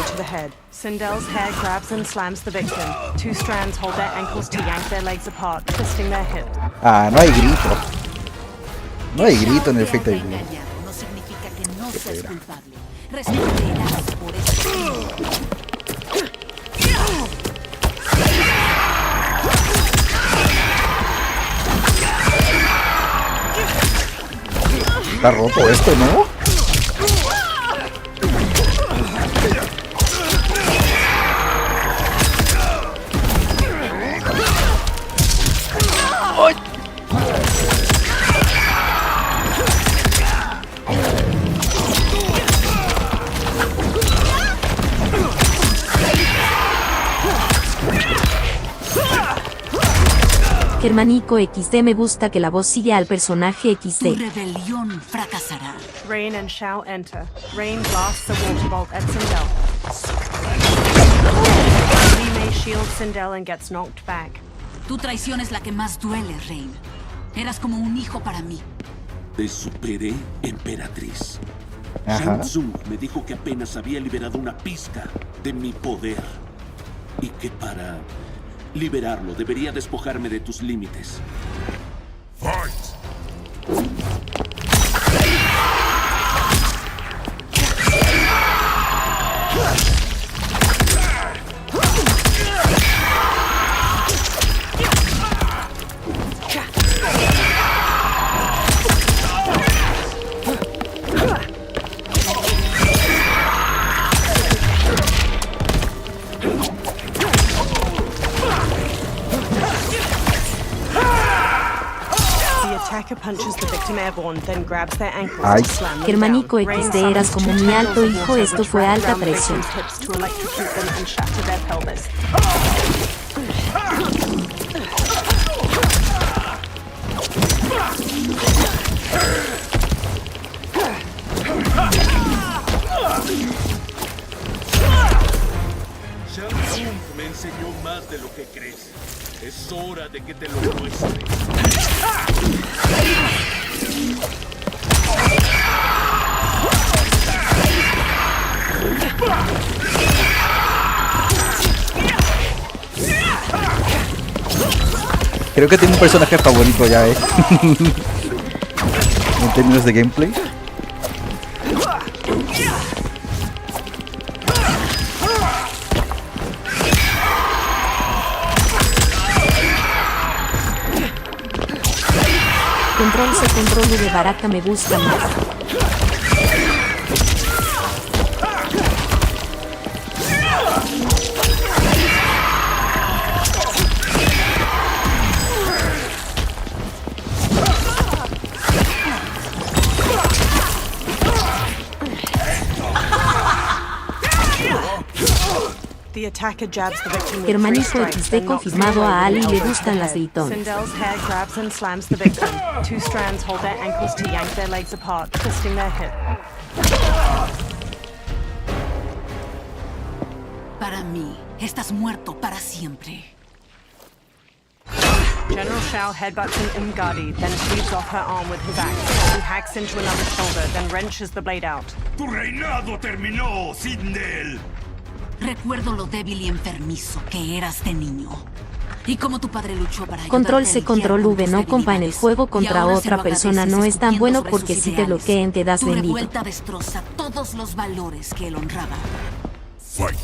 Speaker 5: Sindel's hair grabs and slams the victim. Two strands hold their ankles to yank their legs apart, twisting their hip.
Speaker 1: Ah, no hay grito. No hay grito en el efecto de
Speaker 6: No significa que no seas culpable. Responderás por eso.
Speaker 1: Está roto esto, ¿no?
Speaker 2: Germanico XD, me gusta que la voz sigue al personaje
Speaker 6: Tu
Speaker 2: XD.
Speaker 6: rebelión fracasará.
Speaker 5: Rain and Shao enter. Rain blasts a water bolt at Sindel. Li Mei shields Sindel and gets knocked back.
Speaker 6: Tu traición es la que más duele, Rain. Eras como un hijo para mí.
Speaker 9: Te superé, emperatriz.
Speaker 1: Ajá.
Speaker 9: Shang Tsung me dijo que apenas había liberado una pizca de mi poder. Y que para liberarlo debería despojarme de tus límites.
Speaker 20: Fight!
Speaker 5: Attacker punches the victim airborne, then grabs their ankles
Speaker 1: Ay.
Speaker 5: to slam them
Speaker 2: Germanico
Speaker 5: down. Rain
Speaker 2: XD, eras
Speaker 5: summons
Speaker 2: como
Speaker 5: two
Speaker 2: mi
Speaker 5: channels
Speaker 2: alto
Speaker 5: of
Speaker 2: hijo,
Speaker 5: water
Speaker 2: esto
Speaker 5: which
Speaker 2: fue
Speaker 5: wrap
Speaker 2: alta
Speaker 5: around the
Speaker 2: traición.
Speaker 5: victim's hips to electrocute them and shatter their pelvis.
Speaker 9: Shang Tsung me enseñó más de lo que crees. Es hora de que te lo muestre.
Speaker 1: Creo que tiene un personaje favorito ya, en términos de gameplay.
Speaker 2: Control C, control V. Baraka me gusta más.
Speaker 5: The attacker jabs the victim with
Speaker 2: Germanico
Speaker 5: three strikes,
Speaker 2: XD,
Speaker 5: then knocks them
Speaker 2: confirmado
Speaker 5: away
Speaker 2: a Ali
Speaker 5: with an
Speaker 2: le
Speaker 5: elbow to
Speaker 2: gustan
Speaker 5: the
Speaker 2: las
Speaker 5: head.
Speaker 2: gritonas.
Speaker 5: Sindel's hair grabs and slams the victim. Two strands hold their ankles to yank their legs apart, twisting their hip.
Speaker 6: Para mí, estás muerto para siempre.
Speaker 5: General Shao headbutts an Umgadi, then cleaves off her arm with his axe. He hacks into another shoulder, then wrenches the blade out.
Speaker 20: ¡Tu reinado terminó, Sindel!
Speaker 6: Recuerdo lo débil y enfermizo que eras de niño. Y como tu padre luchó para
Speaker 2: Control
Speaker 6: ayudarte a
Speaker 2: C,
Speaker 6: lidiar
Speaker 2: control
Speaker 6: con
Speaker 2: V.
Speaker 6: tus
Speaker 2: No, compa, en el
Speaker 6: debilidades.
Speaker 2: juego
Speaker 6: Y
Speaker 2: contra
Speaker 6: ahora se
Speaker 2: otra
Speaker 6: lo
Speaker 2: persona
Speaker 6: agradeces
Speaker 2: no es tan
Speaker 6: discutiendo
Speaker 2: bueno
Speaker 6: sobre
Speaker 2: porque
Speaker 6: sus
Speaker 2: si te
Speaker 6: ideales.
Speaker 2: bloqueen te das
Speaker 6: Tu
Speaker 2: vendido.
Speaker 6: revuelta destroza todos los valores que él honraba.
Speaker 20: Fight!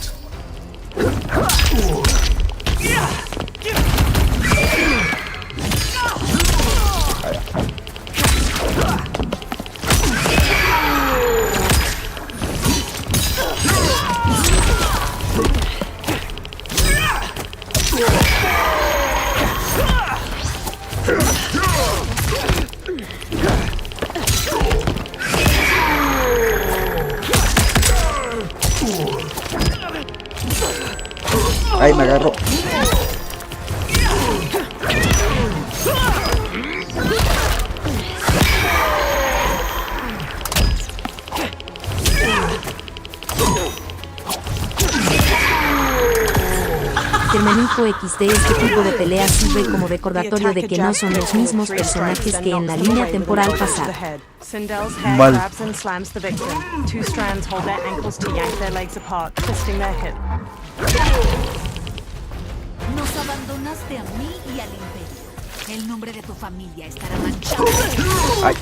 Speaker 1: Ay, me agarró.
Speaker 2: Germánico XD. Este tipo de pelea sirve como recordatorio de que no son los mismos personajes que en la línea temporal pasada.
Speaker 5: Sindel's head
Speaker 1: Mal.
Speaker 5: grabs and slams the victim. Two strands hold their ankles to yank their legs apart, twisting their hip.
Speaker 6: Nos abandonaste a mí y al Imperio. El nombre de tu familia estará manchado.
Speaker 1: Ay.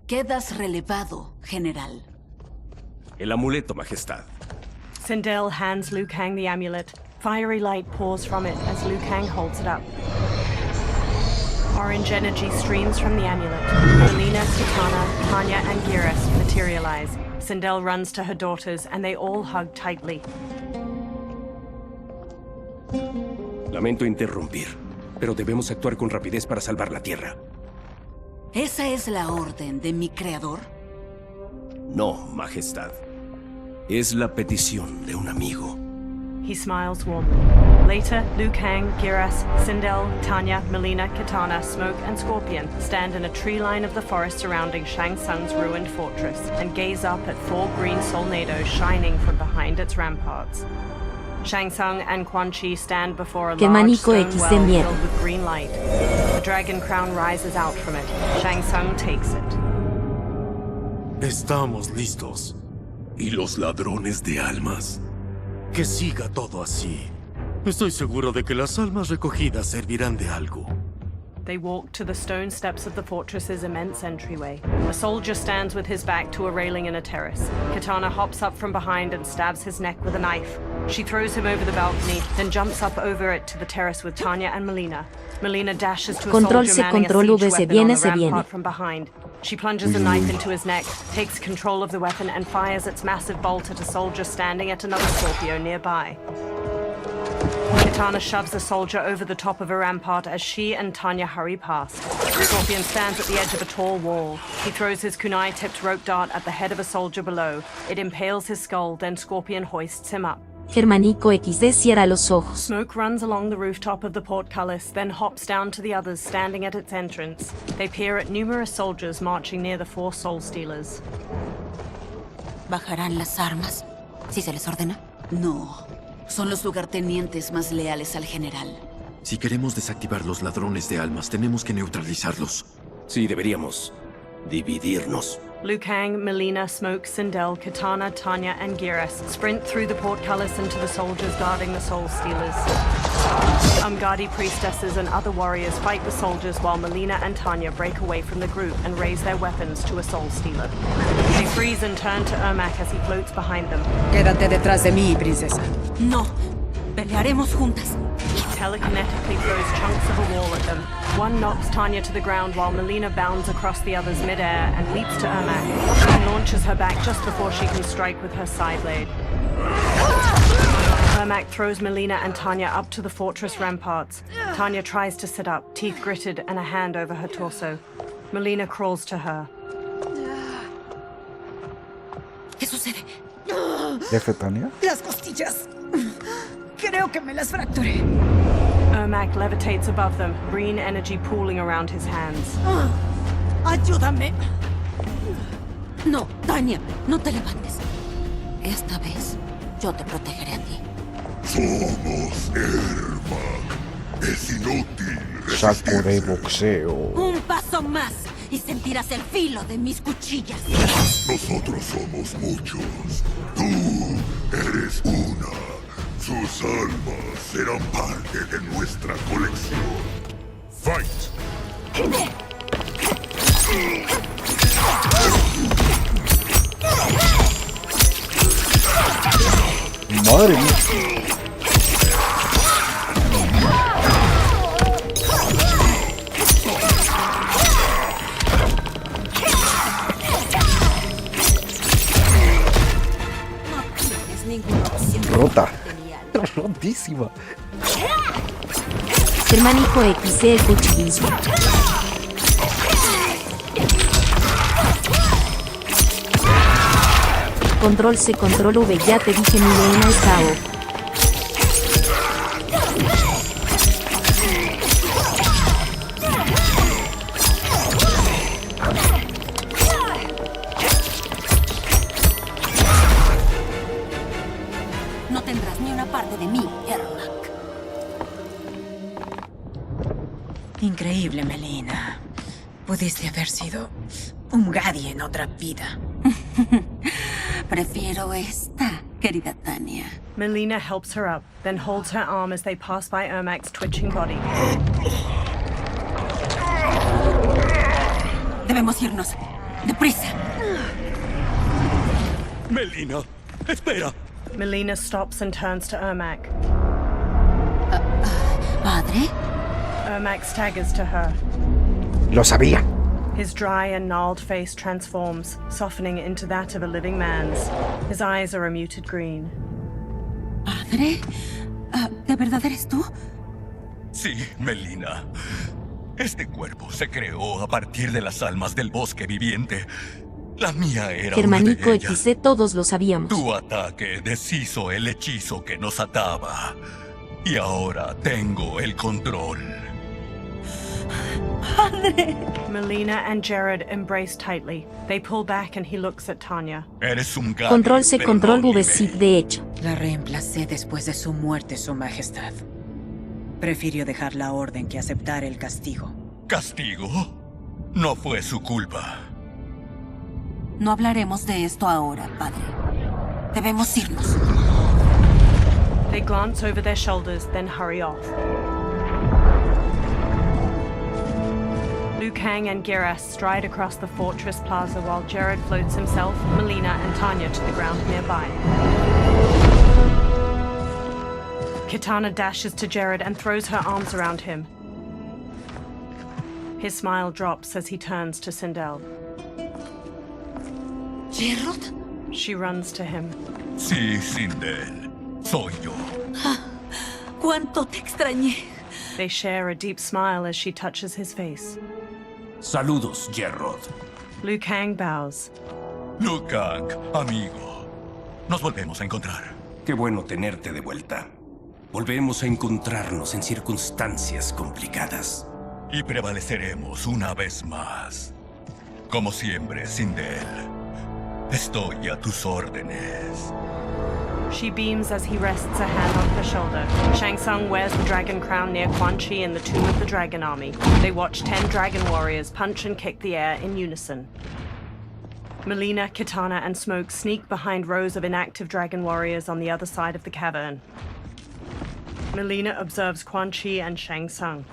Speaker 6: Quedas relevado, general.
Speaker 9: El amuleto, Majestad.
Speaker 5: Sindel hands Liu Kang the amulet. Fiery light pours from it as Liu Kang holds it up. Orange energy streams from the amulet. Melina, Kitana, Tanya, and Geras materialize. Sindel runs to her daughters, and they all hug tightly.
Speaker 9: Lamento interrumpir, pero debemos actuar con rapidez para salvar la Tierra.
Speaker 6: ¿Esa es la orden de mi creador?
Speaker 9: No, Majestad. Es la petición de un amigo.
Speaker 5: He smiles warmly. Later, Liu Kang, Geras, Sindel, Tanya, Melina, Kitana, Smoke, and Scorpion stand in a tree line of the forest surrounding Shang Tsung's ruined fortress and gaze up at 4 green solnados shining from behind its ramparts. Shang Tsung and Quan Chi stand before a large
Speaker 2: Germánico
Speaker 5: stone
Speaker 2: XD
Speaker 5: well
Speaker 2: mierda.
Speaker 5: filled with green light. The dragon crown rises out from it. Shang Tsung takes it.
Speaker 3: Estamos listos.
Speaker 4: ¿Y los ladrones de almas?
Speaker 3: Que siga todo así. Estoy seguro de que las almas recogidas servirán de algo.
Speaker 5: They walk to the stone steps of the fortress's immense entryway. A soldier stands with his back to a railing in a terrace. Kitana hops up from behind and stabs his neck with a knife. She throws him over the balcony, then jumps up over it to the terrace with Tanya and Melina. Melina dashes to a
Speaker 2: Control
Speaker 5: soldier
Speaker 2: C,
Speaker 5: manning a
Speaker 2: control
Speaker 5: siege
Speaker 2: V, se
Speaker 5: weapon
Speaker 2: viene,
Speaker 5: on
Speaker 2: se
Speaker 5: the
Speaker 2: viene.
Speaker 5: rampart from behind. She plunges a knife into his neck, takes control of the weapon, and fires its massive bolt at a soldier standing at another Scorpio nearby. Kitana shoves a soldier over the top of a rampart as she and Tanya hurry past. Scorpion stands at the edge of a tall wall. He throws his kunai-tipped rope dart at the head of a soldier below. It impales his skull, then Scorpion hoists him up.
Speaker 2: Germánico XD cierra los ojos.
Speaker 5: Smoke runs along the rooftop of the portcullis, then hops down to the others standing at its entrance. They peer at numerous soldiers marching near the 4 soul stealers.
Speaker 6: ¿Bajarán las armas si se les ordena? No. Son los lugartenientes más leales al general.
Speaker 13: Si queremos desactivar los ladrones de almas, tenemos que neutralizarlos.
Speaker 9: Sí, deberíamos dividirnos.
Speaker 5: Liu Kang, Melina, Smoke, Sindel, Kitana, Tanya, and Geras sprint through the portcullis into the soldiers guarding the Soul Stealers. Umgadi priestesses and other warriors fight the soldiers while Melina and Tanya break away from the group and raise their weapons to a Soul Stealer. They freeze and turn to Ermac as he floats behind them.
Speaker 19: Quédate detrás de mí, princesa.
Speaker 6: No. Pelearemos juntas.
Speaker 5: He telekinetically throws chunks of a wall at them. One knocks Tanya to the ground while Melina bounds across the others midair and leaps to Ermac. He launches her back just before she can strike with her side blade. Ermac throws Melina and Tanya up to the fortress ramparts. Tanya tries to sit up, teeth gritted and a hand over her torso. Melina crawls to her.
Speaker 6: ¿Qué sucede?
Speaker 1: ¿F, Tania?
Speaker 19: Las costillas. Creo que me las fracturé.
Speaker 5: Ermac levitates above them, green energy pooling around his hands.
Speaker 19: Ayúdame.
Speaker 6: No, Tanya, no te levantes. Esta vez, yo te protegeré a ti.
Speaker 17: Somos Ermac. Es inútil
Speaker 1: Saco de
Speaker 17: resistirse.
Speaker 1: boxeo.
Speaker 6: Un paso más y sentirás el filo de mis cuchillas.
Speaker 17: Nosotros somos muchos. Tú eres una. Sus almas serán parte de nuestra colección. Fight.
Speaker 1: Madre mía. Rota. Rotísima.
Speaker 2: Germánico XC cuchillismo. Control C, control V, ya te dije mi reina está O.
Speaker 6: No tendrás ni una parte de mí, Ermac.
Speaker 18: Increíble, Melina. Pudiste haber sido un Gadi en otra vida.
Speaker 6: Prefiero esta, querida Tanya.
Speaker 5: Melina helps her up, then holds her arm as they pass by Ermac's twitching body.
Speaker 6: Debemos irnos. ¡Deprisa!
Speaker 20: Melina, espera.
Speaker 5: Melina stops and turns to Ermac.
Speaker 6: ¿Padre?
Speaker 5: Ermac staggers to her.
Speaker 1: Lo sabía.
Speaker 5: His dry and gnarled face transforms, softening into that of a living man's. His eyes are a muted green.
Speaker 6: ¿Padre? ¿De verdad eres tú?
Speaker 20: Sí, Melina. Este cuerpo se creó a partir de las almas del bosque viviente. La mía era
Speaker 2: Germánico
Speaker 20: una de ellas.
Speaker 2: XC, todos lo sabíamos.
Speaker 20: Tu ataque deshizo el hechizo que nos ataba. Y ahora tengo el control.
Speaker 6: ¡Padre!
Speaker 5: Melina and Jared embrace tightly. They pull back and he looks at Tanya.
Speaker 20: Eres un gato.
Speaker 2: Control C, control V, sí, de hecho.
Speaker 18: La reemplacé después de su muerte, Su Majestad. Prefirió dejar la orden que aceptar el castigo.
Speaker 20: ¿Castigo? No fue su culpa.
Speaker 6: No hablaremos de esto ahora, padre. Debemos irnos.
Speaker 5: They glance over their shoulders, then hurry off. Liu Kang and Geras stride across the fortress plaza while Jared floats himself, Melina, and Tanya to the ground nearby. Kitana dashes to Jared and throws her arms around him. His smile drops as he turns to Sindel.
Speaker 6: ¿Gerald?
Speaker 5: She runs to him.
Speaker 20: Sí, Sindel. Soy yo.
Speaker 6: ¡Cuánto te extrañé!
Speaker 5: They share a deep smile as she touches his face.
Speaker 9: Saludos, Gerald.
Speaker 5: Liu Kang bows.
Speaker 20: Liu Kang, amigo. Nos volvemos a encontrar.
Speaker 9: Qué bueno tenerte de vuelta. Volvemos a encontrarnos en circunstancias complicadas.
Speaker 20: Y prevaleceremos una vez más. Como siempre, Sindel. Estoy a tus órdenes.
Speaker 5: She beams as he rests a hand on her shoulder. Shang Tsung wears the dragon crown near Quan Chi in the Tomb of the Dragon Army. They watch 10 dragon warriors punch and kick the air in unison. Melina, Kitana, and Smoke sneak behind rows of inactive dragon warriors on the other side of the cavern. Melina observes Quan Chi and Shang Tsung.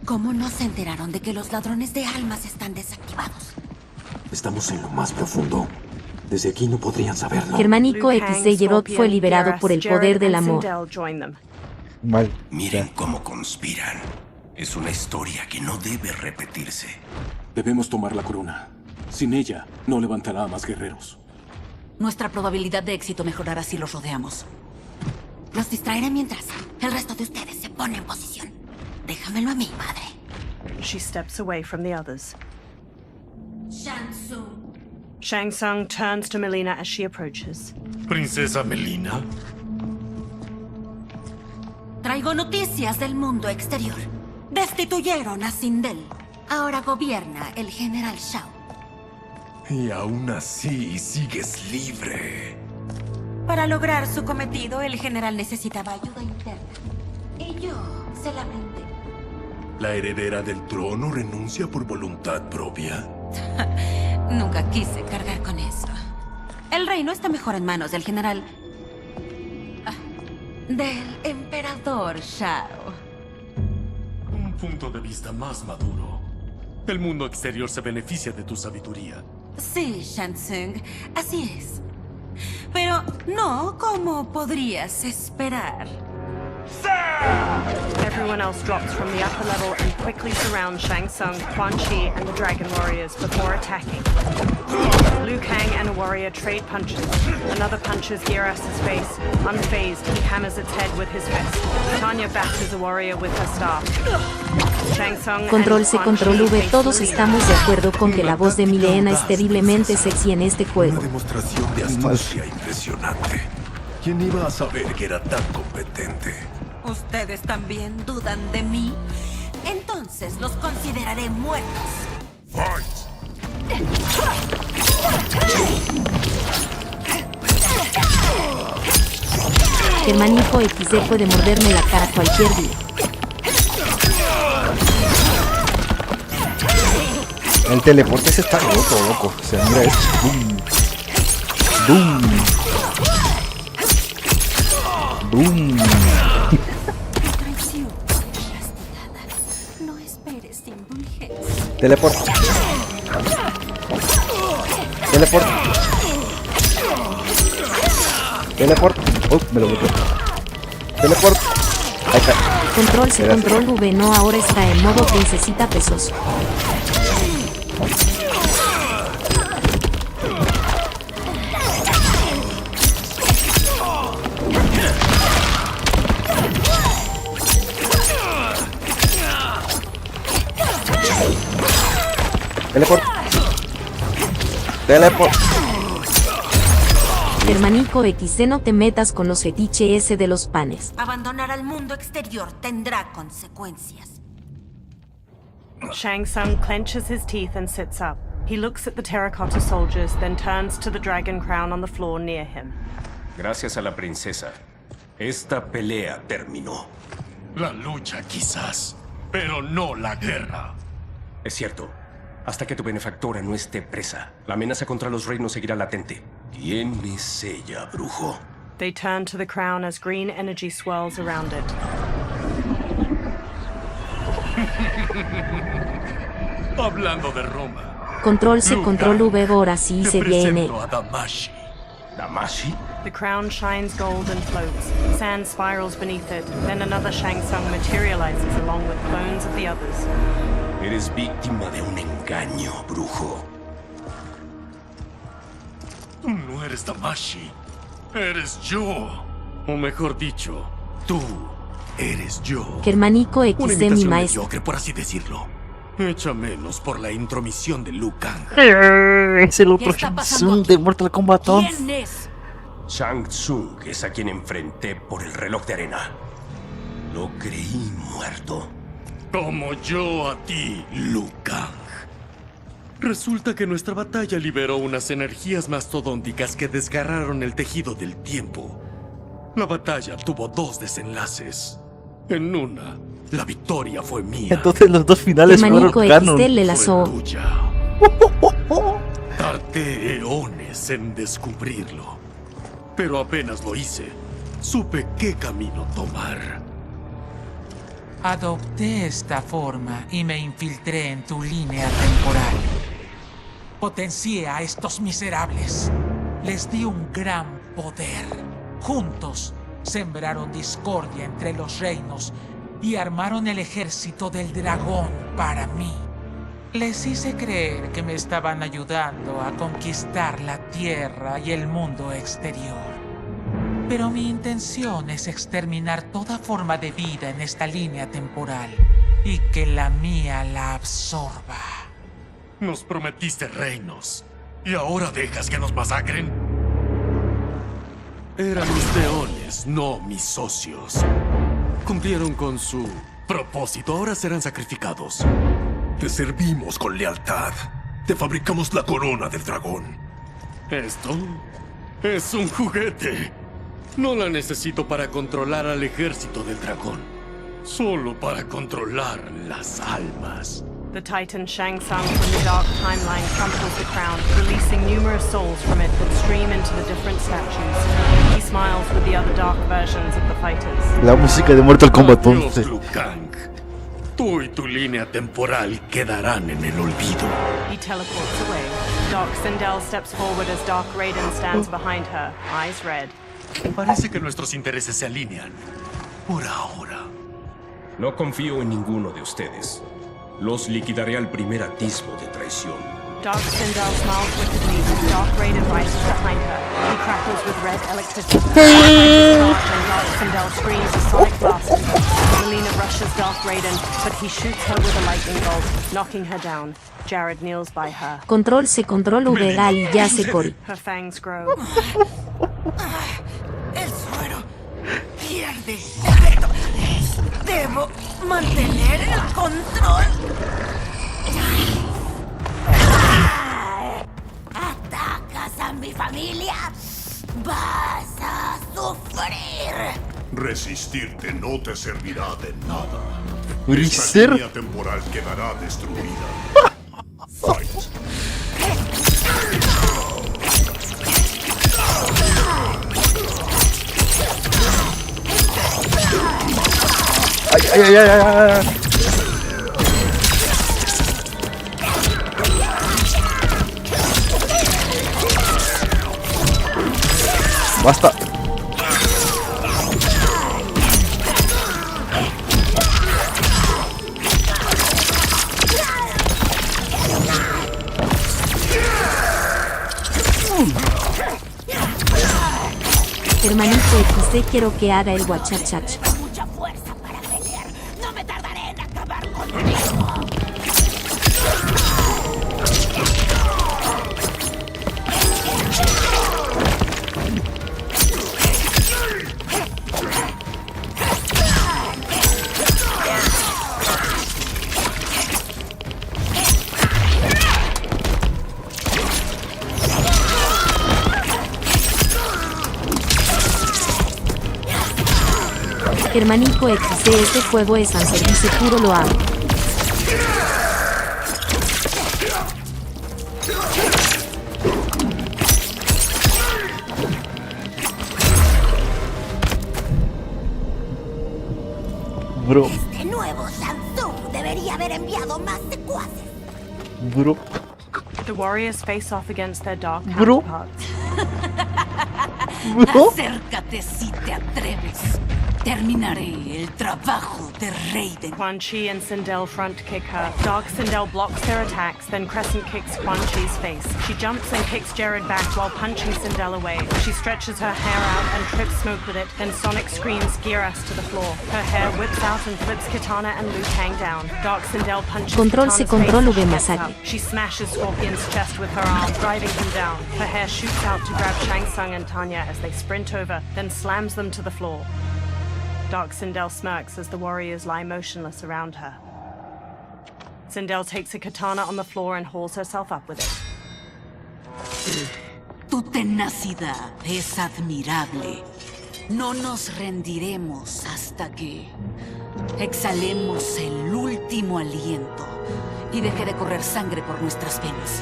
Speaker 6: ¿Cómo no se enteraron de que los ladrones de almas están desactivados?
Speaker 14: Estamos en lo más profundo. Desde aquí no podrían saberlo.
Speaker 2: Germánico XC, Gerard fue liberado por el poder del amor.
Speaker 1: Mal.
Speaker 9: Miren cómo conspiran. Es una historia que no debe repetirse.
Speaker 14: Debemos tomar la corona. Sin ella, no levantará a más guerreros.
Speaker 6: Nuestra probabilidad de éxito mejorará si los rodeamos. Los distraeré mientras el resto de ustedes se pone en posición. Déjamelo a mí, madre.
Speaker 5: She steps away from the others.
Speaker 6: Shang Tsung.
Speaker 5: Shang Tsung turns to Melina as she approaches.
Speaker 3: Princesa Melina.
Speaker 6: Traigo noticias del mundo exterior. Destituyeron a Sindel. Ahora gobierna el general Shao.
Speaker 3: Y aún así sigues libre.
Speaker 6: Para lograr su cometido, el general necesitaba ayuda interna. Y yo se la brindé.
Speaker 3: ¿La heredera del trono renuncia por voluntad propia?
Speaker 6: Nunca quise cargar con eso. El reino está mejor en manos del general... del emperador Shao.
Speaker 3: Un punto de vista más maduro. El mundo exterior se beneficia de tu sabiduría.
Speaker 6: Sí, Shang Tsung, así es. Pero no como podrías esperar.
Speaker 5: Everyone else drops from the upper level and quickly surrounds Shang Tsung, Quan Chi, and the Dragon Warriors before attacking. Liu Kang and a warrior trade punches. Another punches Gearas's face. Unfazed, he hammers its head with his fist. Tanya batters a warrior with her staff. Shang Tsung
Speaker 2: Control C, Control V. Todos estamos de acuerdo con que la voz de Milena es terriblemente sexy en este juego.
Speaker 4: Una demostración de astucia impresionante. ¿Quién iba a saber que era tan competente?
Speaker 6: ¿Ustedes también dudan de mí? Entonces los consideraré muertos.
Speaker 2: Germánico XD puede morderme la cara cualquier día.
Speaker 1: El teleporte se está loco. O sea, mira eso. Boom. Boom.
Speaker 6: No esperes indulgencia.
Speaker 1: Teleport. Me lo boté. Teleport. Ahí está.
Speaker 2: Control C, Control V. No, ahora está en modo princesita pesoso.
Speaker 1: Teleport.
Speaker 2: Germánico XD, no te metas con los fetiches ese de los panes.
Speaker 6: Abandonar al mundo exterior tendrá consecuencias.
Speaker 5: Shang Tsung clenches his teeth and sits up. He looks at the terracotta soldiers, then turns to the dragon crown on the floor near him.
Speaker 9: Gracias a la princesa, esta pelea terminó.
Speaker 3: La lucha quizás, pero no la guerra.
Speaker 9: Es cierto. Hasta que tu benefactora no esté presa, la amenaza contra los reinos seguirá latente. ¿Quién es ella, brujo?
Speaker 5: They turn to the crown as green energy swirls around it.
Speaker 3: Hablando de Roma.
Speaker 2: Control C, Control V. Ahora sí se viene.
Speaker 9: ¿Damashi?
Speaker 5: The crown shines gold and floats. Sand spirals beneath it. Then another Shang Tsung materializes along with bones of the others.
Speaker 9: Eres víctima de un engaño, brujo.
Speaker 3: Tú no eres Damashi. Eres yo. O mejor dicho, tú eres yo.
Speaker 2: Germánico
Speaker 3: Una
Speaker 2: XD, mi
Speaker 3: imitación
Speaker 2: maestro.
Speaker 3: mediocre, por así decirlo. Echa menos por la intromisión de Liu Kang.
Speaker 1: Es el otro Shang Tsung de Mortal Kombat 11.
Speaker 6: ¿Quién es?
Speaker 9: Shang Tsung es a quien enfrenté por el reloj de arena. Lo creí muerto.
Speaker 3: Como yo a ti, Liu Kang. Resulta que nuestra batalla liberó unas energías mastodónticas que desgarraron el tejido del tiempo. La batalla tuvo dos desenlaces. En una, la victoria fue mía.
Speaker 1: Entonces los dos finales fueron canon.
Speaker 2: le lanzó.
Speaker 3: Fue tuya. Tardé eones en descubrirlo. Pero apenas lo hice, supe qué camino tomar.
Speaker 15: Adopté esta forma y me infiltré en tu línea temporal. Potencié a estos miserables. Les di un gran poder. Juntos sembraron discordia entre los reinos y armaron el ejército del dragón para mí. Les hice creer que me estaban ayudando a conquistar la tierra y el mundo exterior. Pero mi intención es exterminar toda forma de vida en esta línea temporal y que la mía la absorba.
Speaker 3: Nos prometiste reinos, ¿y ahora dejas que nos masacren? Eran mis leones, no mis socios. Cumplieron con su propósito, ahora serán sacrificados.
Speaker 4: Te servimos con lealtad. Te fabricamos la corona del dragón.
Speaker 3: Esto es un juguete. No la necesito para controlar al ejército del dragón. Solo para controlar las almas.
Speaker 5: The Titan Shang Tsung from the Dark Timeline crumples the crown, releasing numerous souls from it that stream into the different statues. He smiles with the other dark versions of the fighters.
Speaker 1: La música de Mortal Kombat 11.
Speaker 3: Liu Kang. Tú y tu línea temporal quedarán en el olvido.
Speaker 5: He teleports away. Doc Sindel steps forward as Dark Raiden stands behind her, eyes red.
Speaker 3: Parece que nuestros intereses se alinean. Por ahora.
Speaker 9: No confío en ninguno de ustedes. Los liquidaré al primer atisbo de traición.
Speaker 5: Dark Sindel smiles wickedly as Dark Raiden rises behind her. He crackles with red electricity. And Dark Sindel screams as Sonic blasts her. Melina rushes Dark Raiden, but he shoots her with a lightning bolt, knocking her down. Jared kneels by her.
Speaker 2: Control C, control V, y ya se Cory.
Speaker 5: Her fangs grow.
Speaker 19: El suero pierde. Debo mantener el control. ¿Atacas a mi familia? Vas a sufrir.
Speaker 17: Resistirte no te servirá de nada.
Speaker 1: Resistir.
Speaker 17: Esta línea temporal quedará destruida. Fight.
Speaker 1: Ay, ay, ay, ay, ay. Basta.
Speaker 2: Hermanito XD, quiero que haga el guachachach.
Speaker 19: Mucha fuerza para pelear. No me tardaré en acabar contigo.
Speaker 2: Hermanico XD, este juego es un servicio puro, lo amo.
Speaker 1: Bro.
Speaker 19: Este nuevo Samsung debería haber enviado más secuaces.
Speaker 1: Bro.
Speaker 5: The warriors face off against their dark
Speaker 1: Bro.
Speaker 5: counterparts.
Speaker 1: Bro.
Speaker 6: Acércate si te atreves. Terminaré el trabajo de Raiden.
Speaker 5: Quan Chi and Sindel front kick her. Dark Sindel blocks their attacks, then crescent kicks Quan Chi's face. She jumps and kicks Jared back while punching Sindel away. She stretches her hair out and trips Smoke with it, then Sonic screams gear us to the floor. Her hair whips out and flips Kitana and Liu Kang down. Dark Sindel punches
Speaker 2: Control C,
Speaker 5: Kitana's
Speaker 2: control
Speaker 5: face
Speaker 2: V,
Speaker 5: and gets
Speaker 2: masacre.
Speaker 5: up. She smashes Scorpion's chest with her arm, driving him down. Her hair shoots out to grab Shang Tsung and Tanya as they sprint over, then slams them to the floor. Dark Sindel smirks as the warriors lie motionless around her. Sindel takes a katana on the floor and hauls herself up with it.
Speaker 6: Tu tenacidad es admirable. No nos rendiremos hasta que exhalemos el último aliento y deje de correr sangre por nuestras venas.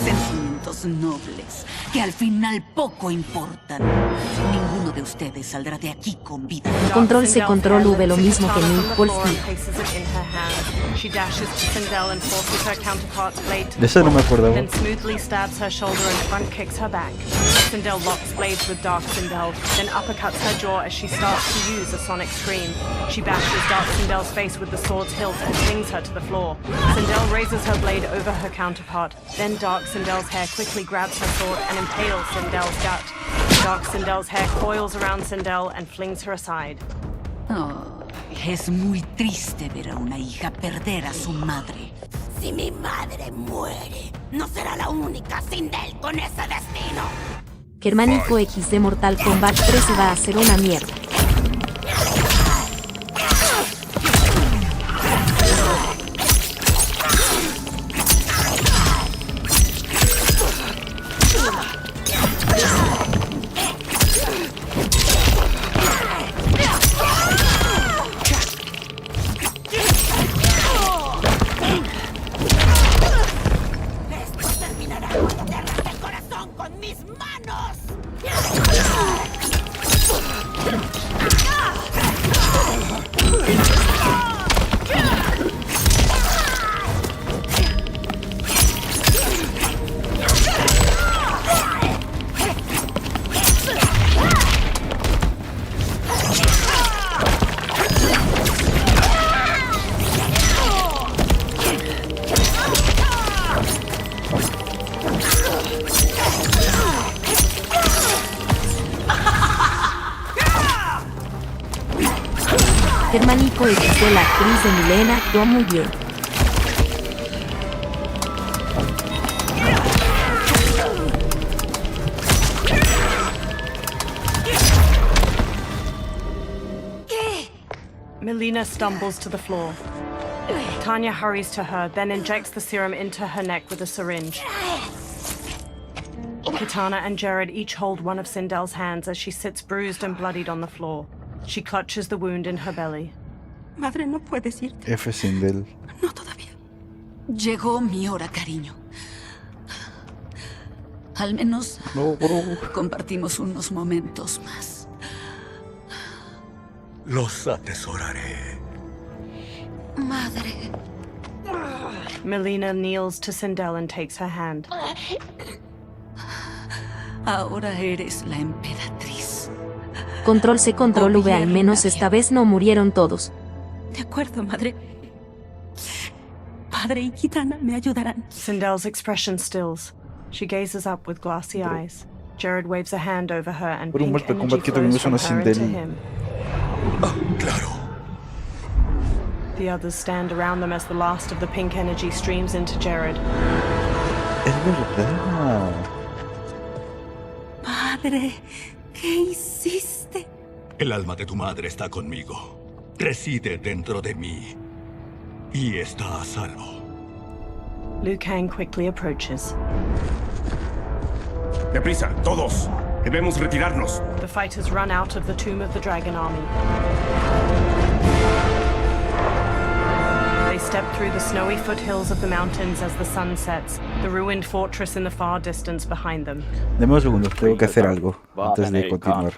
Speaker 6: Sentimientos nobles que al final poco importan. Ninguno de ustedes saldrá de aquí con vida.
Speaker 2: Control C, control V, lo mismo que en Wolfie.
Speaker 5: She dashes to Sindel and forces her counterpart's blade to
Speaker 1: De eso no me acordaba.
Speaker 5: then smoothly stabs her shoulder and front kicks her back. Sindel locks blades with Dark Sindel, then uppercuts her jaw as she starts to use a sonic scream. She bashes Dark Sindel's face with the sword's hilt and flings her to the floor. Sindel raises her blade over her counterpart, then Dark Sindel's hair quickly grabs her sword and impales Sindel's gut. Dark Sindel's hair coils around Sindel and flings her aside.
Speaker 6: Oh, es muy triste ver a una hija perder a su madre.
Speaker 19: Si mi madre muere, no será la única Sindel con ese destino.
Speaker 2: Germánico XD Mortal Kombat 3 va a hacer una mierda.
Speaker 19: Esto terminará cuando te arranque el corazón con mis manos.
Speaker 2: Germánico XD, la actriz de Milena, actuó muy bien.
Speaker 5: Melina stumbles to the floor. Tanya hurries to her, then injects the serum into her neck with a syringe. Kitana and Jared each hold one of Sindel's hands as she sits bruised and bloodied on the floor. She clutches the wound in her belly.
Speaker 6: Madre, no puedes irte.
Speaker 1: F. Sindel.
Speaker 6: No todavía. Llegó mi hora, cariño. Al menos compartimos unos momentos más.
Speaker 20: Los atesoraré.
Speaker 6: Madre.
Speaker 5: Melina kneels to Sindel and takes her hand.
Speaker 6: Ahora eres la emperatriz.
Speaker 2: Control C, control V, al menos esta vez no murieron todos.
Speaker 6: De acuerdo, madre. Padre y Kitana me ayudarán.
Speaker 5: Sindel's expression stills. She gazes up with glassy eyes. Jared waves a hand over her and
Speaker 1: Por un
Speaker 5: pink
Speaker 1: golpe de
Speaker 5: energy
Speaker 1: combate que tuvimos
Speaker 5: flows from
Speaker 1: una
Speaker 5: her into
Speaker 1: Sindel.
Speaker 5: him.
Speaker 20: Claro.
Speaker 5: The others stand around them as the last of the pink energy streams into Jared.
Speaker 1: Es verdad.
Speaker 6: Padre, ¿qué hiciste?
Speaker 20: El alma de tu madre está conmigo. Reside dentro de mí. Y está a salvo.
Speaker 5: Liu Kang quickly approaches.
Speaker 9: ¡Deprisa, todos! ¡Debemos retirarnos!
Speaker 5: The fighters run out of the tomb of the dragon army. They step through the snowy foothills of the mountains as the sun sets, the ruined fortress in the far distance behind them.
Speaker 1: Deme un segundo, tengo que hacer algo antes de continuar.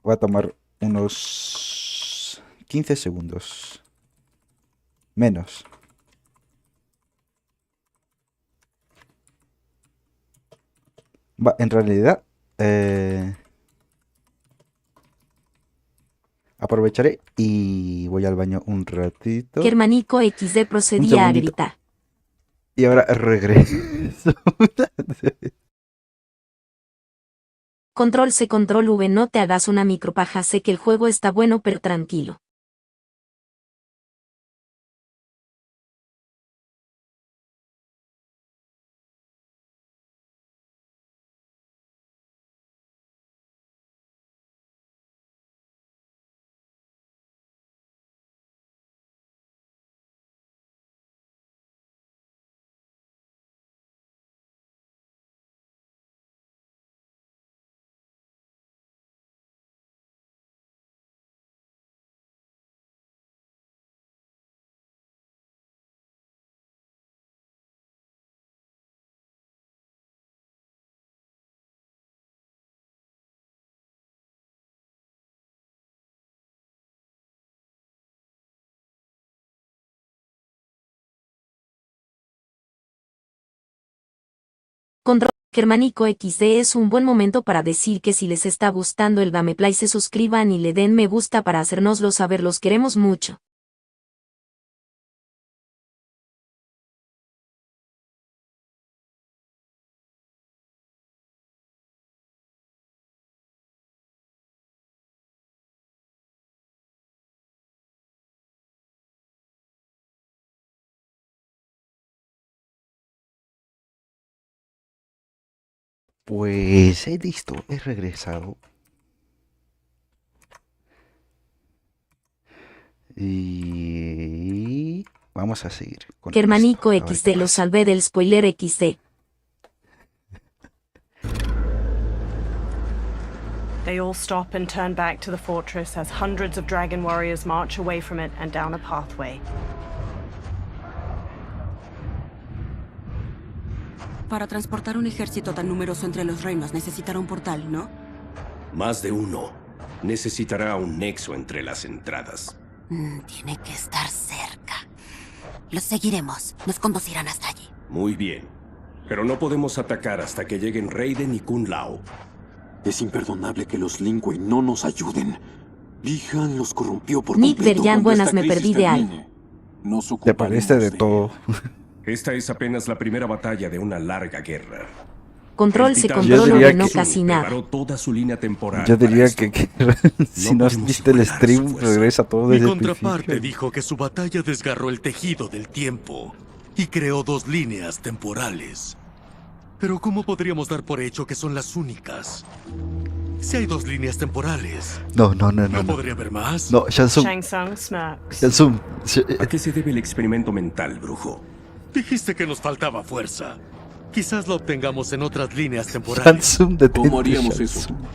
Speaker 1: Voy a tomar unos 15 segundos. Menos. En realidad, aprovecharé y voy al baño un ratito.
Speaker 2: Germánico XD procedía a gritar.
Speaker 1: Y ahora regreso.
Speaker 2: Control C, control V, no te hagas una micropaja, sé que el juego está bueno pero tranquilo. Control Germánico XD, es un buen momento para decir que si les está gustando el gameplay se suscriban y le den me gusta para hacérnoslo saber, los queremos mucho.
Speaker 1: Pues listo, he regresado. Y vamos a seguir con
Speaker 2: Germánico
Speaker 1: esto.
Speaker 2: XD, lo salvé del spoiler XD.
Speaker 5: They all stop and turn back to the fortress as hundreds of dragon warriors march away from it and down a pathway.
Speaker 21: Para transportar un ejército tan numeroso entre los reinos necesitará un portal, ¿no?
Speaker 9: Más de uno. Necesitará un nexo entre las entradas.
Speaker 21: Tiene que estar cerca. Los seguiremos. Nos conducirán hasta allí.
Speaker 9: Muy bien. Pero no podemos atacar hasta que lleguen Raiden y Kun Lao.
Speaker 14: Es imperdonable que los Lin Kuei no nos ayuden. Bi-Han los corrompió por
Speaker 2: Nick
Speaker 14: completo.
Speaker 2: Verjan,
Speaker 14: Cuando
Speaker 2: buenas,
Speaker 14: esta
Speaker 2: me
Speaker 14: crisis
Speaker 2: perdí de algo.
Speaker 14: termine, nos
Speaker 1: Te
Speaker 14: ocuparemos
Speaker 1: parece de todo.
Speaker 9: Esta es apenas la primera batalla de una larga guerra.
Speaker 2: Control se
Speaker 9: Titán
Speaker 2: control
Speaker 1: Yo diría
Speaker 2: V no
Speaker 1: que-
Speaker 2: casi nada.
Speaker 9: preparó toda su línea temporal
Speaker 1: Yo diría
Speaker 9: para
Speaker 1: que
Speaker 9: esto.
Speaker 1: si no has
Speaker 9: podemos
Speaker 1: visto el
Speaker 9: igualar su
Speaker 1: stream,
Speaker 9: fuerza.
Speaker 1: regresa todo
Speaker 3: Mi
Speaker 1: desde el
Speaker 3: contraparte
Speaker 1: principio.
Speaker 3: dijo que su batalla desgarró el tejido del tiempo y creó 2 líneas temporales. Pero ¿cómo podríamos dar por hecho que son las únicas? Si hay 2 líneas temporales,
Speaker 1: No.
Speaker 3: ¿no podría haber más?
Speaker 1: No, Shansung.
Speaker 5: Shang Tsung smirks.
Speaker 1: Shansung.
Speaker 9: ¿A qué se debe el experimento mental, brujo?
Speaker 3: Dijiste que nos faltaba fuerza. Quizás la obtengamos en otras líneas temporales.
Speaker 1: Shansung, detente,
Speaker 14: ¿Cómo haríamos eso?
Speaker 1: Shansung.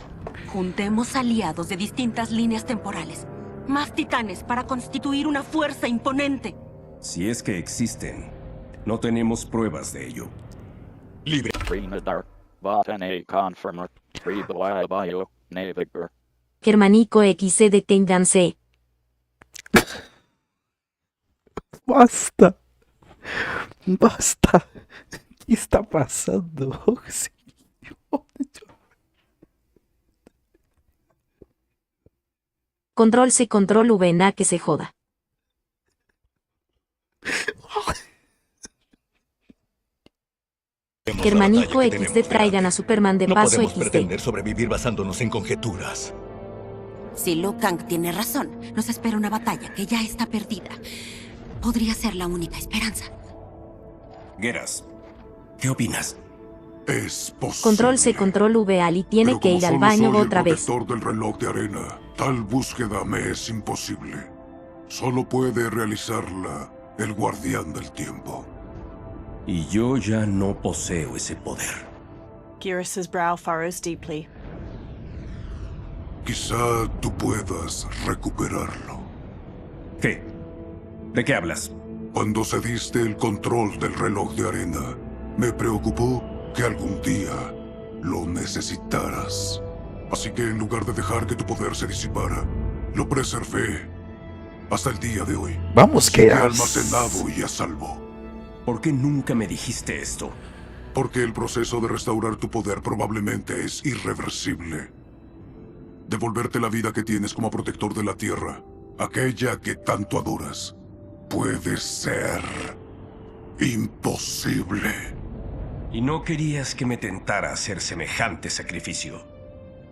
Speaker 21: Juntemos aliados de distintas líneas temporales. Más titanes para constituir una fuerza imponente.
Speaker 9: Si es que existen, no tenemos pruebas de ello.
Speaker 3: Libre.
Speaker 2: Germanico XC deténganse.
Speaker 1: Basta. Basta. ¿Qué está pasando?
Speaker 2: Control C control V na que se joda. Germanico XD traigan a Superman de
Speaker 20: No
Speaker 2: paso
Speaker 20: podemos
Speaker 2: XD.
Speaker 20: pretender sobrevivir basándonos en conjeturas.
Speaker 21: Si Liu Kang tiene razón, nos espera una batalla que ya está perdida. Podría ser la única esperanza.
Speaker 9: Geras, ¿qué opinas?
Speaker 17: Es posible.
Speaker 2: Control C control V Ali tiene
Speaker 17: Pero
Speaker 2: que
Speaker 17: como
Speaker 2: ir al
Speaker 17: solo
Speaker 2: baño
Speaker 17: soy
Speaker 2: otra
Speaker 17: el
Speaker 2: vez.
Speaker 17: protector del reloj de arena, tal búsqueda me es imposible. Solo puede realizarla el guardián del tiempo.
Speaker 9: Y yo ya no poseo ese poder.
Speaker 5: Geras' brow furrows deeply.
Speaker 17: Quizá tú puedas recuperarlo.
Speaker 9: ¿Qué? ¿De qué hablas?
Speaker 17: Cuando cediste el control del reloj de arena, me preocupó que algún día lo necesitaras. Así que en lugar de dejar que tu poder se disipara, lo preservé hasta el día de hoy.
Speaker 1: Vamos,
Speaker 17: Sigue
Speaker 1: Geras.
Speaker 17: almacenado y a salvo.
Speaker 9: ¿Por qué nunca me dijiste esto?
Speaker 17: Porque el proceso de restaurar tu poder probablemente es irreversible. Devolverte la vida que tienes como protector de la Tierra, aquella que tanto adoras, puede ser imposible.
Speaker 9: Y no querías que me tentara a hacer semejante sacrificio,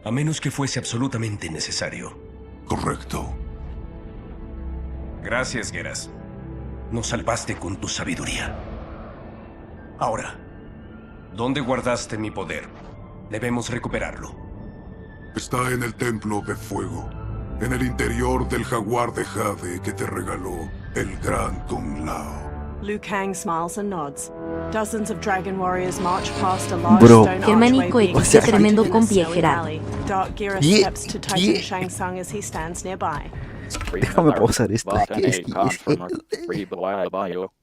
Speaker 9: a menos que fuese absolutamente necesario.
Speaker 17: Correcto.
Speaker 9: Gracias, Geras. Nos salvaste con tu sabiduría. Ahora, ¿dónde guardaste mi poder? Debemos recuperarlo.
Speaker 17: Está en el templo de fuego, en el interior del jaguar de jade que te regaló el gran Kung Lao.
Speaker 5: Liu Kang smiles and nods. Dozens of dragon warriors march past a large
Speaker 1: Bro.
Speaker 5: stone
Speaker 2: Germanico
Speaker 5: archway being
Speaker 2: XD
Speaker 5: constructed
Speaker 2: tremendo
Speaker 5: in a
Speaker 2: compi
Speaker 5: snowy
Speaker 2: exagerado.
Speaker 5: valley. Dark Geras
Speaker 1: ¿Qué?
Speaker 5: steps to Titan
Speaker 1: ¿Qué?
Speaker 5: Shang Tsung as he stands nearby.
Speaker 1: Déjame pausar esto.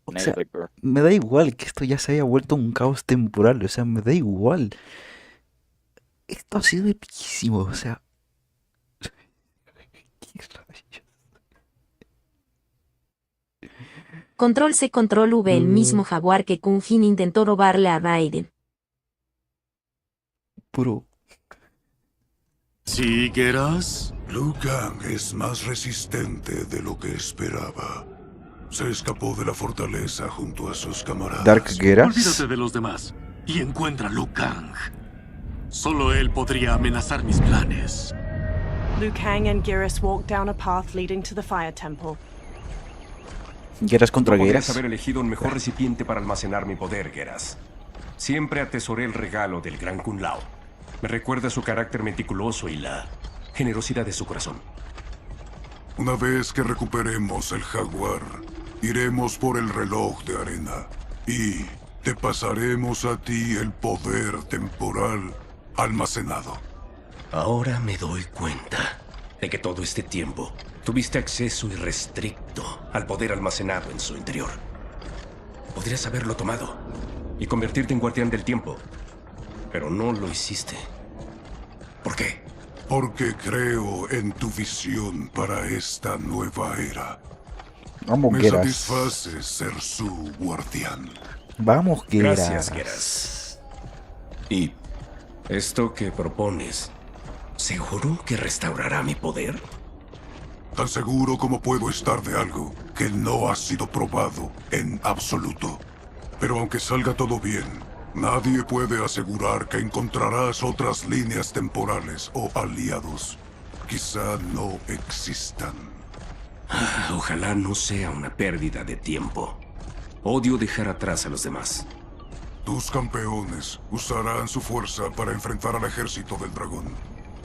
Speaker 1: O sea, me da igual que esto ya se haya vuelto un caos temporal. O sea, me da igual. Esto ha sido epiquísimo. O sea. ¿Qué rayos?
Speaker 2: Control C control V el mismo jaguar que Kung Jin intentó robarle a Raiden.
Speaker 1: Bro.
Speaker 3: ¿Sí, Geras?
Speaker 17: Liu Kang es más resistente de lo que esperaba. Se escapó de la fortaleza junto a sus camaradas.
Speaker 1: Dark Geras.
Speaker 3: Olvídate de los demás y encuentra a Liu Kang. Solo él podría amenazar mis planes.
Speaker 5: Liu Kang and Geras walk down a path leading to the Fire Temple.
Speaker 1: Geras contra
Speaker 9: No podrías
Speaker 1: Geras.
Speaker 9: haber elegido un mejor recipiente para almacenar mi poder, Geras. Siempre atesoré el regalo del gran Kung Lao. Me recuerda su carácter meticuloso y la generosidad de su corazón.
Speaker 17: Una vez que recuperemos el jaguar, iremos por el reloj de arena y te pasaremos a ti el poder temporal almacenado.
Speaker 9: Ahora me doy cuenta de que todo este tiempo tuviste acceso irrestricto al poder almacenado en su interior. Podrías haberlo tomado y convertirte en guardián del tiempo, pero no lo hiciste. ¿Por qué?
Speaker 17: Porque creo en tu visión para esta nueva era.
Speaker 1: Vamos,
Speaker 17: Me
Speaker 1: Geras.
Speaker 17: satisface ser su guardián.
Speaker 1: Vamos, Geras.
Speaker 9: Gracias, Geras. ¿Y esto que propones, seguro que restaurará mi poder?
Speaker 17: Tan seguro como puedo estar de algo que no ha sido probado en absoluto. Pero aunque salga todo bien, Nadie puede asegurar que encontrarás otras líneas temporales o aliados. Quizá no existan.
Speaker 9: Ojalá no sea una pérdida de tiempo. Odio dejar atrás a los demás.
Speaker 17: Tus campeones usarán su fuerza para enfrentar al ejército del dragón.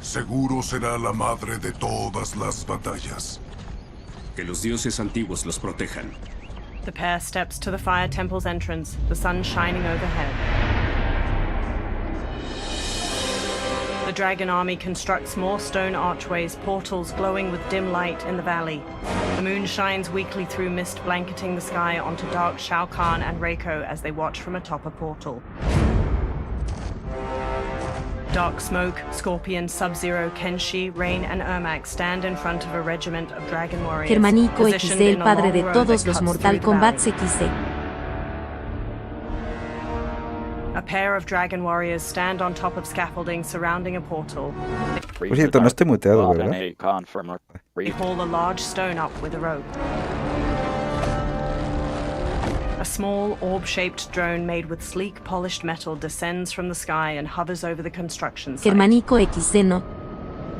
Speaker 17: Seguro será la madre de todas las batallas.
Speaker 9: Que los dioses antiguos los protejan.
Speaker 5: The pair steps to the Fire Temple's entrance, the sun shining overhead. The dragon army constructs more stone archways, portals glowing with dim light in the valley. The moon shines weakly through mist blanketing the sky onto dark Shao Kahn and Reiko as they watch from atop a portal. Dark Smoke, Scorpion, Sub-Zero, Kenshi, Rain, and Ermac stand in front of a regiment of dragon warriors.
Speaker 2: Germanico XD, el padre de todos los Mortal Kombat XD.
Speaker 5: A pair of dragon warriors stand on top of scaffolding surrounding a portal.
Speaker 1: Por cierto, no estoy muteado, ¿verdad?
Speaker 5: They haul a large stone up with a rope. A small, orb-shaped drone made with sleek, polished metal descends from the sky and hovers over the construction site.
Speaker 2: Germanico XD, no.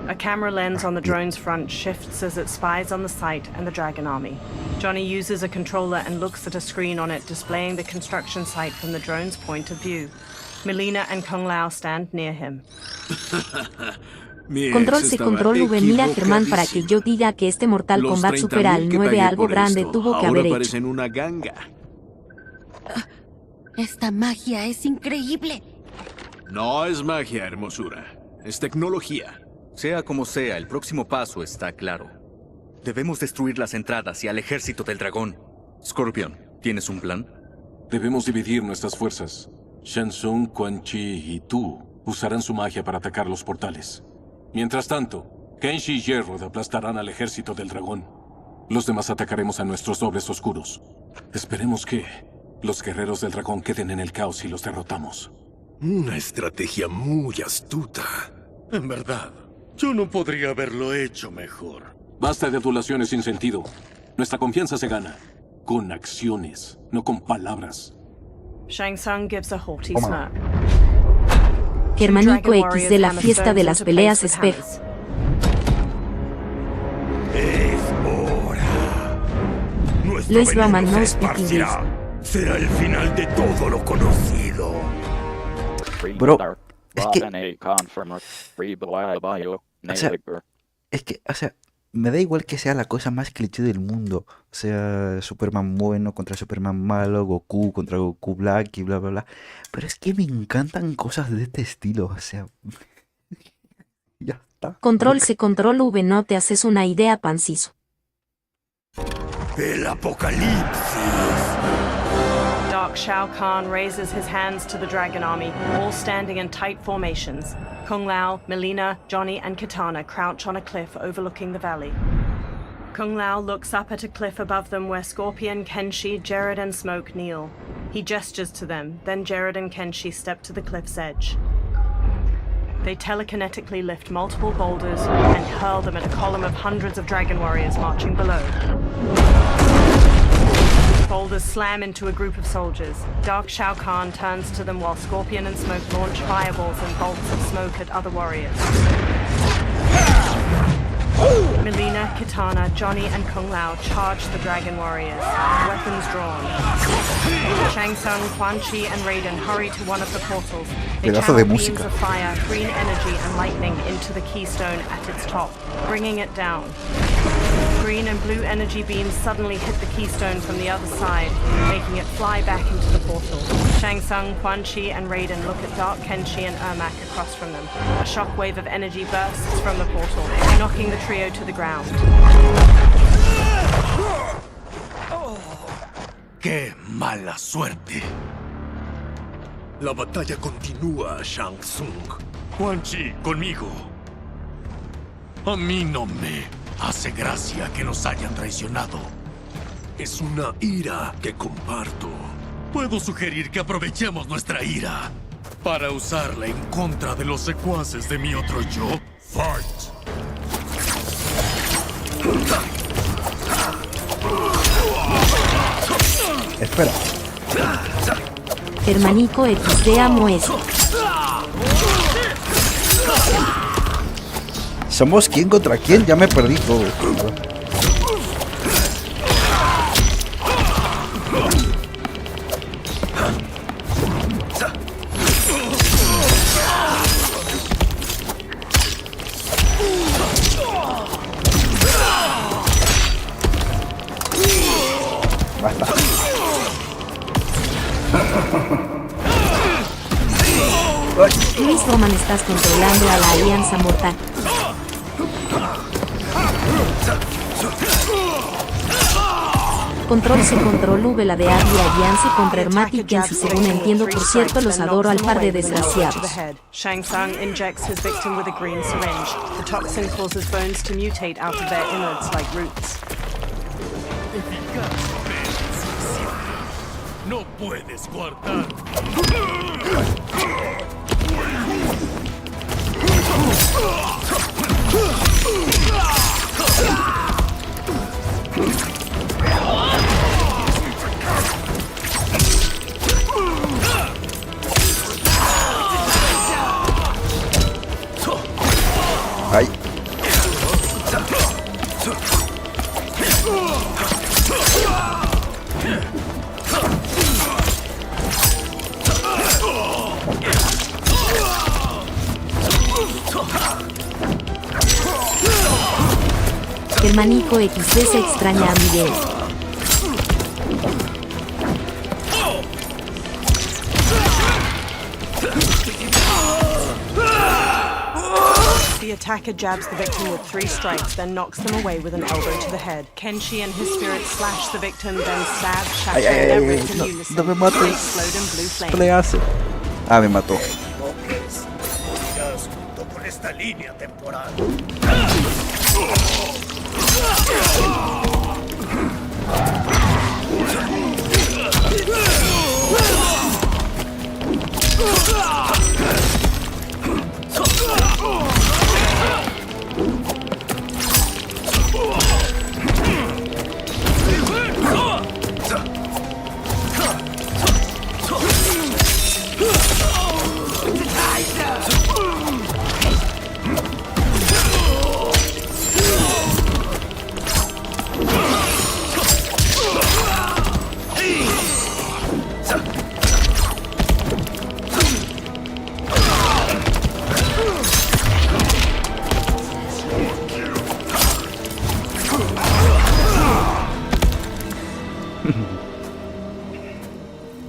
Speaker 5: A camera lens on the drone's front shifts as it spies on the site and the dragon army. Johnny uses a controller and looks at a screen on it displaying the construction site from the drone's point of view. Melina and Kung Lao stand near him.
Speaker 2: Control C, Control V, mira Germán, para que yo diga que este Mortal Kombat supera al 9, algo grande tuvo que haber hecho.
Speaker 8: Una ganga.
Speaker 21: Esta magia es increíble.
Speaker 8: No es magia, hermosura. Es tecnología.
Speaker 11: Sea como sea, el próximo paso está claro. Debemos destruir las entradas y al ejército del dragón. Scorpion, ¿tienes un plan?
Speaker 14: Debemos dividir nuestras fuerzas. Shang Tsung, Quan Chi y tú usarán su magia para atacar los portales. Mientras tanto, Kenshi y Gerrod aplastarán al ejército del dragón. Los demás atacaremos a nuestros dobles oscuros. Esperemos que los guerreros del dragón queden en el caos y los derrotamos.
Speaker 4: Una estrategia muy astuta.
Speaker 3: En verdad, yo no podría haberlo hecho mejor.
Speaker 14: Basta de adulaciones sin sentido. Nuestra confianza se gana con acciones, no con palabras.
Speaker 5: Shang Tsung gives a haughty smirk.
Speaker 2: Germanico XD, la fiesta de las peleas espejo.
Speaker 20: Es hora. Nuestro
Speaker 2: Luis
Speaker 20: veneno
Speaker 2: Roman,
Speaker 20: se
Speaker 2: no speaking
Speaker 20: esparcirá. Será el final de todo lo conocido.
Speaker 1: Bro, es que... O sea, me da igual que sea la cosa más cliché del mundo. O sea, Superman bueno contra Superman malo, Goku contra Goku Black y bla, bla, bla. Pero es que me encantan cosas de este estilo. O sea, ya está.
Speaker 2: Control C, Control V, no te haces una idea, panciso.
Speaker 20: El apocalipsis.
Speaker 5: Dark Shao Kahn raises his hands to the dragon army, all standing in tight formations. Kung Lao, Melina, Johnny, and Kitana crouch on a cliff overlooking the valley. Kung Lao looks up at a cliff above them where Scorpion, Kenshi, Jared, and Smoke kneel. He gestures to them, then Jared and Kenshi step to the cliff's edge. They telekinetically lift multiple boulders and hurl them at a column of hundreds of dragon warriors marching below. Boulders slam into a group of soldiers. Dark Shao Kahn turns to them while Scorpion and Smoke launch fireballs and bolts of smoke at other warriors. Melina, Kitana, Johnny, and Kung Lao charge the dragon warriors, weapons drawn. Shang Tsung, Quan Chi, and Raiden hurry to one of the portals. They channel beams of fire, green energy, and lightning into the keystone at its top, bringing it down. Green and blue energy beams suddenly hit the keystone from the other side, making it fly back into the portal. Shang Tsung, Quan Chi, and Raiden look at Dark Kenshi and Ermac across from them. A shockwave of energy bursts from the portal, knocking the trio to the ground.
Speaker 20: ¡Qué mala suerte!
Speaker 4: La batalla continúa, Shang Tsung.
Speaker 3: Quan Chi, conmigo. A mí no me hace gracia que nos hayan traicionado.
Speaker 4: Es una ira que comparto.
Speaker 3: Puedo sugerir que aprovechemos nuestra ira para usarla en contra de los secuaces de mi otro yo. Fight.
Speaker 1: Espera.
Speaker 2: Germanico XD amo este.
Speaker 1: ¿Somos quién contra quién? Ya me perdí todo. Basta.
Speaker 2: Luis Roman, estás controlando a la Alianza Mortal. Control C, control V, la de Alianza contra Hermatic, y según entiendo, por cierto, los adoro al par de desgraciados.
Speaker 5: Shang Tsung injects his victim with a green syringe. The toxin causes bones to mutate out of their innards like roots.
Speaker 20: No puedes guardar.
Speaker 1: Ay.
Speaker 2: Germanico XD se extraña a Miguel.
Speaker 5: The attacker jabs the victim with 3 strikes, then knocks them away with an elbow to the head. Kenshi and his spirit slash the victim, then stab, shattering their ribs in unison.
Speaker 1: No me mates.
Speaker 5: Explode in blue flame.
Speaker 1: ¿Qué le hace? Ah, me mató.
Speaker 20: Junto con esta línea temporal.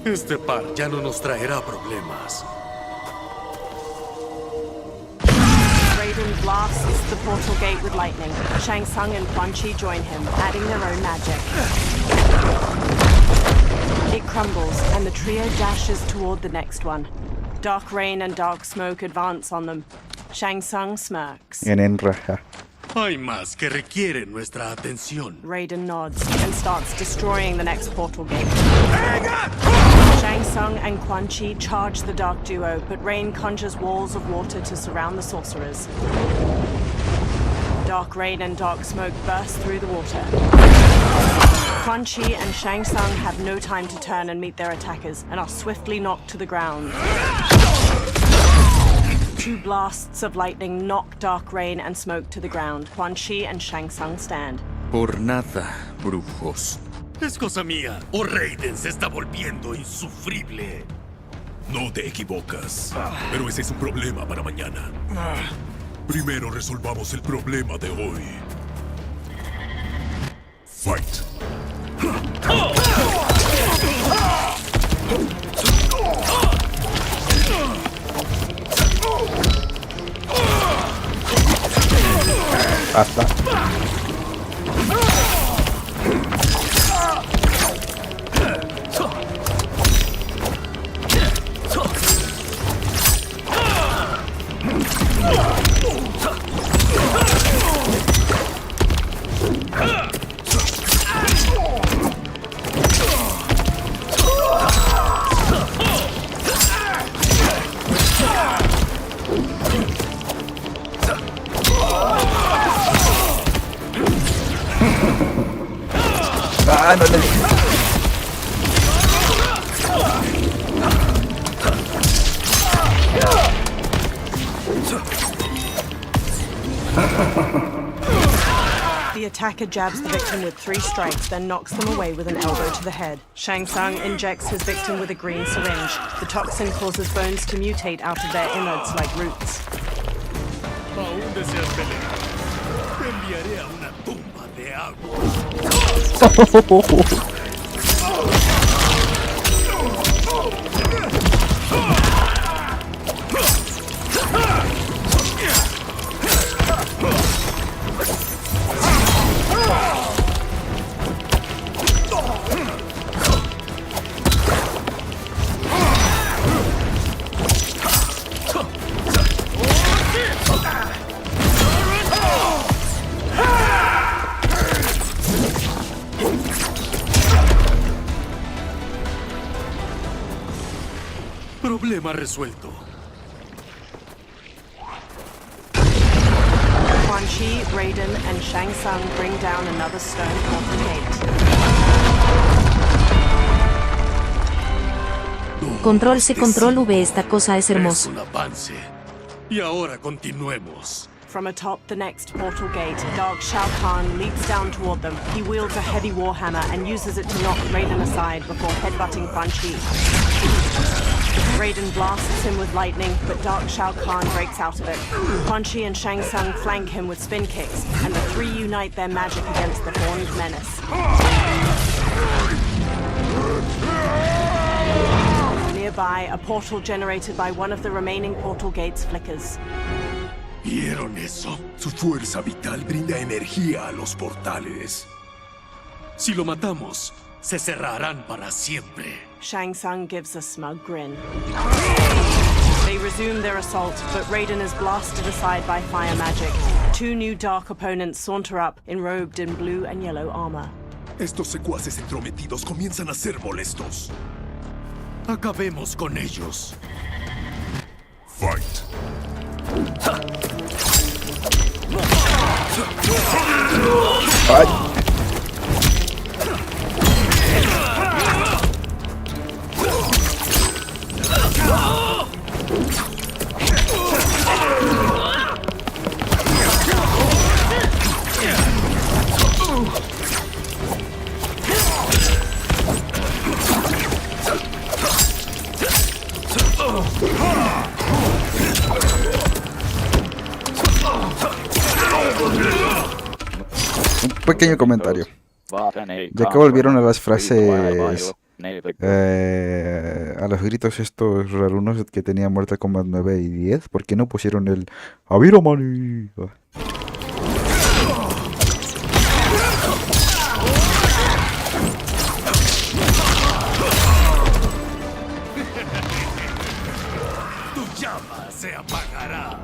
Speaker 20: Este par ya no nos traerá problemas.
Speaker 5: Raiden blasts the portal gate with lightning. Shang Tsung and Quan Chi join him, adding their own magic. It crumbles, and the trio dashes toward the next one. Dark rain and dark smoke advance on them. Shang Tsung smirks.
Speaker 1: En raja.
Speaker 20: Hay más que requieren nuestra atención.
Speaker 5: Raiden nods and starts destroying the next portal gate. Shang Tsung and Quan Chi charge the dark duo, but Rain conjures walls of water to surround the sorcerers. Dark rain and dark smoke burst through the water. Quan Chi and Shang Tsung have no time to turn and meet their attackers, and are swiftly knocked to the ground. 2 blasts of lightning knock dark rain and smoke to the ground. Quan Chi and Shang Tsung stand.
Speaker 11: Por nada, brujos.
Speaker 20: Es cosa mía, o Raiden se está volviendo insufrible.
Speaker 4: No te equivocas, pero ese es un problema para mañana. Primero resolvamos el problema de hoy. Fight.
Speaker 1: Basta. Ah, no le...
Speaker 5: The attacker jabs the victim with 3 strikes, then knocks them away with an elbow to the head. Shang Tsung injects his victim with a green syringe. The toxin causes bones to mutate out of their innards like roots.
Speaker 20: Aún deseas pelear. Te enviaré a una tumba de agua. Problema resuelto.
Speaker 5: Quan Chi, Raiden, and Shang Tsung bring down another stone portal gate.
Speaker 2: Control C, Control V, esta cosa es hermoso.
Speaker 20: Es un avance. Y ahora continuemos.
Speaker 5: From atop the next portal gate, Dark Shao Kahn leaps down toward them. He wields a heavy warhammer and uses it to knock Raiden aside before headbutting Quan Chi. Raiden blasts him with lightning, but Dark Shao Kahn breaks out of it. Quan Chi and Shang Tsung flank him with spin kicks, and the 3 unite their magic against the Horned Menace. Nearby, a portal generated by one of the remaining portal gates flickers.
Speaker 4: ¿Vieron eso? Su fuerza vital brinda energía a los portales.
Speaker 20: Si lo matamos, se cerrarán para siempre.
Speaker 5: Shang Tsung gives a smug grin. They resume their assault, but Raiden is blasted aside by fire magic. 2 new dark opponents saunter up, enrobed in blue and yellow armor.
Speaker 4: Estos secuaces entrometidos comienzan a ser molestos.
Speaker 20: Acabemos con ellos.
Speaker 17: Fight.
Speaker 1: Ay. Un pequeño comentario. Ya que volvieron a las frases, a los gritos estos rarunos que tenía Mortal Kombat 9 y 10, ¿por qué no pusieron el Aviro Mani?
Speaker 20: Tu llama se apagará.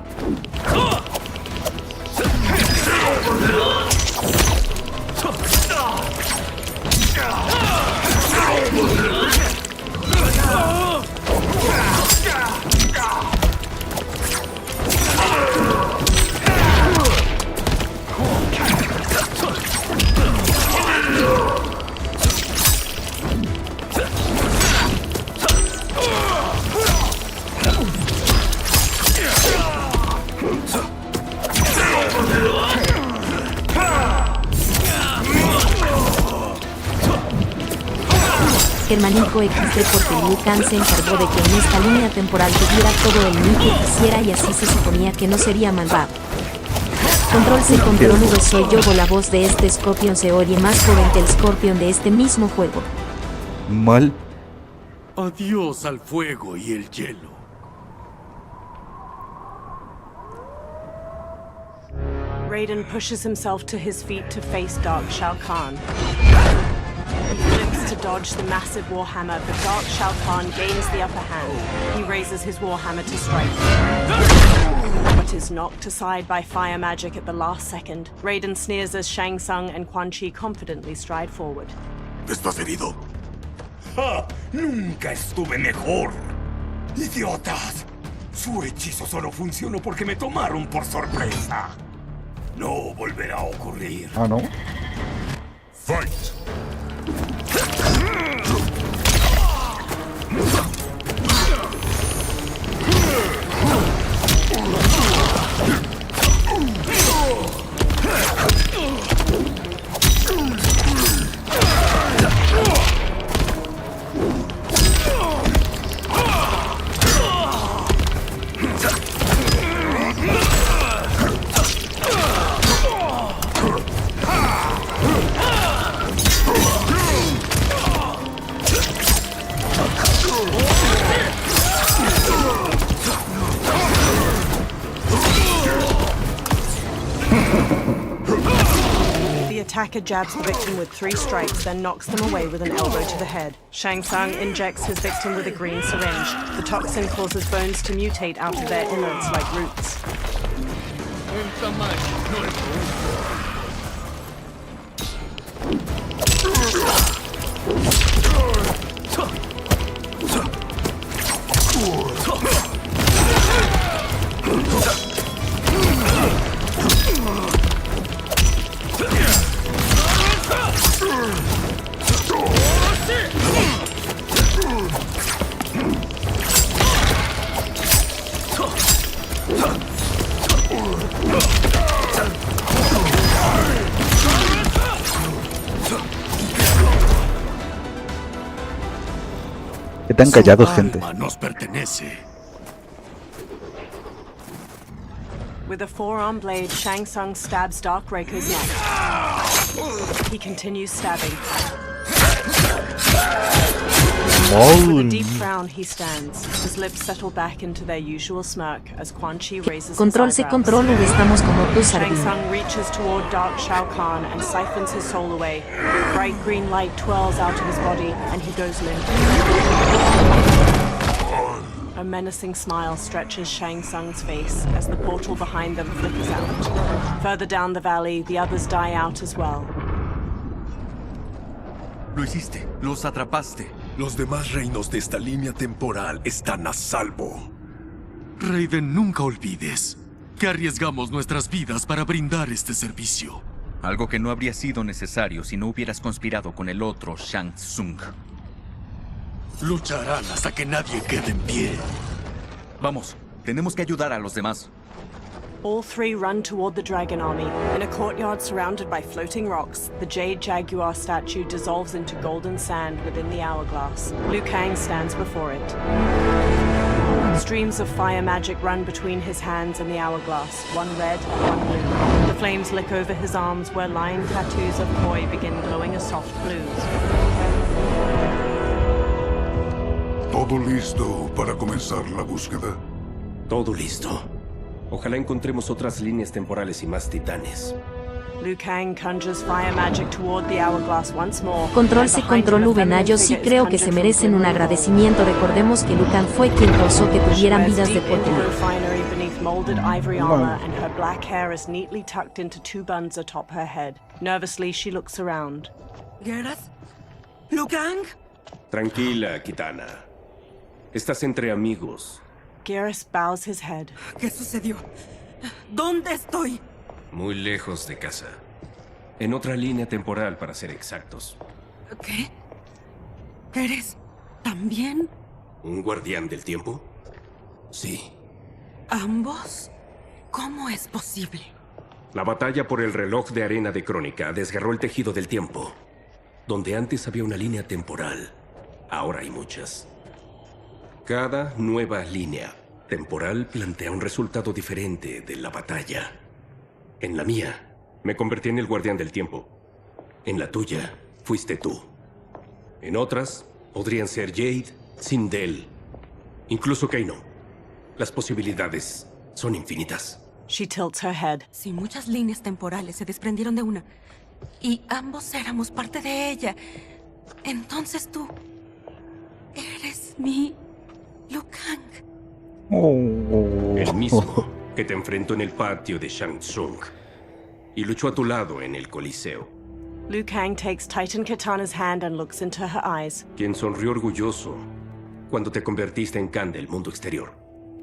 Speaker 2: Germanico XD porque Liu Kang se encargó de que en esta línea temporal tuviera todo el Ni que quisiera y así se suponía que no sería malvado. Control C, Control V, soy yo, la voz de este Scorpion se oye más joven que el Scorpion de este mismo juego.
Speaker 1: Mal.
Speaker 20: Adiós al fuego y el hielo.
Speaker 5: Raiden pushes himself to his feet to face Dark Shao Kahn. He flips to dodge the massive warhammer, but Dark Shao Kahn gains the upper hand. He raises his warhammer to strike, but is knocked aside by fire magic at the last second. Raiden sneers as Shang Tsung and Quan Chi confidently stride forward.
Speaker 4: ¿Estás herido?
Speaker 20: ¡Ja! ¡Nunca estuve mejor! ¡Idiotas! Su hechizo solo funcionó porque me tomaron por sorpresa. No volverá a ocurrir.
Speaker 1: Ah, ¿no?
Speaker 20: Fight.
Speaker 5: attacker jabs the victim with 3 strikes, then knocks them away with an elbow to the head. Shang Tsung injects his victim with a green syringe. The toxin causes bones to mutate out of their innards like roots.
Speaker 1: ¿Qué tan callados, gente?
Speaker 3: Nos pertenece.
Speaker 5: With a forearm blade, Shang Tsung stabs Darkbreaker's neck. He continues stabbing. With a deep frown, he stands. His lips settle back into their usual smirk as Quan Chi raises
Speaker 2: Control
Speaker 5: his
Speaker 2: C,
Speaker 5: eyebrows.
Speaker 2: control V, estamos como tú,
Speaker 5: Shang
Speaker 2: Sardina.
Speaker 5: Tsung reaches toward Dark Shao Kahn and siphons his soul away. Bright green light twirls out of his body, and he goes limp. A menacing smile stretches Shang Tsung's face as the portal behind them flickers out. Further down the valley, the others die out as well.
Speaker 3: Lo hiciste, los atrapaste. Los demás reinos de esta línea temporal están a salvo. Raiden, nunca olvides que arriesgamos nuestras vidas para brindar este servicio.
Speaker 11: Algo que no habría sido necesario si no hubieras conspirado con el otro Shang Tsung.
Speaker 3: Lucharán hasta que nadie quede en pie.
Speaker 11: Vamos, tenemos que ayudar a los demás.
Speaker 5: All 3 run toward the Dragon Army. In a courtyard surrounded by floating rocks, the Jade Jaguar statue dissolves into golden sand within the hourglass. Liu Kang stands before it. Streams of fire magic run between his hands and the hourglass, one red, one blue. The flames lick over his arms where line tattoos of koi begin glowing a soft blue.
Speaker 17: ¿Todo listo para comenzar la búsqueda?
Speaker 7: Todo listo. Ojalá encontremos otras líneas temporales y más titanes.
Speaker 5: Liu Kang conjures fire magic toward the hourglass once more.
Speaker 2: Control C, control V, yo sí creo que se merecen un agradecimiento. Recordemos que Liu Kang fue quien causó que tuvieran vidas de porquería.
Speaker 5: Refinery beneath molded ivory armor, and her black hair is neatly tucked into 2 buns atop her head. Nervously, she looks around.
Speaker 18: ¿Geras? ¿Liu Kang?
Speaker 7: Tranquila, Kitana. Estás entre amigos.
Speaker 5: Geras bows his head.
Speaker 18: ¿Qué sucedió? ¿Dónde estoy?
Speaker 7: Muy lejos de casa. En otra línea temporal, para ser exactos.
Speaker 18: ¿Qué? ¿Eres también?
Speaker 7: ¿Un guardián del tiempo? Sí.
Speaker 18: ¿Ambos? ¿Cómo es posible?
Speaker 7: La batalla por el reloj de arena de Crónica desgarró el tejido del tiempo. Donde antes había una línea temporal, ahora hay muchas. Cada nueva línea temporal plantea un resultado diferente de la batalla. En la mía, me convertí en el guardián del tiempo. En la tuya, fuiste tú. En otras, podrían ser Jade, Sindel, incluso Kano. Las posibilidades son infinitas.
Speaker 5: She tilts her head.
Speaker 6: Si muchas líneas temporales se desprendieron de una, y ambos éramos parte de ella, entonces tú eres mi Liu Kang.
Speaker 7: El mismo que te enfrentó en el patio de Shang Tsung y luchó a tu lado en el Coliseo.
Speaker 5: Liu Kang takes Titan Kitana's hand and looks into her eyes.
Speaker 7: Quien sonrió orgulloso cuando te convertiste en Khan del mundo exterior.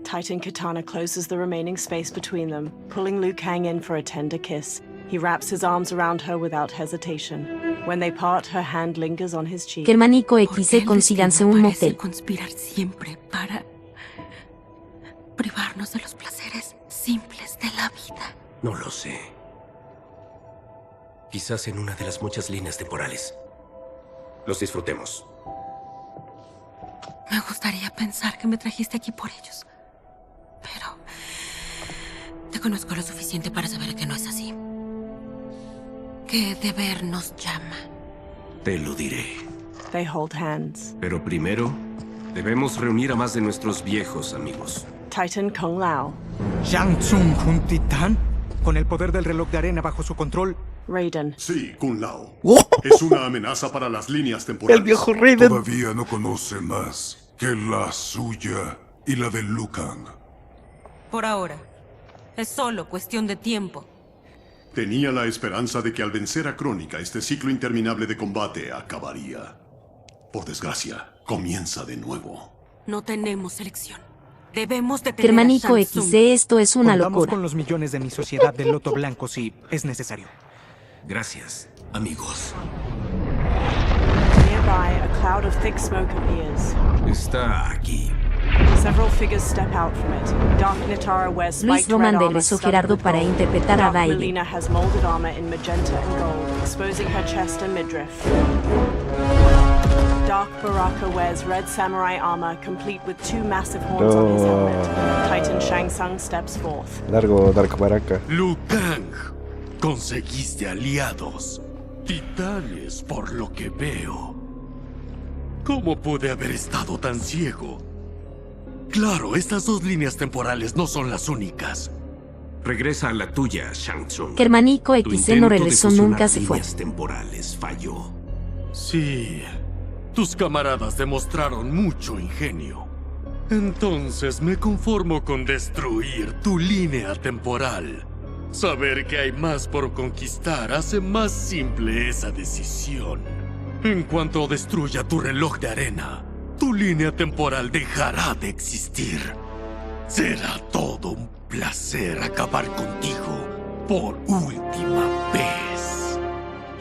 Speaker 5: Titan Kitana closes the remaining space between them, pulling Liu Kang in for a tender kiss. He wraps his arms around her without hesitation. When they part, her hand lingers on his cheek.
Speaker 2: Germánico XC, consíganse un motel.
Speaker 6: Conspirar siempre para privarnos de los placeres simples de la vida.
Speaker 7: No lo sé. Quizás en una de las muchas líneas temporales. Los disfrutemos.
Speaker 6: Me gustaría pensar que me trajiste aquí por ellos. Pero te conozco lo suficiente para saber que no es así. Que deber nos llama.
Speaker 7: Te lo diré.
Speaker 5: They hold hands.
Speaker 7: Pero primero, debemos reunir a más de nuestros viejos amigos.
Speaker 5: Titan Kung Lao.
Speaker 22: ¿Shang Tsung, un titán? ¿Con el poder del reloj de arena bajo su control?
Speaker 5: Raiden.
Speaker 10: Sí, Kun Lao.
Speaker 1: ¡Oh!
Speaker 10: Es una amenaza para las líneas temporales.
Speaker 1: El viejo Raiden.
Speaker 17: Todavía no conoce más que la suya y la de Liu Kang.
Speaker 21: Por ahora. Es solo cuestión de tiempo.
Speaker 10: Tenía la esperanza de que al vencer a Crónica, este ciclo interminable de combate acabaría. Por desgracia, comienza de nuevo.
Speaker 21: No tenemos elección. Debemos detener
Speaker 2: Germánico
Speaker 21: a Shang Tsung.
Speaker 2: XC, esto es una
Speaker 12: Contamos
Speaker 2: locura.
Speaker 12: con los millones de mi sociedad del loto blanco si es necesario.
Speaker 9: Gracias, amigos.
Speaker 5: Nearby, a cloud of thick smoke appears.
Speaker 9: Está aquí.
Speaker 5: Several figures step out from it. Dark Nitara wears
Speaker 2: Luis
Speaker 5: spiked
Speaker 2: Roman
Speaker 5: red armor
Speaker 2: regresó
Speaker 5: studded
Speaker 2: Gerardo
Speaker 5: with
Speaker 2: para
Speaker 5: gold.
Speaker 2: interpretar a
Speaker 5: Dark
Speaker 2: Raiden.
Speaker 5: Melina has molded armor in magenta and gold, exposing her chest and midriff. Dark Baraka wears red samurai armor, complete with two massive horns on his helmet. Titan Shang Tsung steps forth.
Speaker 1: Largo, Dark Baraka.
Speaker 3: Liu Kang, conseguiste aliados. Titanes, por lo que veo. ¿Cómo pude haber estado tan ciego? Claro, estas dos líneas temporales no son las únicas.
Speaker 7: Regresa a la tuya, Shang Tsung.
Speaker 2: Germánico
Speaker 7: Tu
Speaker 2: XC no
Speaker 7: intento de
Speaker 2: regresó,
Speaker 7: fusionar
Speaker 2: nunca se fue.
Speaker 7: líneas temporales falló.
Speaker 3: Sí, tus camaradas demostraron mucho ingenio. Entonces me conformo con destruir tu línea temporal. Saber que hay más por conquistar hace más simple esa decisión. En cuanto destruya tu reloj de arena, tu línea temporal dejará de existir. Será todo un placer acabar contigo por última vez.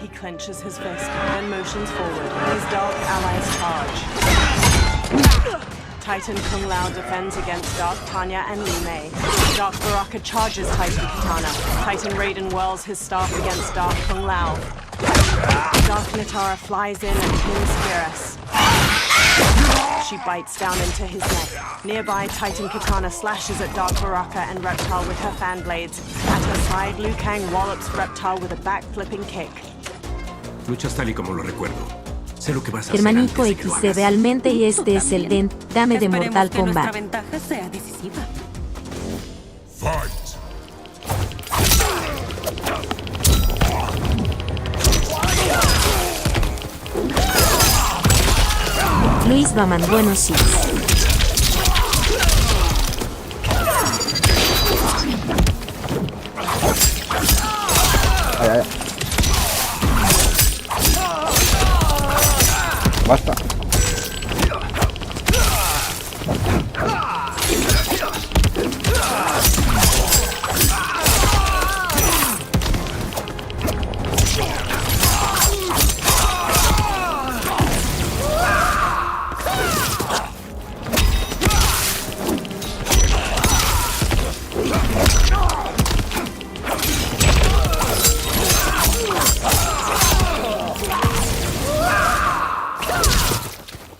Speaker 5: He clenches his fist, then motions forward. His dark allies charge. Titan Kung Lao defends against Dark Tanya and Li Mei. Dark Baraka charges Titan Katana. Titan Raiden whirls his staff against Dark Kung Lao. Dark Nitara flies in and pins Geras. She bites down into his neck. Nearby, Titan Katana slashes at Dark Baraka and Reptile with her fan blades. At her side, Liu Kang wallops Reptile with a back-flipping kick.
Speaker 7: Luchas tal y como lo recuerdo. Sé lo que vas a hacer
Speaker 2: Germánico
Speaker 7: antes de que lo
Speaker 2: XC
Speaker 7: hagas.
Speaker 2: realmente y este es el dent. Dame de
Speaker 21: Esperemos
Speaker 2: Mortal
Speaker 21: que nuestra
Speaker 2: Kombat.
Speaker 21: ventaja sea decisiva.
Speaker 17: Fight.
Speaker 2: Luis Baman, bueno sí.
Speaker 1: Ay, ay. Basta.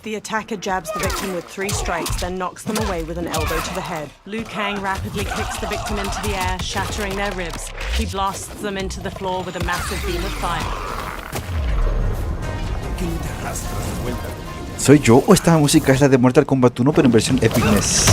Speaker 5: The attacker jabs the victim with 3 strikes, then knocks them away with an elbow to the head. Liu Kang rapidly kicks the victim into the air, shattering their ribs. He blasts them into the floor with a massive beam of fire.
Speaker 1: ¿Soy yo o esta música es la de Mortal Kombat 1 pero en versión epicness?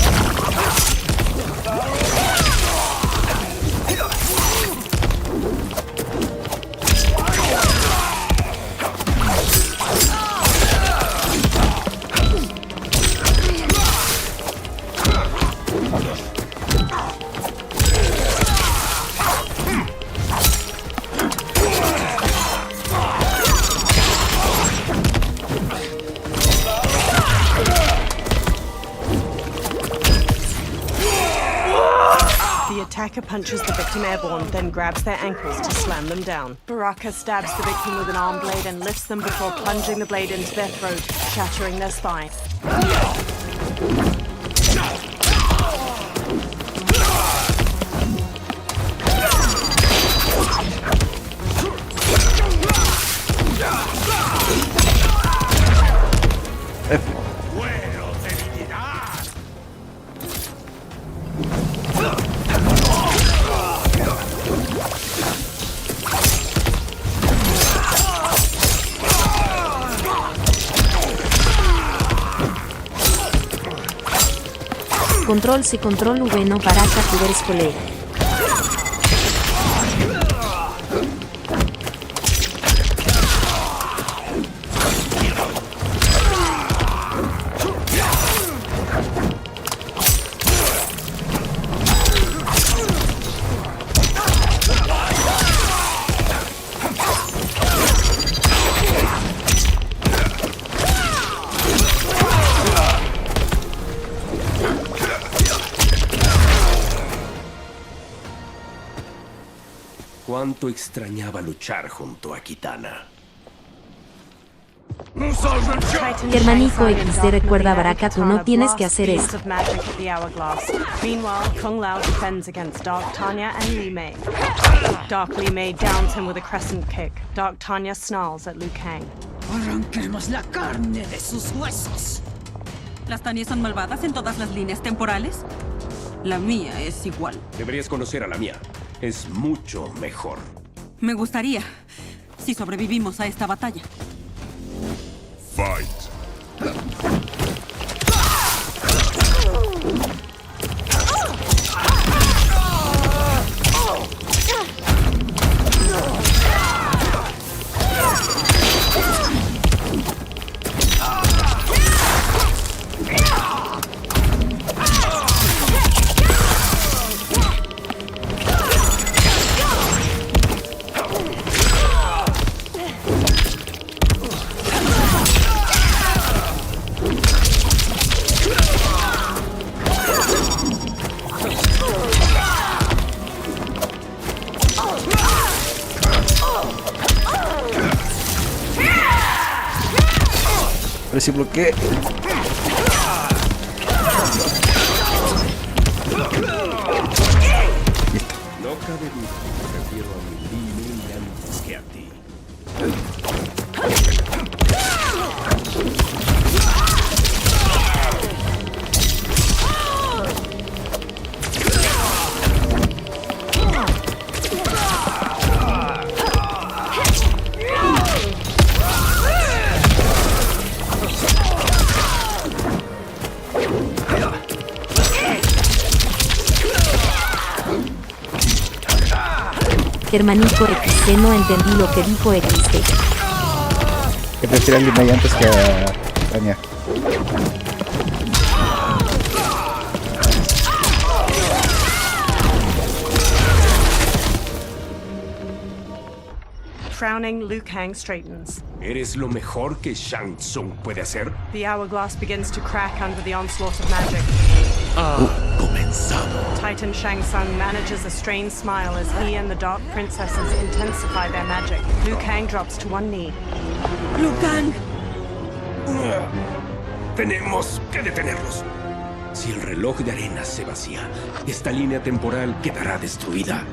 Speaker 5: The attacker punches the victim airborne, then grabs their ankles to slam them down. Baraka stabs the victim with an arm blade and lifts them before plunging the blade into their throat, shattering their spine.
Speaker 2: Control C, control V, no Baraka, tu eres colega.
Speaker 7: Cuánto extrañaba luchar junto a Kitana.
Speaker 2: Germánico XD recuerda Baraka, tú no tienes que hacer esto.
Speaker 5: Meanwhile, Kung Lao defends against Dark Tanya and Li Mei. Dark Li Mei downs him with a crescent kick. Dark Tanya snarls at Liu Kang.
Speaker 19: Arranquemos la carne de sus huesos.
Speaker 16: ¿Las Tanyas son malvadas en todas las líneas temporales? La mía es igual.
Speaker 7: Deberías conocer a la mía. Es mucho mejor.
Speaker 16: Me gustaría, si sobrevivimos a esta batalla.
Speaker 17: Fight.
Speaker 1: Pero si bloqueé.
Speaker 7: No cabe duda, prefiero a mi Li antes que a ti.
Speaker 2: Germánico XD, no entendí lo que dijo XD.
Speaker 1: Que prefiero a Li Mei antes que a Tanya.
Speaker 5: Frowning, Liu Kang straightens.
Speaker 7: ¿Eres lo mejor que Shang Tsung puede hacer?
Speaker 5: The hourglass begins to crack under the onslaught of magic.
Speaker 3: Comenzado.
Speaker 5: Titan Shang Tsung manages a strained smile as he and the Dark Princesses intensify their magic. Liu Kang drops to one knee.
Speaker 16: Liu Kang.
Speaker 7: Tenemos que detenerlos. Si el reloj de arena se vacía, esta línea temporal quedará destruida.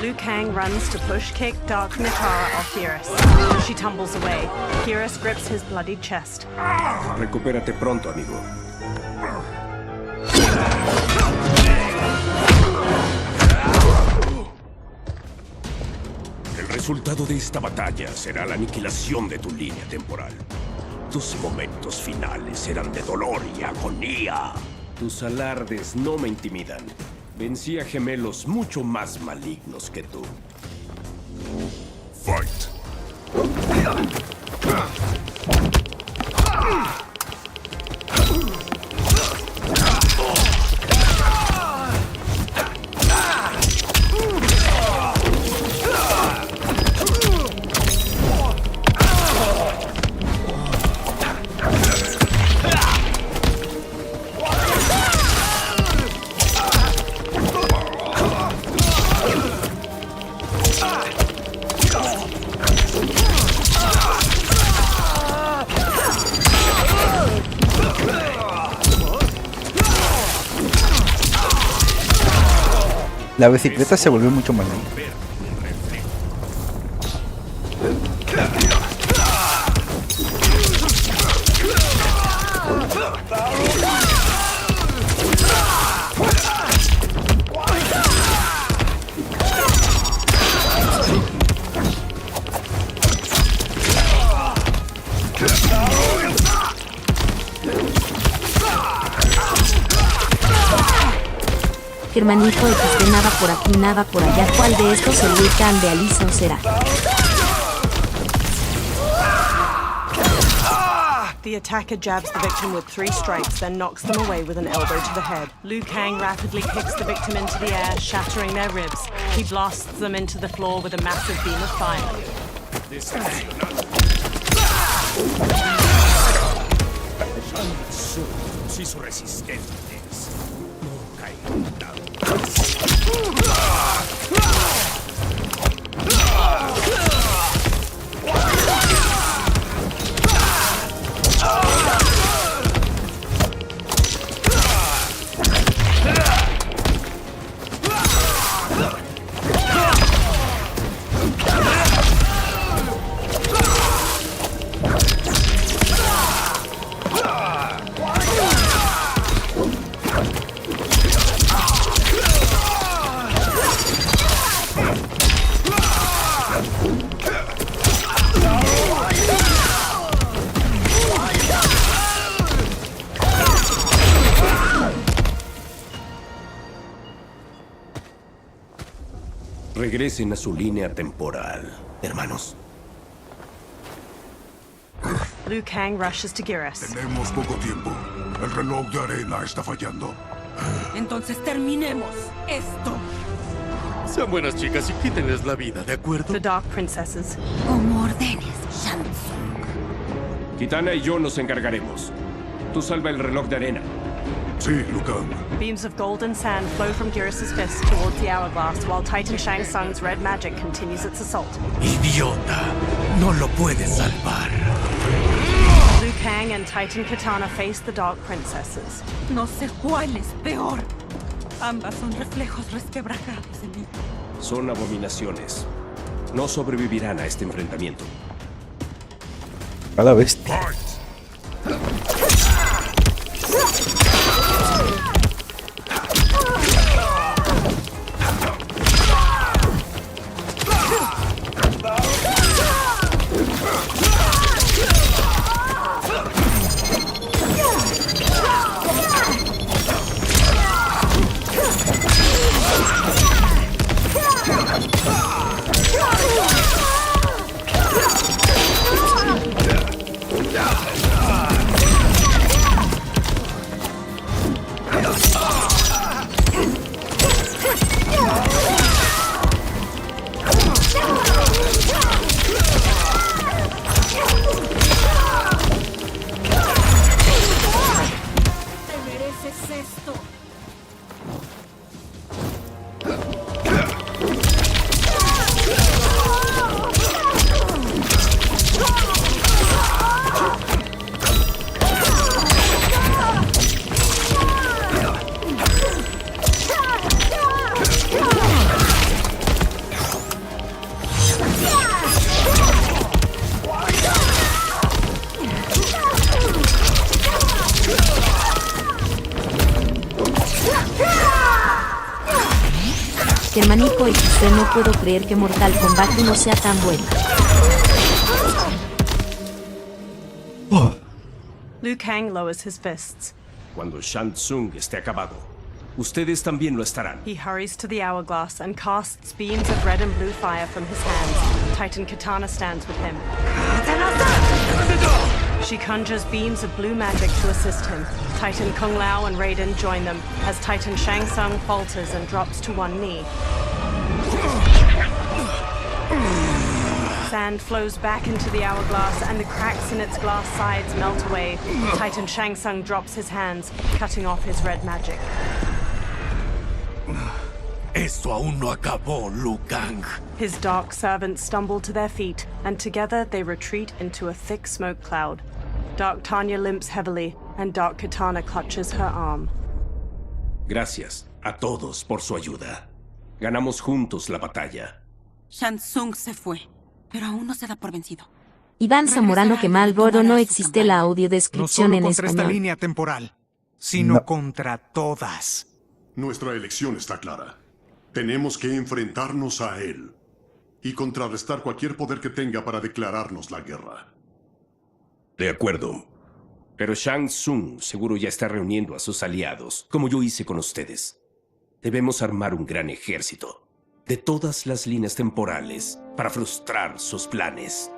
Speaker 5: Liu Kang runs to push kick Dark Nitara off Beerus. She tumbles away. Beerus grips his bloodied chest.
Speaker 7: Recupérate pronto, amigo. El resultado de esta batalla será la aniquilación de tu línea temporal. Tus momentos finales serán de dolor y agonía. Tus alardes no me intimidan. Vencí a gemelos mucho más malignos que tú.
Speaker 17: Fight.
Speaker 1: La bicicleta se volvió mucho más lenta.
Speaker 2: Germánico XD, nada por aquí, nada por allá. ¿Cuál de estos el Liu Kang de Alison será?
Speaker 5: The attacker jabs the victim with 3 strikes, then knocks them away with an elbow to the head. Liu Kang rapidly kicks the victim into the air, shattering their ribs. He blasts them into the floor with a massive beam of fire.
Speaker 20: Si sus resistentes no caen.
Speaker 7: Regresen a su línea temporal, hermanos.
Speaker 5: Liu Kang rushes to Geras.
Speaker 17: Tenemos poco tiempo. El reloj de arena está fallando.
Speaker 16: Entonces terminemos esto.
Speaker 3: Sean buenas chicas y quítenles la vida, ¿de acuerdo?
Speaker 5: The Dark Princesses.
Speaker 21: Como ordenes, Shang Tsung.
Speaker 7: Kitana y yo nos encargaremos. Tú salva el reloj de arena.
Speaker 17: Sí, Liu Kang.
Speaker 5: Beams of golden sand flow from Geras' fist towards the hourglass, while Titan Shang Tsung's red magic continues its assault.
Speaker 3: Idiota, no lo puedes salvar.
Speaker 5: Liu Kang and Titan Kitana face the Dark Princesses.
Speaker 16: No sé cuál es peor. Ambas son reflejos resquebrajados de mí.
Speaker 7: Son abominaciones. No sobrevivirán a este enfrentamiento.
Speaker 1: A la bestia.
Speaker 2: Germánico XD, no puedo creer que Mortal Kombat 1 sea tan bueno.
Speaker 5: Liu Kang lowers his fists.
Speaker 7: Cuando Shang Tsung esté acabado, ustedes también lo estarán.
Speaker 5: He hurries to the hourglass and casts beams of red and blue fire from his hands. Titan Kitana stands with him. She conjures beams of blue magic to assist him. Titan Kung Lao and Raiden join them as Titan Shang Tsung falters and drops to one knee. Sand flows back into the hourglass and the cracks in its glass sides melt away. Titan Shang Tsung drops his hands, cutting off his red magic.
Speaker 3: Esto aún no acabó, Liu Kang.
Speaker 5: His dark servants stumble to their feet, and together they retreat into a thick smoke cloud. Dark Tanya limps heavily, and Dark Kitana clutches her arm.
Speaker 7: Gracias a todos por su ayuda. Ganamos juntos la batalla.
Speaker 16: Shang Tsung se fue, pero aún no se da por vencido.
Speaker 2: Iván Zamorano, que Malboro, no existe la audiodescripción en
Speaker 12: No solo contra esta
Speaker 2: español.
Speaker 12: línea temporal, sino contra todas.
Speaker 10: Nuestra elección está clara. Tenemos que enfrentarnos a él y contrarrestar cualquier poder que tenga para declararnos la guerra.
Speaker 7: De acuerdo. Pero Shang Tsung seguro ya está reuniendo a sus aliados, como yo hice con ustedes. Debemos armar un gran ejército de todas las líneas temporales para frustrar sus planes.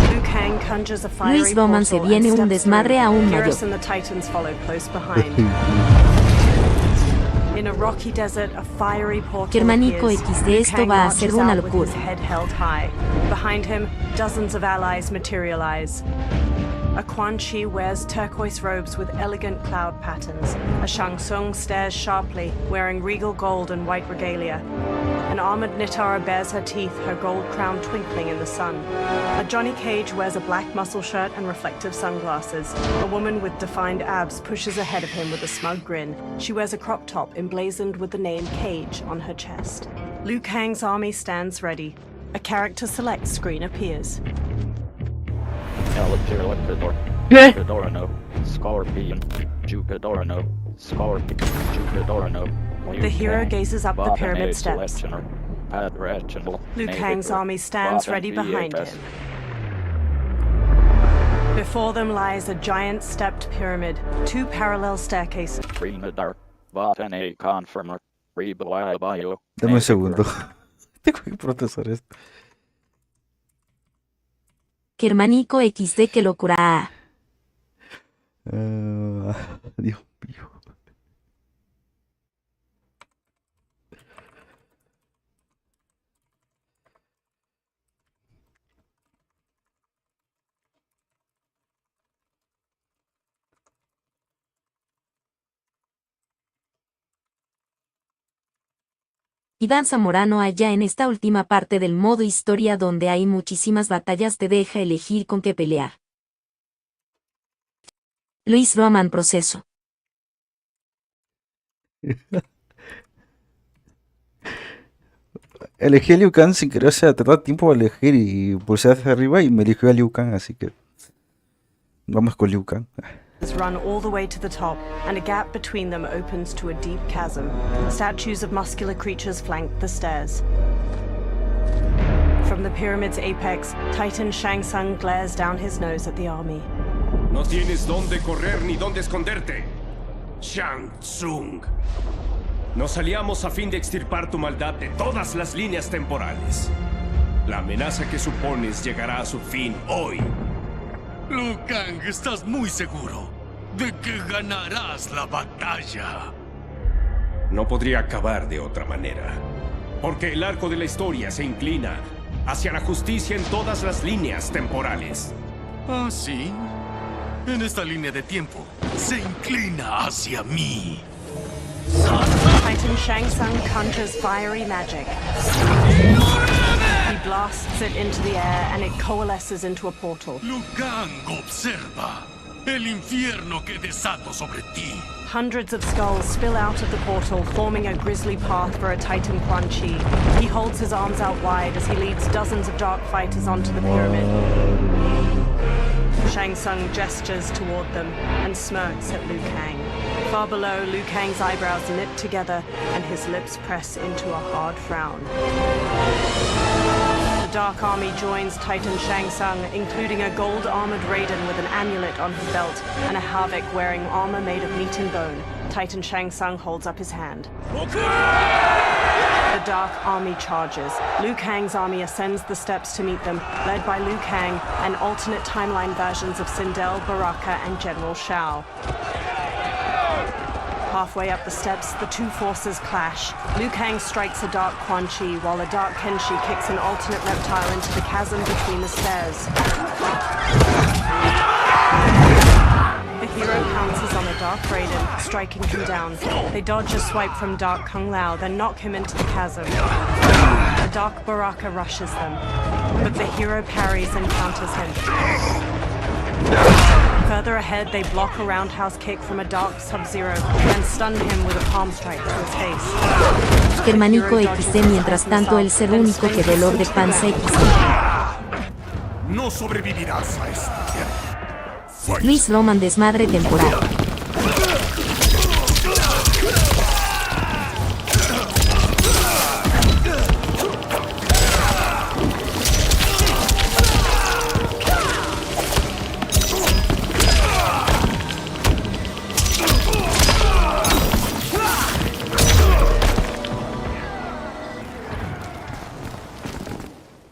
Speaker 5: Liu Kang conjures a fiery
Speaker 2: Luis Roman, se
Speaker 5: portal
Speaker 2: viene
Speaker 5: and
Speaker 2: un
Speaker 5: steps
Speaker 2: desmadre
Speaker 5: through.
Speaker 2: aún
Speaker 5: Geras
Speaker 2: mayor.
Speaker 5: and the Titans follow close behind. In a rocky desert, a fiery portal
Speaker 2: Germánico
Speaker 5: appears.
Speaker 2: XD,
Speaker 5: Liu
Speaker 2: esto
Speaker 5: Kang
Speaker 2: va a ser
Speaker 5: marches
Speaker 2: una
Speaker 5: out with
Speaker 2: locura.
Speaker 5: his head held high. Behind him, dozens of allies materialize. A Quan Chi wears turquoise robes with elegant cloud patterns. A Shang Tsung stares sharply, wearing regal gold and white regalia. An armored Nitara bares her teeth, her gold crown twinkling in the sun. A Johnny Cage wears a black muscle shirt and reflective sunglasses. A woman with defined abs pushes ahead of him with a smug grin. She wears a crop top emblazoned with the name Cage on her chest. Liu Kang's army stands ready. A character select screen appears.
Speaker 13: Jupidorano, Scorpion, Jupidorano, Scorpion, Jupidorano.
Speaker 5: The hero gazes up the pyramid steps. Liu Kang's army stands ready behind him. Before them lies a giant stepped pyramid, two parallel staircases.
Speaker 13: Confirmer.
Speaker 1: Dame un segundo. Tengo que procesar esto.
Speaker 2: Germánico XD, que locura.
Speaker 1: Dios mío.
Speaker 2: Iván Zamorano, allá en esta última parte del modo historia donde hay muchísimas batallas te deja elegir con qué pelear. Luis Roman, proceso.
Speaker 1: Elegí a Liu Kang sin querer, o sea, te da tiempo a elegir y pulsé hacia arriba y me eligió a Liu Kang, así que vamos con Liu Kang.
Speaker 5: Run all the way to the top, and a gap between them opens to a deep chasm. Statues of muscular creatures flank the stairs. From the pyramid's apex, Titan Shang Tsung glares down his nose at the army.
Speaker 7: No tienes dónde correr ni dónde esconderte, Shang Tsung. Nos aliamos a fin de extirpar tu maldad de todas las líneas temporales. La amenaza que supones llegará a su fin hoy.
Speaker 3: Liu Kang, ¿estás muy seguro de que ganarás la batalla?
Speaker 7: No podría acabar de otra manera, porque el arco de la historia se inclina hacia la justicia en todas las líneas temporales.
Speaker 3: ¿Ah, sí? En esta línea de tiempo, se inclina hacia mí.
Speaker 5: Titan Shang Tsung conjures fiery magic. He blasts it into the air and it coalesces into a portal.
Speaker 3: Liu Kang, observa el infierno que desato sobre ti.
Speaker 5: Hundreds of skulls spill out of the portal, forming a grisly path for a Titan Quan Chi. He holds his arms out wide as he leads dozens of dark fighters onto the pyramid. Shang Tsung gestures toward them and smirks at Liu Kang. Far below, Liu Kang's eyebrows knit together and his lips press into a hard frown. The Dark Army joins Titan Shang Tsung, including a gold-armored Raiden with an amulet on his belt and a Havik wearing armor made of meat and bone. Titan Shang Tsung holds up his hand. The Dark Army charges. Liu Kang's army ascends the steps to meet them, led by Liu Kang and alternate timeline versions of Sindel, Baraka, and General Shao. Halfway up the steps, the two forces clash. Liu Kang strikes a Dark Quan Chi, while a Dark Kenshi kicks an alternate reptile into the chasm between the stairs. The hero pounces on a Dark Raiden, striking him down. They dodge a swipe from Dark Kung Lao, then knock him into the chasm. A Dark Baraka rushes them, but the hero parries and counters him. Further ahead, they block a roundhouse kick from a Dark Sub-Zero and stun him with a palm strike to his face.
Speaker 2: Germánico XD, mientras tanto el ser único que dolor de panza XD.
Speaker 3: No sobrevivirás a esto.
Speaker 2: Luis Roman, desmadre temporal.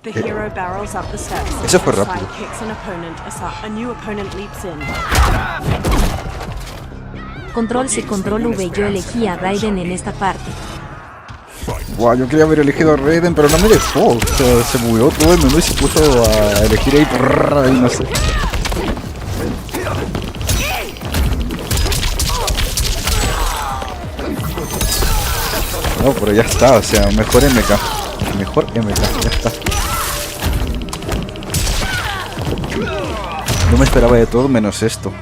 Speaker 5: The hero barrels up the steps.
Speaker 1: Eso fue rápido.
Speaker 5: Kicks an opponent. A new opponent leaps in.
Speaker 2: Control C, Control V. Yo elegí a Raiden en esta parte.
Speaker 1: Wow, yo quería haber elegido a Raiden, pero no me dejó. O sea, se movió todo el menú y se puso a elegir ahí, no sé. No, pero ya está, o sea, mejor MK. Mejor MK, ya está. No me esperaba de todo menos esto.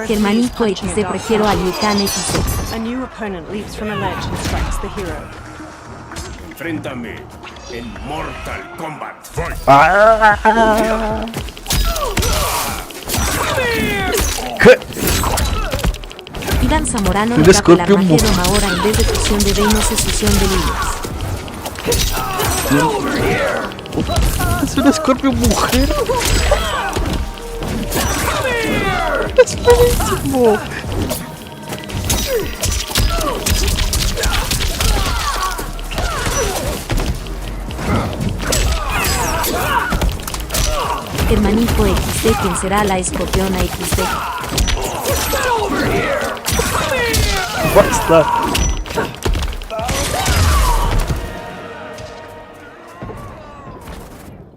Speaker 2: Germánico XD, prefiero a Liu Kang XD.
Speaker 5: A new opponent leaps from a ledge and strikes the hero.
Speaker 7: Enfréntame en Mortal Kombat.
Speaker 1: ¿Qué?
Speaker 2: Iván Zamorano,
Speaker 1: El escorpión
Speaker 2: Armageddon ahora en vez de fusión de reinos es fusión de líneas.
Speaker 1: Es un escorpión mujer. ¡Es buenísimo!
Speaker 2: Hermanito XD, ¿quién será la escorpiona XD?
Speaker 1: ¡Basta!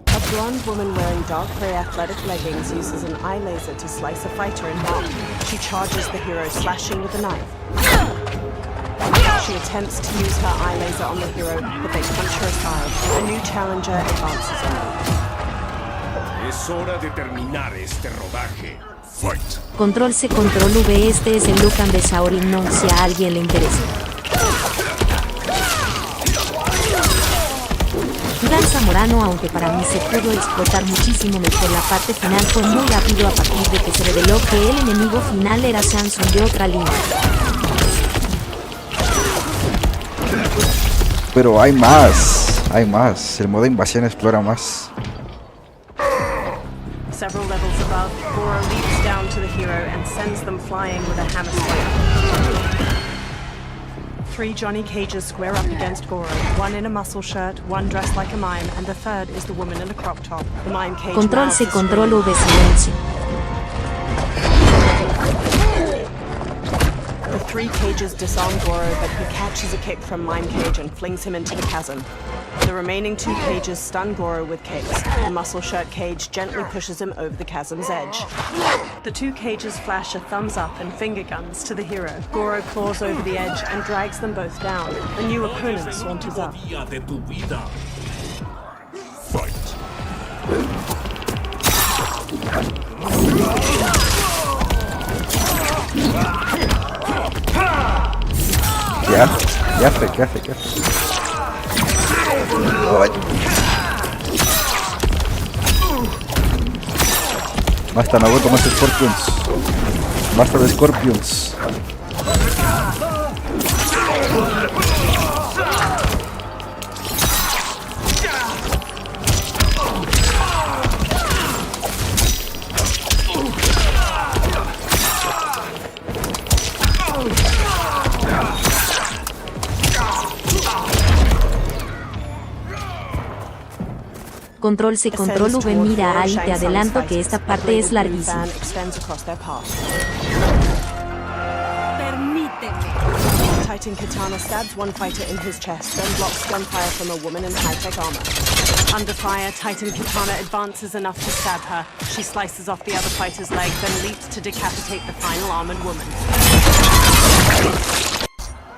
Speaker 5: A blonde woman wearing dark grey athletic leggings uses an eye laser to slice a fighter in half. She charges the hero, slashing with a knife. She attempts to use her eye laser on the hero, but they punch her aside. A new challenger advances on them.
Speaker 20: Es hora de terminar este rodaje. Fight.
Speaker 2: Control C, Control V, este es el Lucan de Shaolin, no si a alguien le interesa. Iván Zamorano, aunque para mí se pudo explotar muchísimo mejor, la parte final fue muy rápido a partir de que se reveló que el enemigo final era Samsung de otra línea.
Speaker 1: Pero hay más, el modo invasión explora más.
Speaker 5: Several levels above, Goro leaps down to the hero and sends them flying with a hammer swing. 3 Johnny Cages square up against Goro, one in a muscle shirt, one dressed like a mime, and the third is the woman in a crop top. The mime cage
Speaker 2: Control C, Control V, silencio.
Speaker 5: The 3 cages disarm Goro, but he catches a kick from Mime Cage and flings him into the chasm. The remaining 2 cages stun Goro with kicks. The muscle shirt cage gently pushes him over the chasm's edge. The 2 cages flash a thumbs up and finger guns to the hero. Goro claws over the edge and drags them both down. A new opponent saunters up.
Speaker 20: Fight.
Speaker 1: ¿Qué hace? Ay. Basta, no aguanto más Scorpions. Basta de Scorpions.
Speaker 2: Control C, Control V, mira ahí te adelanto que esta parte es larguísima.
Speaker 5: Titan Katana stabs one fighter in his chest, then blocks gunfire from a woman in high-tech armor. Under fire, Titan Katana advances enough to stab her. She slices off the other fighter's leg, then leaps to decapitate the final armored woman.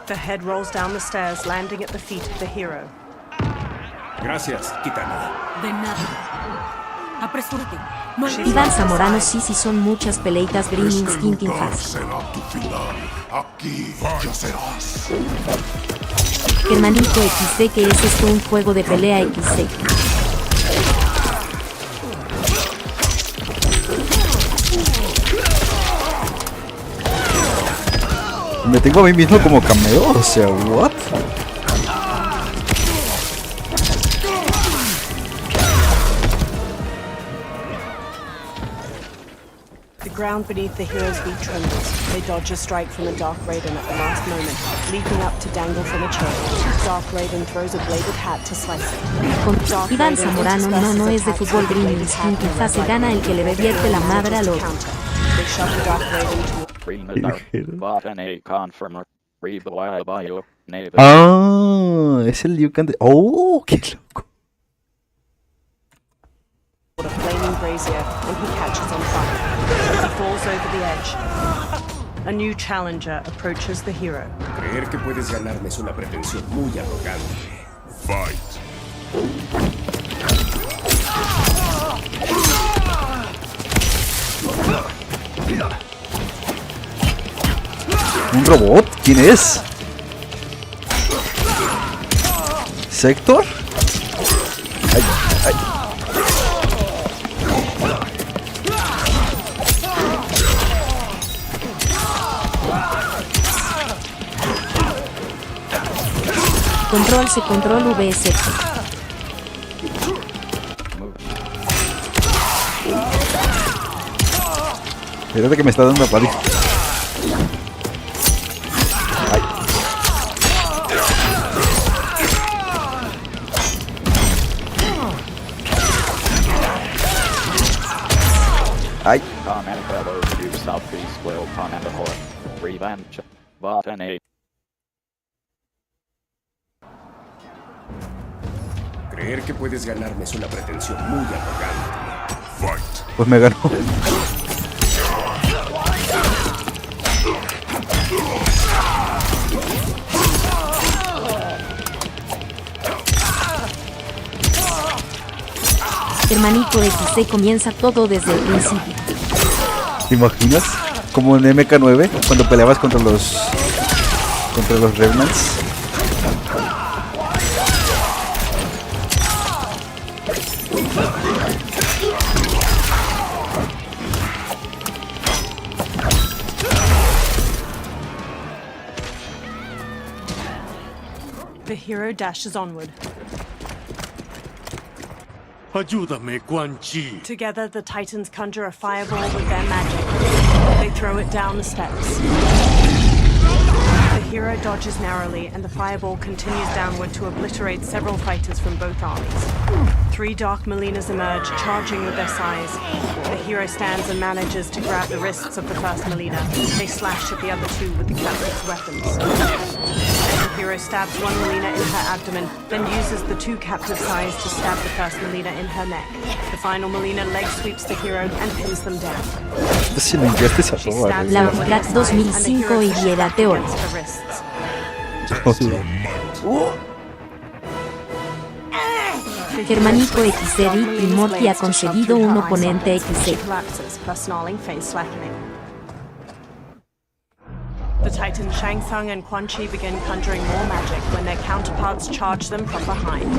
Speaker 5: The head rolls down the stairs, landing at the feet of the hero.
Speaker 20: Gracias, Kitana.
Speaker 16: De nada. Apresúrate. No
Speaker 2: Iván Zamorano, sí, son muchas peleitas Green Instinct Fast.
Speaker 17: Será tu final. Aquí ya serás.
Speaker 2: Hermanito XD, ¿qué es esto? Un juego de pelea XD.
Speaker 1: Me tengo a mí mismo como cameo, o sea, what?
Speaker 5: The ground beneath the hero's feet trembles. They dodge a strike from a Dark Raiden at the last moment, leaping up to dangle from a chair. Dark Raiden throws a bladed hat to slice it.
Speaker 2: Iván Zamorano, no es de fútbol Green Instinct Fase, gana el que le revierte la madre al otro.
Speaker 5: They shove the Dark Raiden to
Speaker 1: Ah, es el Liu Kang de... Oh, qué loco.
Speaker 5: a flaming brazier and he catches on fire. He falls over the edge. A new challenger approaches the hero.
Speaker 20: Creer que puedes ganarme es una pretensión muy arrogante. Fight.
Speaker 1: ¿Un robot? ¿Quién es? ¿Sector? Ay, ay.
Speaker 2: Control C, Control V, sector.
Speaker 1: Fíjate que me está dando paliza. Ay.
Speaker 7: Creer que puedes ganarme es una pretensión muy arrogante. Fight.
Speaker 1: Pues me ganó.
Speaker 2: Hermanito XD comienza todo desde el principio.
Speaker 1: ¿Te imaginas? Como en MK9 cuando peleabas contra los Remnants.
Speaker 5: The hero dashes onward.
Speaker 3: Ayúdame, Quan Chi.
Speaker 5: Together, the Titans conjure a fireball with their magic. They throw it down the steps. The hero dodges narrowly, and the fireball continues downward to obliterate several fighters from both armies. 3 Dark Molinas emerge, charging with their size. The hero stands and manages to grab the wrists of the first Molina. They slash at the other 2 with the captive's weapons. The hero stabs one Molina in her abdomen, then uses the 2 captive size to stab the first Molina in her neck. The final Molina leg sweeps the hero and pins them down.
Speaker 2: Lograremos 2005 y Viera Teor. Germánico XD y Morty ha conseguido un oponente XD.
Speaker 5: The Titans Shang Tsung and Quan Chi begin conjuring more magic when their counterparts charge them from behind.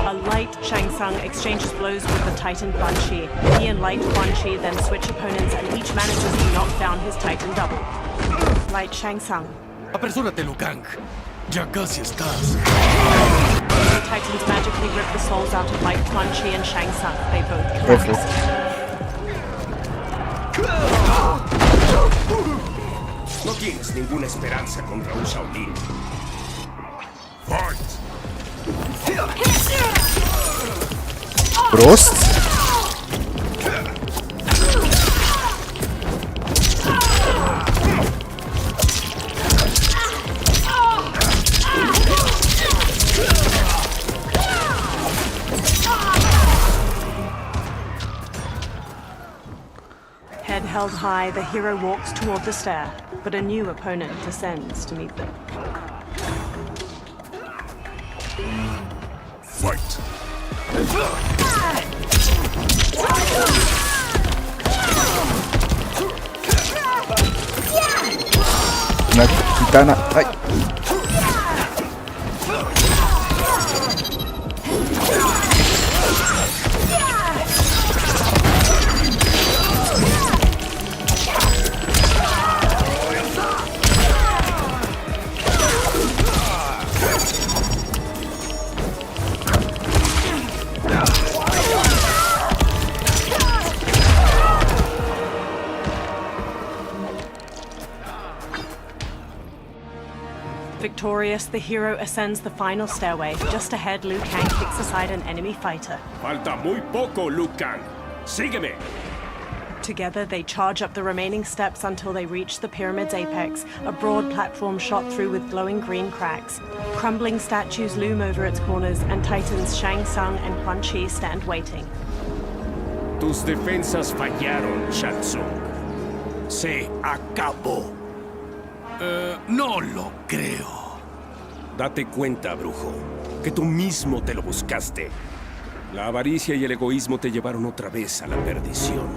Speaker 5: A light Shang Tsung exchanges blows with the Titan Quan Chi. He and light Quan Chi then switch opponents and each manages to knock down his Titan double. Light Shang Tsung.
Speaker 3: Apresúrate, Liu Kang. Ya casi estás.
Speaker 5: The Titans magically rip the souls out of light Quan Chi and Shang Tsung. They both collapse.
Speaker 7: No tienes ninguna esperanza contra un Shaolin. Fight.
Speaker 1: Prost.
Speaker 5: Head held high, the hero walks toward the stair, but a new opponent descends to meet them.
Speaker 17: Fight.
Speaker 1: Una gitana. Ay.
Speaker 5: Victorious, the hero ascends the final stairway. Just ahead, Liu Kang kicks aside an enemy fighter.
Speaker 7: Falta muy poco, Liu Kang. Sígueme.
Speaker 5: Together, they charge up the remaining steps until they reach the pyramid's apex, a broad platform shot through with glowing green cracks. Crumbling statues loom over its corners, and Titans Shang Tsung and Quan Chi stand waiting.
Speaker 7: Tus defensas fallaron, Shang Tsung. Se acabó.
Speaker 3: No lo creo.
Speaker 7: Date cuenta, brujo, que tú mismo te lo buscaste. La avaricia y el egoísmo te llevaron otra vez a la perdición.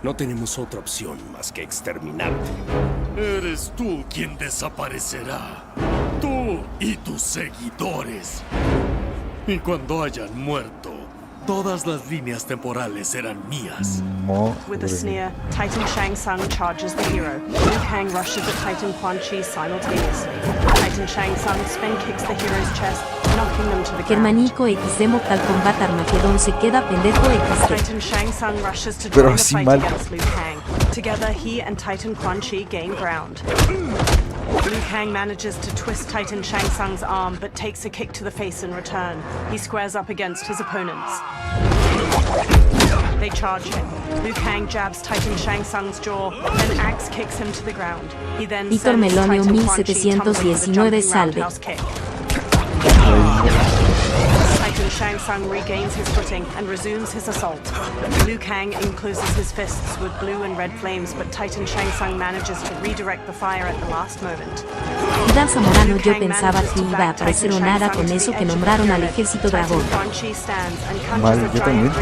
Speaker 7: No tenemos otra opción más que exterminarte.
Speaker 3: Eres tú quien desaparecerá. Tú y tus seguidores. Y cuando hayan muerto, Todas las líneas temporales eran mías.
Speaker 5: With a sneer, Titan Shang Tsung charges the hero. Liu Kang rushes at Titan Quan Chi simultaneously. Titan Shang Tsung spin kicks the hero's chest, knocking them to the ground.
Speaker 2: Germanico XD Mortal Kombat Armageddon se queda pendejo XD.
Speaker 5: Titan Shang Tsung rushes to join the fight against Liu Kang. Together, he and Titan Quan Chi gain ground. Liu Kang manages to twist Titan Shang Tsung's arm, but takes a kick to the face in return. He squares up against his opponents. They charge him. Liu Kang jabs Titan Shang Tsung's jaw, then axe kicks him to the ground. He then
Speaker 2: Víctor
Speaker 5: sends
Speaker 2: Melonio
Speaker 5: Titan Quan Chi tumbling with a
Speaker 2: 1719
Speaker 5: jumping
Speaker 2: salve.
Speaker 5: roundhouse kick. Titan Shang Tsung regains his footing and resumes his assault. Liu Kang encloses his fists with blue and red flames, but Titan Shang Tsung manages to redirect the fire at the last moment.
Speaker 2: Vidal Zamorano, yo pensaba que iba a aparecer Onara con eso que nombraron al ejército dragón.
Speaker 1: Vale, yo también.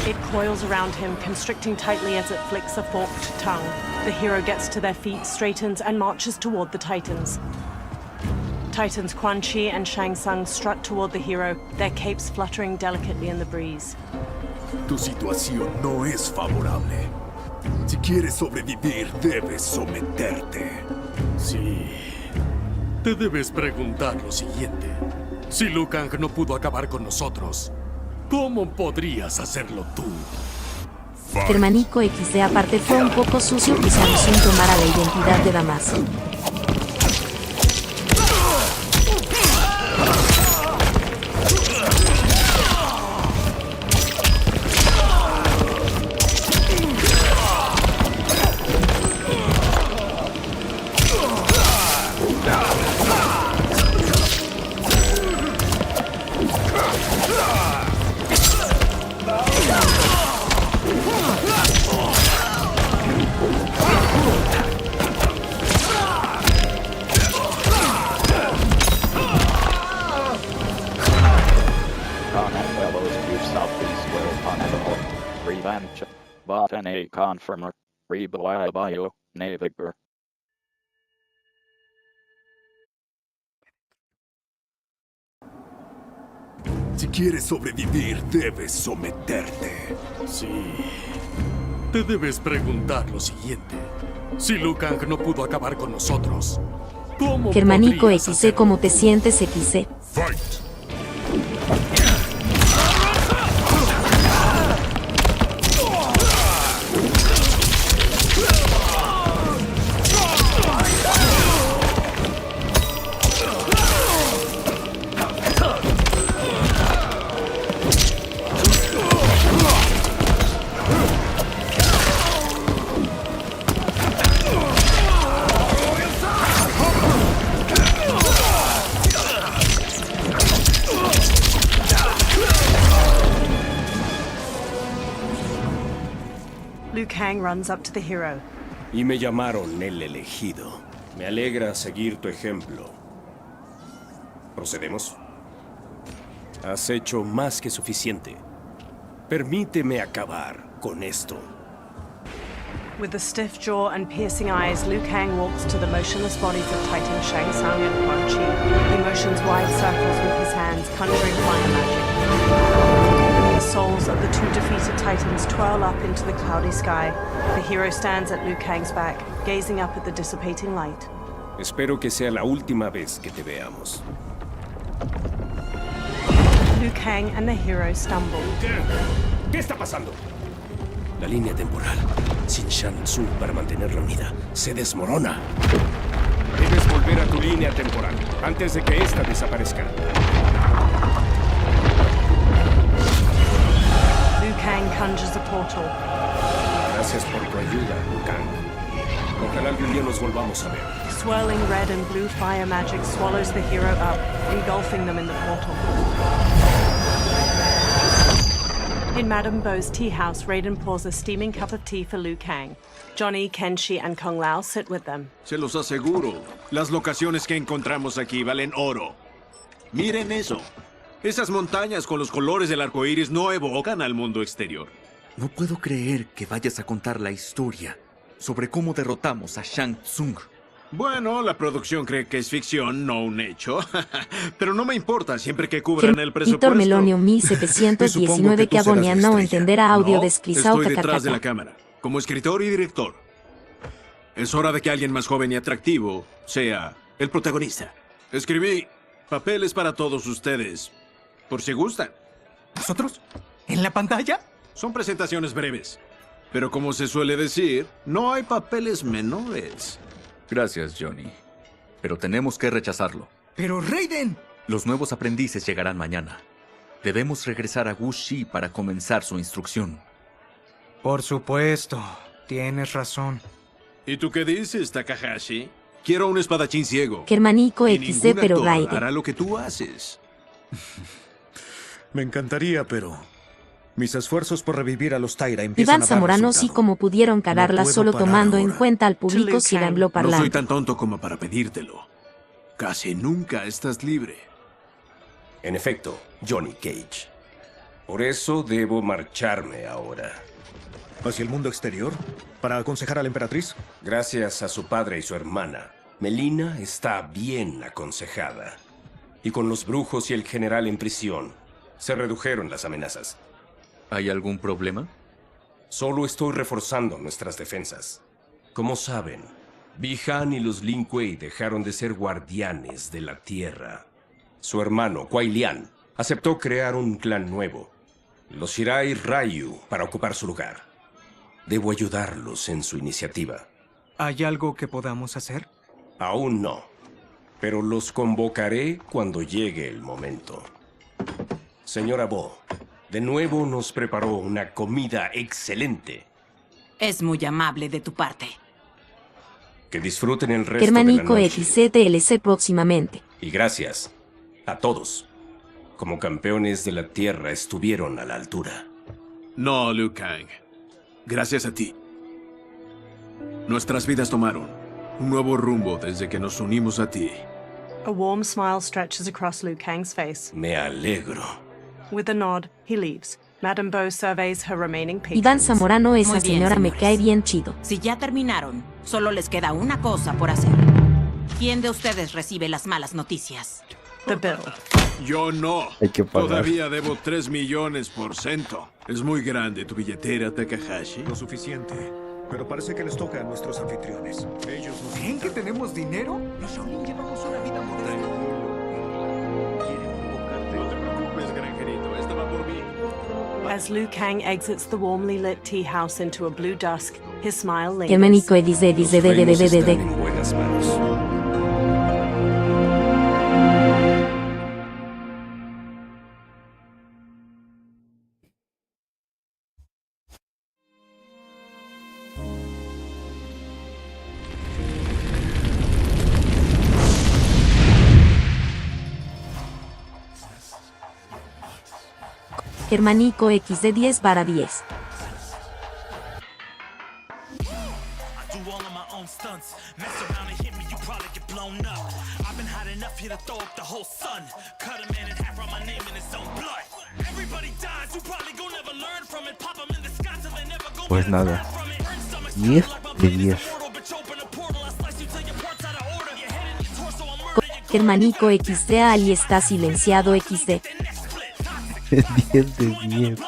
Speaker 5: It coils around him, constricting tightly as it flicks a forked tongue. The hero gets to their feet, straightens, and marches toward the Titans. Titans Quan Chi and Shang Tsung strut toward the hero, their capes fluttering delicately in the breeze.
Speaker 4: Tu situación no es favorable. Si quieres sobrevivir, debes someterte.
Speaker 3: Sí. Te debes preguntar lo siguiente. Si Liu Kang no pudo acabar con nosotros, ¿cómo podrías hacerlo tú?
Speaker 2: Germanico XD aparte fue un poco sucio que Samsung tomara la identidad de Damaso.
Speaker 13: Botany confirmer, bio, navigator.
Speaker 4: Si quieres sobrevivir, debes someterte.
Speaker 3: Sí. Te debes preguntar lo siguiente. Si Liu Kang no pudo acabar con nosotros, ¿cómo
Speaker 2: Germanico
Speaker 3: podrías
Speaker 2: XC,
Speaker 3: hacerlo?
Speaker 2: ¿cómo te sientes XC?
Speaker 4: Fight.
Speaker 5: Liu Kang runs up to the hero.
Speaker 7: Y me llamaron el elegido. Me alegra seguir tu ejemplo. ¿Procedemos? Has hecho más que suficiente. Permíteme acabar con esto.
Speaker 5: With a stiff jaw and piercing eyes, Liu Kang walks to the motionless bodies of Titan Shang Tsung and Quan Chi. He motions wide circles with his hands, conjuring fire magic. The souls of the two defeated Titans twirl up into the cloudy sky. The hero stands at Liu Kang's back, gazing up at the dissipating light.
Speaker 7: Espero que sea la última vez que te veamos.
Speaker 5: Liu Kang and the hero stumble.
Speaker 7: ¿Qué está pasando? La línea temporal, sin Shang Tsung para mantenerla unida, se desmorona. Debes volver a tu línea temporal antes de que esta desaparezca.
Speaker 5: Liu Kang conjures a portal.
Speaker 7: Gracias por tu ayuda, Liu Kang. Ojalá algún día nos volvamos a ver.
Speaker 5: Swirling red and blue fire magic swallows the hero up, engulfing them in the portal. In Madame Bo's tea house, Raiden pours a steaming cup of tea for Liu Kang. Johnny, Kenshi, and Kung Lao sit with them.
Speaker 8: Se los aseguro, las locaciones que encontramos aquí valen oro. Miren eso. Esas montañas con los colores del arco iris no evocan al mundo exterior.
Speaker 11: No puedo creer que vayas a contar la historia sobre cómo derrotamos a Shang Tsung.
Speaker 8: Bueno, la producción cree que es ficción, no un hecho. Pero no me importa, siempre que cubran el presupuesto.
Speaker 2: Melonio 1719 que abonia no entenderá audio
Speaker 8: No,
Speaker 2: desclisao
Speaker 8: estoy detrás de la
Speaker 2: cacacaca.
Speaker 8: cámara, como escritor y director. Es hora de que alguien más joven y atractivo sea el protagonista. Escribí papeles para todos ustedes, por si gustan.
Speaker 12: ¿Nosotros? ¿En la pantalla?
Speaker 8: Son presentaciones breves, pero como se suele decir, no hay papeles menores.
Speaker 11: Gracias, Johnny. Pero tenemos que rechazarlo.
Speaker 12: ¡Pero Raiden!
Speaker 11: Los nuevos aprendices llegarán mañana. Debemos regresar a Wuxi para comenzar su instrucción.
Speaker 12: Por supuesto. Tienes razón.
Speaker 8: ¿Y tú qué dices, Takahashi? Quiero un espadachín ciego.
Speaker 2: Germanico
Speaker 8: Y
Speaker 2: XD
Speaker 8: ningún
Speaker 2: pero
Speaker 8: actor
Speaker 2: Raiden.
Speaker 8: hará lo que tú haces.
Speaker 15: Me encantaría, pero mis esfuerzos por revivir a los Taira empiezan
Speaker 2: Iván
Speaker 15: a dar
Speaker 2: Zamorano sí
Speaker 15: resultado.
Speaker 2: como pudieron cagarla
Speaker 15: puedo
Speaker 2: solo
Speaker 15: parar
Speaker 2: tomando en
Speaker 15: ahora.
Speaker 2: cuenta al público sin
Speaker 8: No soy
Speaker 2: angloparlante.
Speaker 8: tan tonto como para pedírtelo. Casi nunca estás libre.
Speaker 7: En efecto, Johnny Cage. Por eso debo marcharme ahora.
Speaker 15: ¿Hacia el mundo exterior? ¿Para aconsejar a la emperatriz?
Speaker 7: Gracias a su padre y su hermana, Melina está bien aconsejada. Y con los brujos y el general en prisión, se redujeron las amenazas.
Speaker 11: ¿Hay algún problema?
Speaker 7: Solo estoy reforzando nuestras defensas. Como saben, Bi-Han y los Lin Kuei dejaron de ser guardianes de la tierra. Su hermano, Kuai Lian, aceptó crear un clan nuevo, los Shirai Ryu, para ocupar su lugar. Debo ayudarlos en su iniciativa.
Speaker 12: ¿Hay algo que podamos hacer?
Speaker 7: Aún no, pero los convocaré cuando llegue el momento. Señora Bo, de nuevo nos preparó una comida excelente.
Speaker 6: Es muy amable de tu parte.
Speaker 7: Que disfruten el resto
Speaker 2: Germanico
Speaker 7: de la noche.
Speaker 2: XCTLC próximamente.
Speaker 7: Y gracias a todos. Como campeones de la Tierra estuvieron a la altura.
Speaker 8: No, Liu Kang. Gracias a ti. Nuestras vidas tomaron un nuevo rumbo desde que nos unimos a ti.
Speaker 5: A warm smile stretches across Liu Kang's face.
Speaker 7: Me alegro.
Speaker 5: With a nod, he leaves. Madame Bo surveys her remaining patrons.
Speaker 2: Iván Zamorano, esa
Speaker 6: Muy bien,
Speaker 2: señora me
Speaker 6: señores.
Speaker 2: cae bien chido.
Speaker 6: Si ya terminaron, solo les queda una cosa por hacer. ¿Quién de ustedes recibe las malas noticias?
Speaker 5: The bill.
Speaker 8: Yo no.
Speaker 1: Hay que pagar.
Speaker 8: Todavía debo 3 millones%. Es muy grande tu billetera, Takahashi.
Speaker 15: Lo suficiente. Pero parece que les toca a nuestros anfitriones. Ellos nos
Speaker 12: ¿Creen que tenemos dinero?
Speaker 15: Los Shaolin llevamos una vida moderna.
Speaker 8: No te preocupes, granjerito. Esta va por mí.
Speaker 5: As Liu Kang exits the warmly lit tea house into a blue dusk, his smile lingers.
Speaker 2: Germanico
Speaker 7: Los reinos están
Speaker 2: XD.
Speaker 7: en buenas manos.
Speaker 2: Germanico XD 10/10.
Speaker 1: Pues nada. 10 de 10.
Speaker 2: Germanico XD Ali está silenciado XD.
Speaker 1: 10 de 10.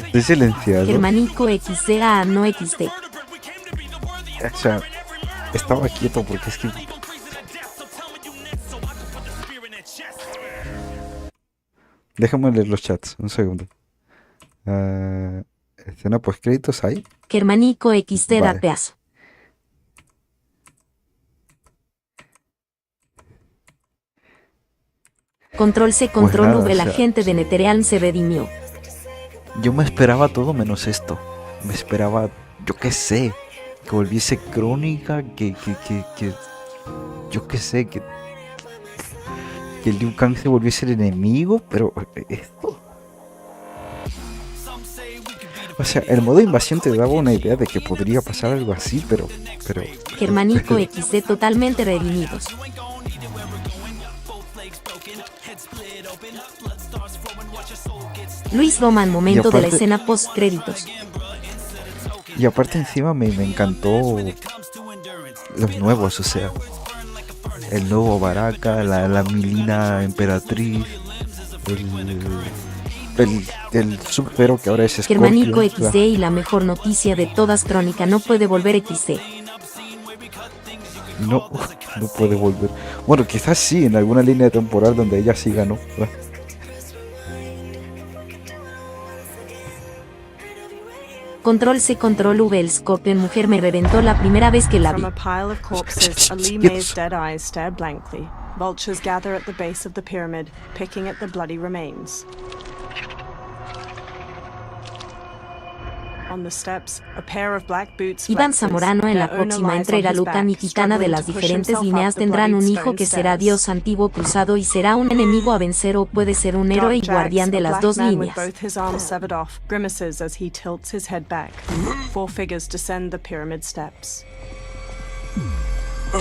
Speaker 1: Estoy silenciado.
Speaker 2: Germanico XD A no XD.
Speaker 1: O sea, estaba quieto porque es que... Déjame leer los chats, un segundo. Escena post créditos hay.
Speaker 2: Germanico XD da
Speaker 1: Vale.
Speaker 2: pedazo. Control C, control
Speaker 1: nada,
Speaker 2: V, la
Speaker 1: o sea,
Speaker 2: gente de Neterealm se redimió.
Speaker 1: Yo me esperaba todo menos esto. Me esperaba, yo qué sé, que volviese Crónica, que yo qué sé, que el Liu Kang se volviese el enemigo, pero esto... O sea, el modo invasión te daba una idea de que podría pasar algo así, pero...
Speaker 2: Germanico XD totalmente redimidos. Luis Roman, momento de la
Speaker 1: aparte-
Speaker 2: escena post créditos.
Speaker 1: Y aparte encima me encantó los nuevos, o sea, el nuevo Baraka, la Milina Emperatriz, el Sub-Zero que ahora es
Speaker 2: Germánico
Speaker 1: Scorpion.
Speaker 2: XD y la mejor noticia de todas, Crónica no puede volver XD.
Speaker 1: No, no puede volver. Bueno, quizás sí, en alguna línea temporal donde ella sí ganó.
Speaker 2: Control C, Control V, el Scorpion mujer me reventó la primera vez que la vi.
Speaker 5: From a pile of corpses, a Lee May's dead eyes stare blankly. Vultures gather at the base of the pyramid, picking at the bloody remains. On the steps, a pair of black boots
Speaker 2: Iván
Speaker 5: flexes.
Speaker 2: Zamorano en la
Speaker 5: Their owner
Speaker 2: próxima
Speaker 5: lies
Speaker 2: entrega
Speaker 5: on his
Speaker 2: Lucan y
Speaker 5: back,
Speaker 2: Kitana de
Speaker 5: struggling
Speaker 2: las
Speaker 5: to push
Speaker 2: diferentes
Speaker 5: himself
Speaker 2: líneas
Speaker 5: up the
Speaker 2: tendrán un
Speaker 5: bloodied
Speaker 2: hijo que
Speaker 5: stone
Speaker 2: será
Speaker 5: stairs.
Speaker 2: dios antiguo cruzado y será un enemigo a vencer o puede ser un héroe y
Speaker 5: Dark
Speaker 2: guardián
Speaker 5: Jax,
Speaker 2: de
Speaker 5: a
Speaker 2: las
Speaker 5: black
Speaker 2: dos
Speaker 5: man
Speaker 2: líneas.
Speaker 5: with both his arms severed off, grimaces as he tilts his head back. 4 figures descend the pyramid steps.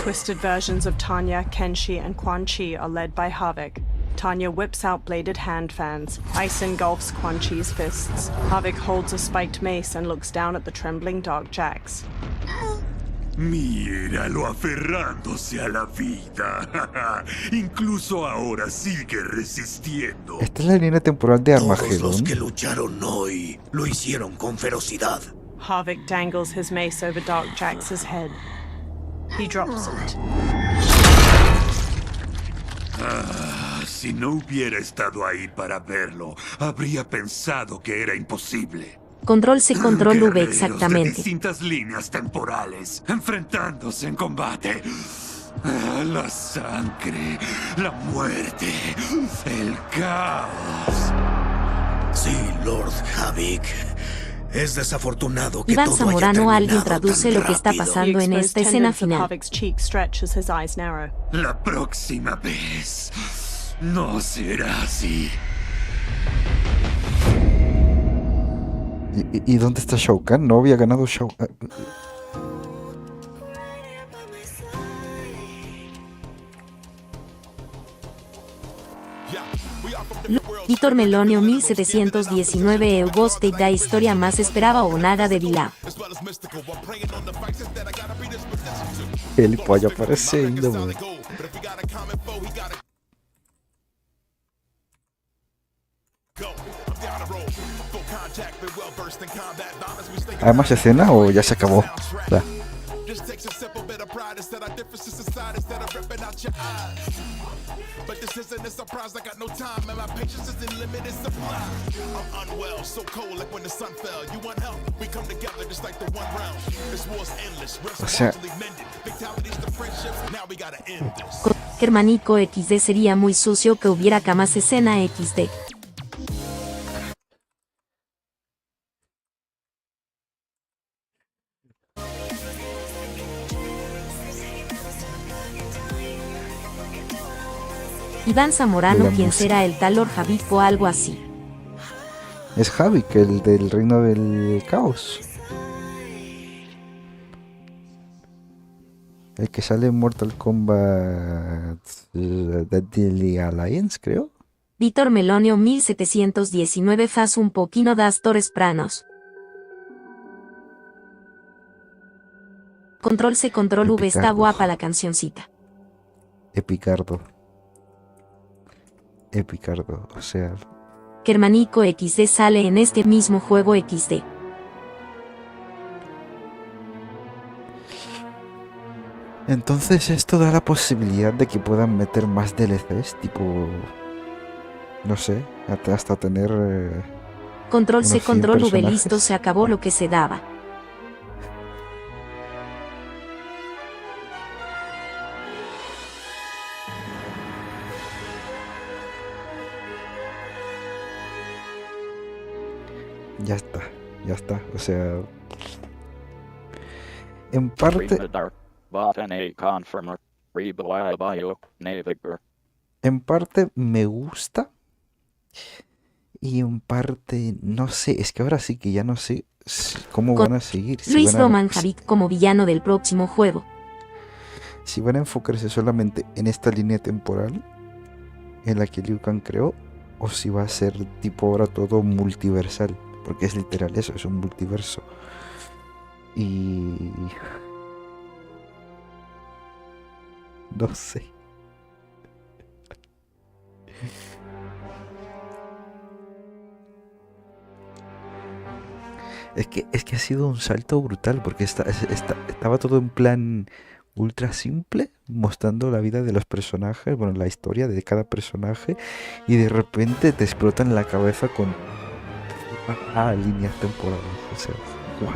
Speaker 5: Twisted versions of Tanya, Kenshi, and Quan Chi are led by Havik. Tanya whips out bladed hand fans. Ice engulfs Quan Chi's fists. Havik holds a spiked mace and looks down at the trembling Dark Jax.
Speaker 20: Míralo aferrándose a la vida. Incluso ahora sigue resistiendo.
Speaker 1: Esta es la línea temporal de
Speaker 20: Todos los
Speaker 1: Armagedón.
Speaker 20: que lucharon hoy lo hicieron con ferocidad.
Speaker 5: Havik dangles his mace over Dark Jax's head. He drops it.
Speaker 20: Si no hubiera estado ahí para verlo, habría pensado que era imposible.
Speaker 2: Control C, Control V,
Speaker 20: Guerreros de
Speaker 2: exactamente.
Speaker 20: distintas líneas temporales, enfrentándose en combate. La sangre, la muerte, el caos. Sí, Lord Havik. Es desafortunado que
Speaker 2: Iván
Speaker 20: todo
Speaker 2: Zamorano,
Speaker 20: haya
Speaker 2: alguien
Speaker 20: terminado
Speaker 2: traduce
Speaker 20: tan
Speaker 2: lo que está
Speaker 20: rápido.
Speaker 2: pasando en esta escena final.
Speaker 5: Havik's cheek stretch as his eyes narrow.
Speaker 20: La próxima vez no será así.
Speaker 1: ¿Y dónde está Shao Kahn? No había ganado Shao Kahn.
Speaker 2: Víctor Melonio 1719 Eugoste da historia más esperaba o nada de Vilao.
Speaker 1: El pollo apareciendo, man. ¿Hay más escena o ya se acabó? Da. O sea,
Speaker 2: Germánico XD sería muy sucio que hubiera más escena XD. Iván Zamorano,
Speaker 1: La
Speaker 2: ¿quién
Speaker 1: música.
Speaker 2: será el tal Lord Havik o algo así?
Speaker 1: es Havik, el del reino del caos. El que sale en Mortal Kombat The Deadly Alliance, creo.
Speaker 2: Víctor Melonio 1719 faz un poquino das Torres Pranos. Control C, Control V, está
Speaker 1: Epicardo.
Speaker 2: guapa la cancioncita.
Speaker 1: Epicardo. Epicardo, o sea,
Speaker 2: Germánico XD sale en este mismo juego XD.
Speaker 1: entonces esto da la posibilidad de que puedan meter más DLCs, tipo, no sé, hasta tener
Speaker 2: Control C,
Speaker 1: unos 100
Speaker 2: Control V,
Speaker 1: personajes.
Speaker 2: listo, se acabó lo que se daba.
Speaker 1: Ya está, o sea, en parte, en parte me gusta y en parte no sé, es que ahora sí que ya no sé cómo van a seguir, si
Speaker 2: Luis
Speaker 1: van a,
Speaker 2: Roman Havik como villano del próximo juego.
Speaker 1: si van a enfocarse solamente en esta línea temporal en la que Liu Kang creó, o si va a ser tipo ahora todo multiversal, porque es literal eso, es un multiverso. Y No sé. Es que ha sido un salto brutal porque estaba todo en plan ultra simple, mostrando la vida de los personajes, bueno, la historia de cada personaje, y de repente te explotan la cabeza con líneas temporales. O sea, what?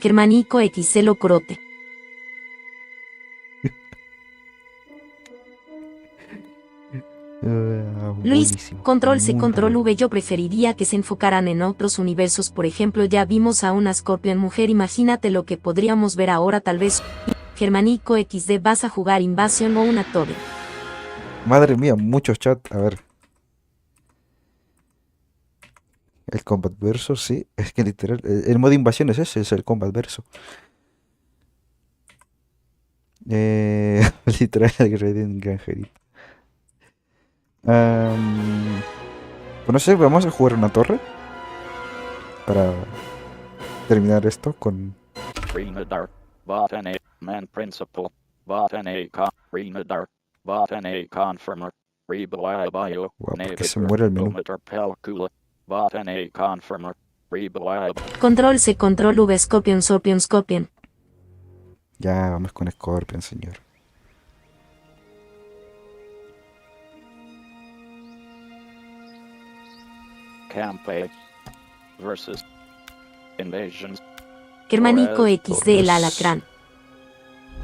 Speaker 2: Germanico XL Crote. Luis,
Speaker 1: Buenísimo,
Speaker 2: control C,
Speaker 1: muy
Speaker 2: control
Speaker 1: bueno.
Speaker 2: V. Yo preferiría que se enfocaran en otros universos. Por ejemplo, ya vimos a una Scorpion mujer. Imagínate lo que podríamos ver ahora, tal vez. Germanico XD, ¿vas a jugar Invasion o una Torre?
Speaker 1: Madre mía, muchos chat. A ver. El combat verso, sí. Es que literal. El modo invasión es ese, es el combat verso. Literal, el Gradient Grangerito. Pues no sé, vamos a jugar una torre. Para terminar esto con.
Speaker 13: Remedar, botany, man principle, botany, remedar, botany, confirmer, rebuy bio,
Speaker 1: Porque se muere el menú.
Speaker 13: pelcula, botany, confirmer, rebuy.
Speaker 2: Control C, control V. Scorpion, Scorpion, Scorpion.
Speaker 1: Ya, vamos con Scorpion, señor.
Speaker 13: Campaign versus invasions.
Speaker 2: Germanico XD, el alacrán.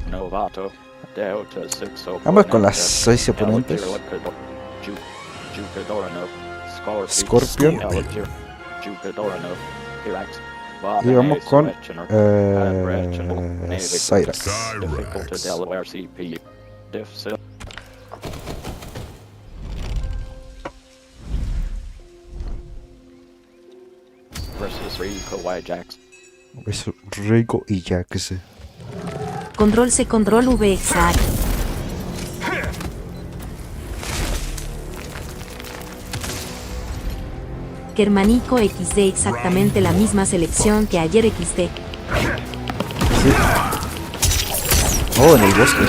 Speaker 13: Novato, Delta 6
Speaker 1: Vamos con las 6 oponentes. Scorpion. Y vamos con Cyrax.
Speaker 13: Versus Rico y Jax.
Speaker 1: Es Rico y Jax.
Speaker 2: Control C, control V, exact. Germanico XD, exactamente la misma selección que ayer XD.
Speaker 1: Sí. Oh, en el bosque.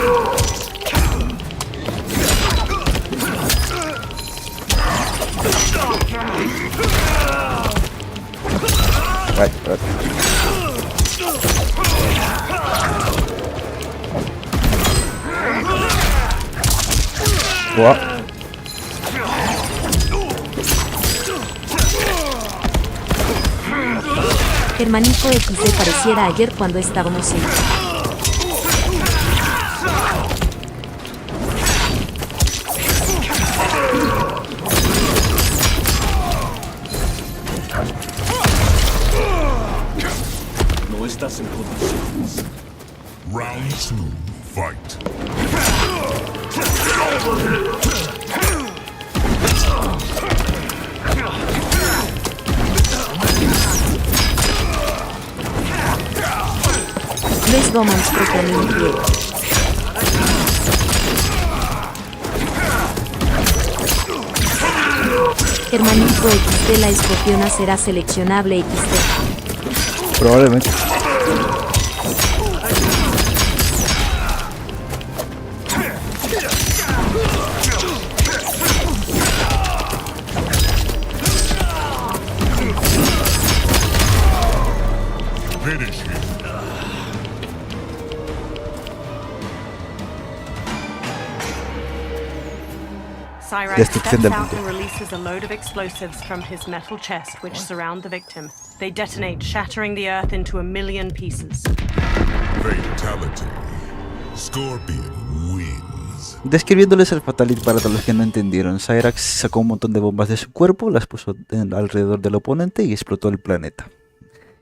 Speaker 1: Right. Wow.
Speaker 2: Germanico XD pareciera ayer cuando estábamos en...
Speaker 20: No estás en condiciones.
Speaker 17: Round 2, fight.
Speaker 2: Luis Gomans propiamente. Germanico XD, la escorpiona será seleccionable XD.
Speaker 1: Probablemente.
Speaker 5: Cyrax
Speaker 1: Destrucción
Speaker 5: steps
Speaker 1: del
Speaker 5: out
Speaker 1: mundo.
Speaker 5: and releases a load of explosives from his metal chest, which surround the victim. They detonate, shattering the earth into a million pieces.
Speaker 17: Fatality. Scorpion wins.
Speaker 1: Describiéndoles el Fatality para todos los que no entendieron, Cyrax sacó un montón de bombas de su cuerpo, las puso alrededor del oponente y explotó el planeta.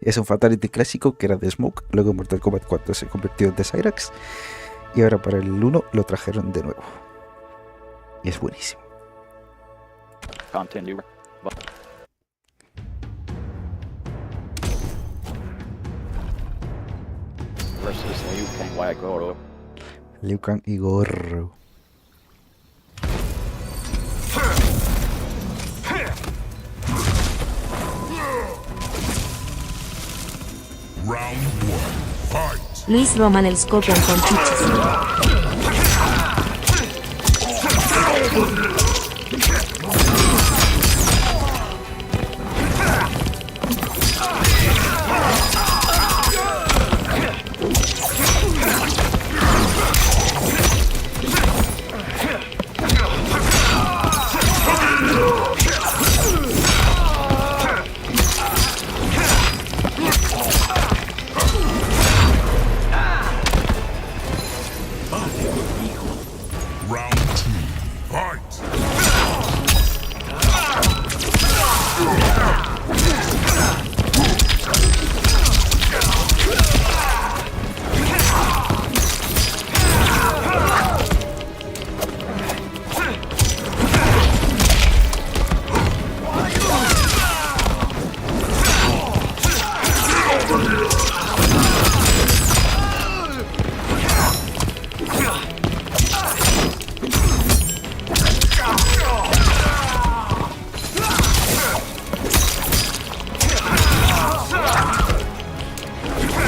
Speaker 1: Es un Fatality clásico que era de Smoke, luego en Mortal Kombat 4 se convirtió en de Cyrax y ahora para el 1 lo trajeron de nuevo. Y es buenísimo.
Speaker 13: Continue. Versus Liu Kang y Goro.
Speaker 1: Liu Kang y Goro.
Speaker 2: Luis Roman el Scorpion con chichis.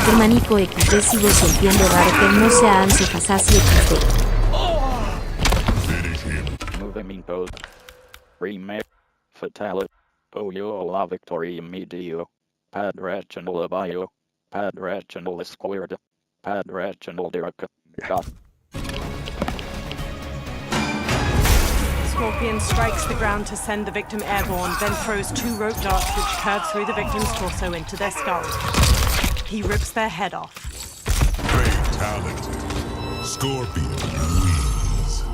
Speaker 2: Germánico XD sigo sintiendo raro que no sea Ansu Fasasi XD.
Speaker 13: Movimientos. Remake. Fatality. Oyo la victoria medio. Padrachinal abayo. Padrachinal esquerda. Padrachinal derecha.
Speaker 5: Scorpion strikes the ground to send the victim airborne, then throws 2 rope darts which curve through the victim's torso into their skull. He rips their head off.
Speaker 17: Fatality. Scorpion wins.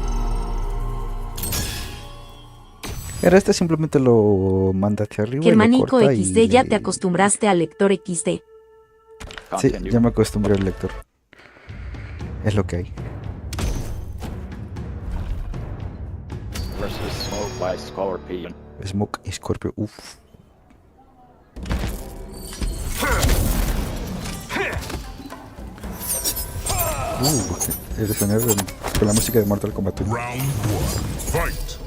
Speaker 1: Pero este simplemente lo manda hacia arriba.
Speaker 2: Germánico XD,
Speaker 1: y
Speaker 2: ya te acostumbraste al lector XD.
Speaker 1: Sí, ya me acostumbré al lector. Es lo que hay.
Speaker 13: Versus Smoke by Scorpion.
Speaker 1: Smoke y Scorpion, uff. El sonido con la música de Mortal Kombat 1.
Speaker 17: Round 1. Fight.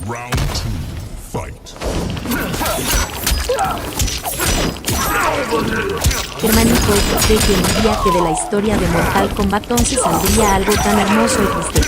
Speaker 17: Round 2. Fight.
Speaker 2: Germánico XD, quien diría que de la historia de Mortal Kombat 11 saldría algo tan hermoso XD.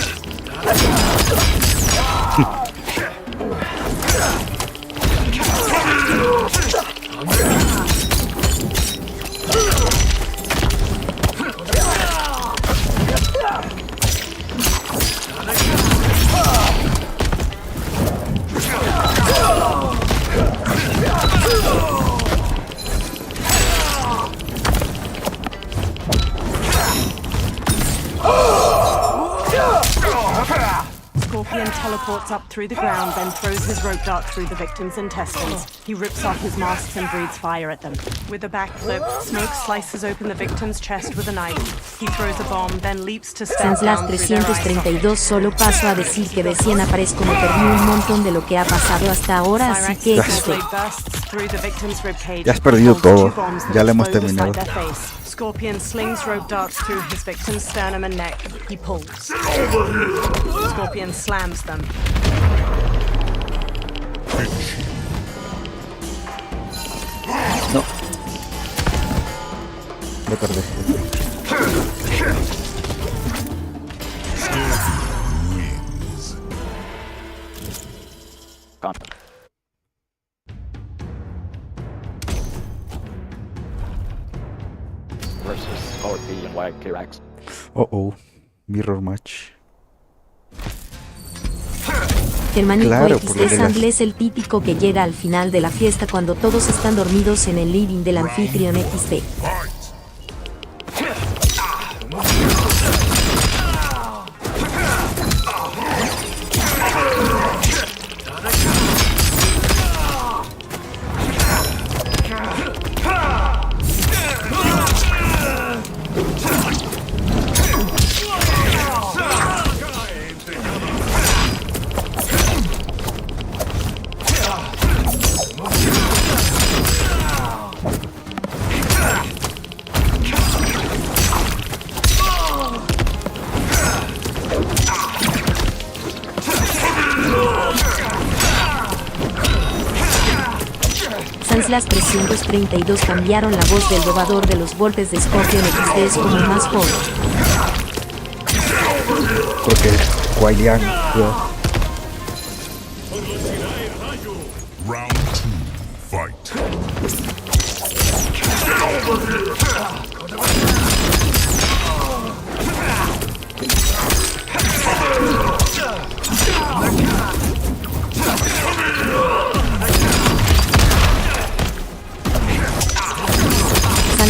Speaker 5: Scorpion teleports up through the ground, then throws his rope dart through the victim's intestines. He rips off his masks and breathes fire at them. With a backflip, Smoke slices open the victim's chest with a knife. He throws a bomb, then leaps to step
Speaker 2: Sans las
Speaker 5: down through their eye
Speaker 2: 332, solo paso a decir que recién aparezco, me perdí un montón de lo que ha pasado hasta ahora, así que
Speaker 1: ya has perdido todo, ya lo hemos terminado.
Speaker 5: Scorpion slings rope darts through his victim's sternum and neck. He pulls. Scorpion slams them.
Speaker 1: No. Lo perdí.
Speaker 13: Versus Scorpion Whack-Kirax.
Speaker 1: Oh, mirror match.
Speaker 2: Germánico
Speaker 1: Claro,
Speaker 2: XD
Speaker 1: por lo de las-
Speaker 2: Sandle es el típico que llega al final de la fiesta cuando todos están dormidos en el living del anfitrión XD. Las 332 cambiaron la voz del robador de los golpes de Scorpion XD es como más joven.
Speaker 1: Porque Guaylian,
Speaker 17: Round 2, fight.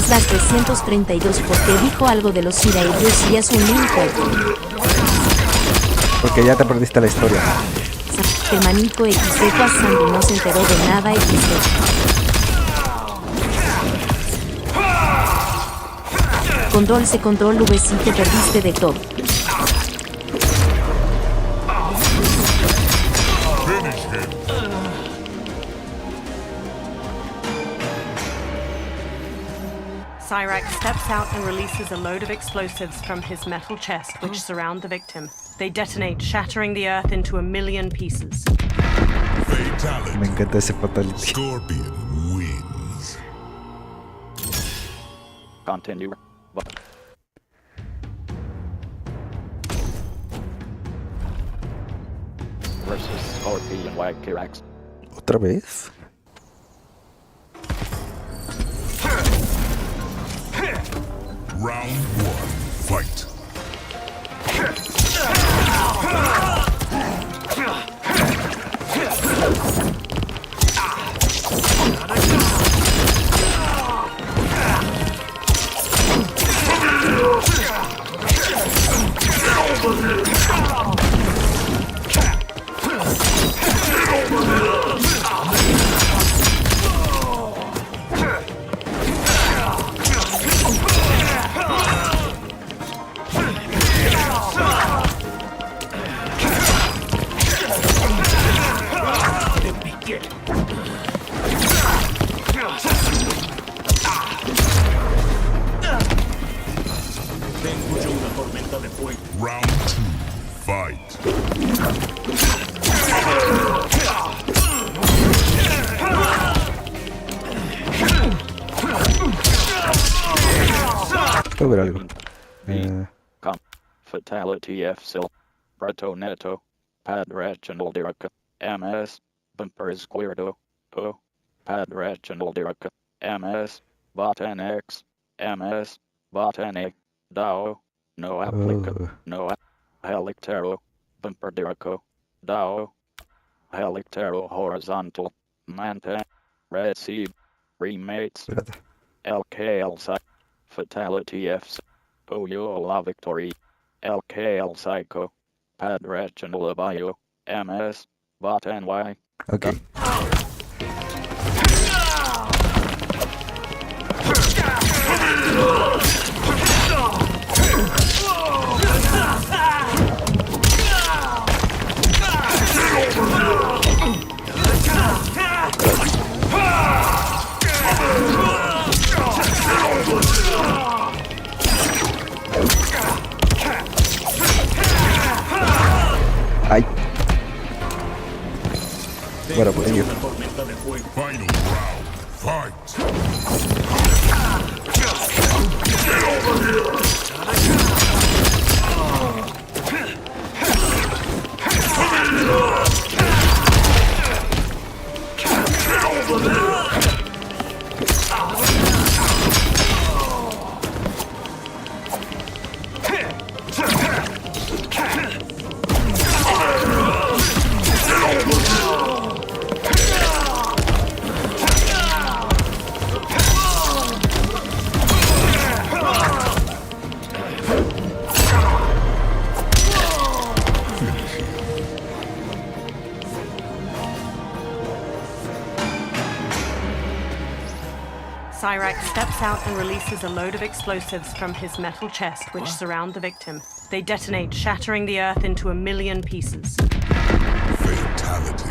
Speaker 2: Las 332 porque dijo algo de los iraídos y es un Lincoln.
Speaker 1: porque ya te perdiste la historia.
Speaker 2: Germánico XD pasando no se enteró de nada XD. Control C, control V, sí te perdiste de todo.
Speaker 5: Cyrax steps out and releases a load of explosives from his metal chest, which surround the victim. They detonate, shattering the earth into a million pieces.
Speaker 17: Fatality.
Speaker 1: Me encanta ese fatality.
Speaker 17: Scorpion wins.
Speaker 13: Continue. Versus Scorpion Wagkirax.
Speaker 1: ¿Otra vez?
Speaker 17: Round 1, fight. Round 2, fight.
Speaker 1: Quiero ver algo.
Speaker 13: Fatality F-Sil. Breto Neto. Padrachinal Diraka. MS. Bumper Squirdo. O. Padrachinal Diraka. MS. Botan X. MS. Botan A. Dao. No applicant. No Helictero. Bumper Diraco. Dao. Helictero horizontal. Manta. Red Seed. Remates. LKL Psych. Fatality F. Oyo La Victory. LKL Psycho. Padrachinal Abayo. MS. Botan Y.
Speaker 1: Ok. Ay. Bueno, por ello.
Speaker 17: Final round, fight.
Speaker 5: Cyrax steps out and releases a load of explosives from his metal chest, which surround the victim. They detonate, shattering the earth into 1,000,000 pieces.
Speaker 17: Fatality.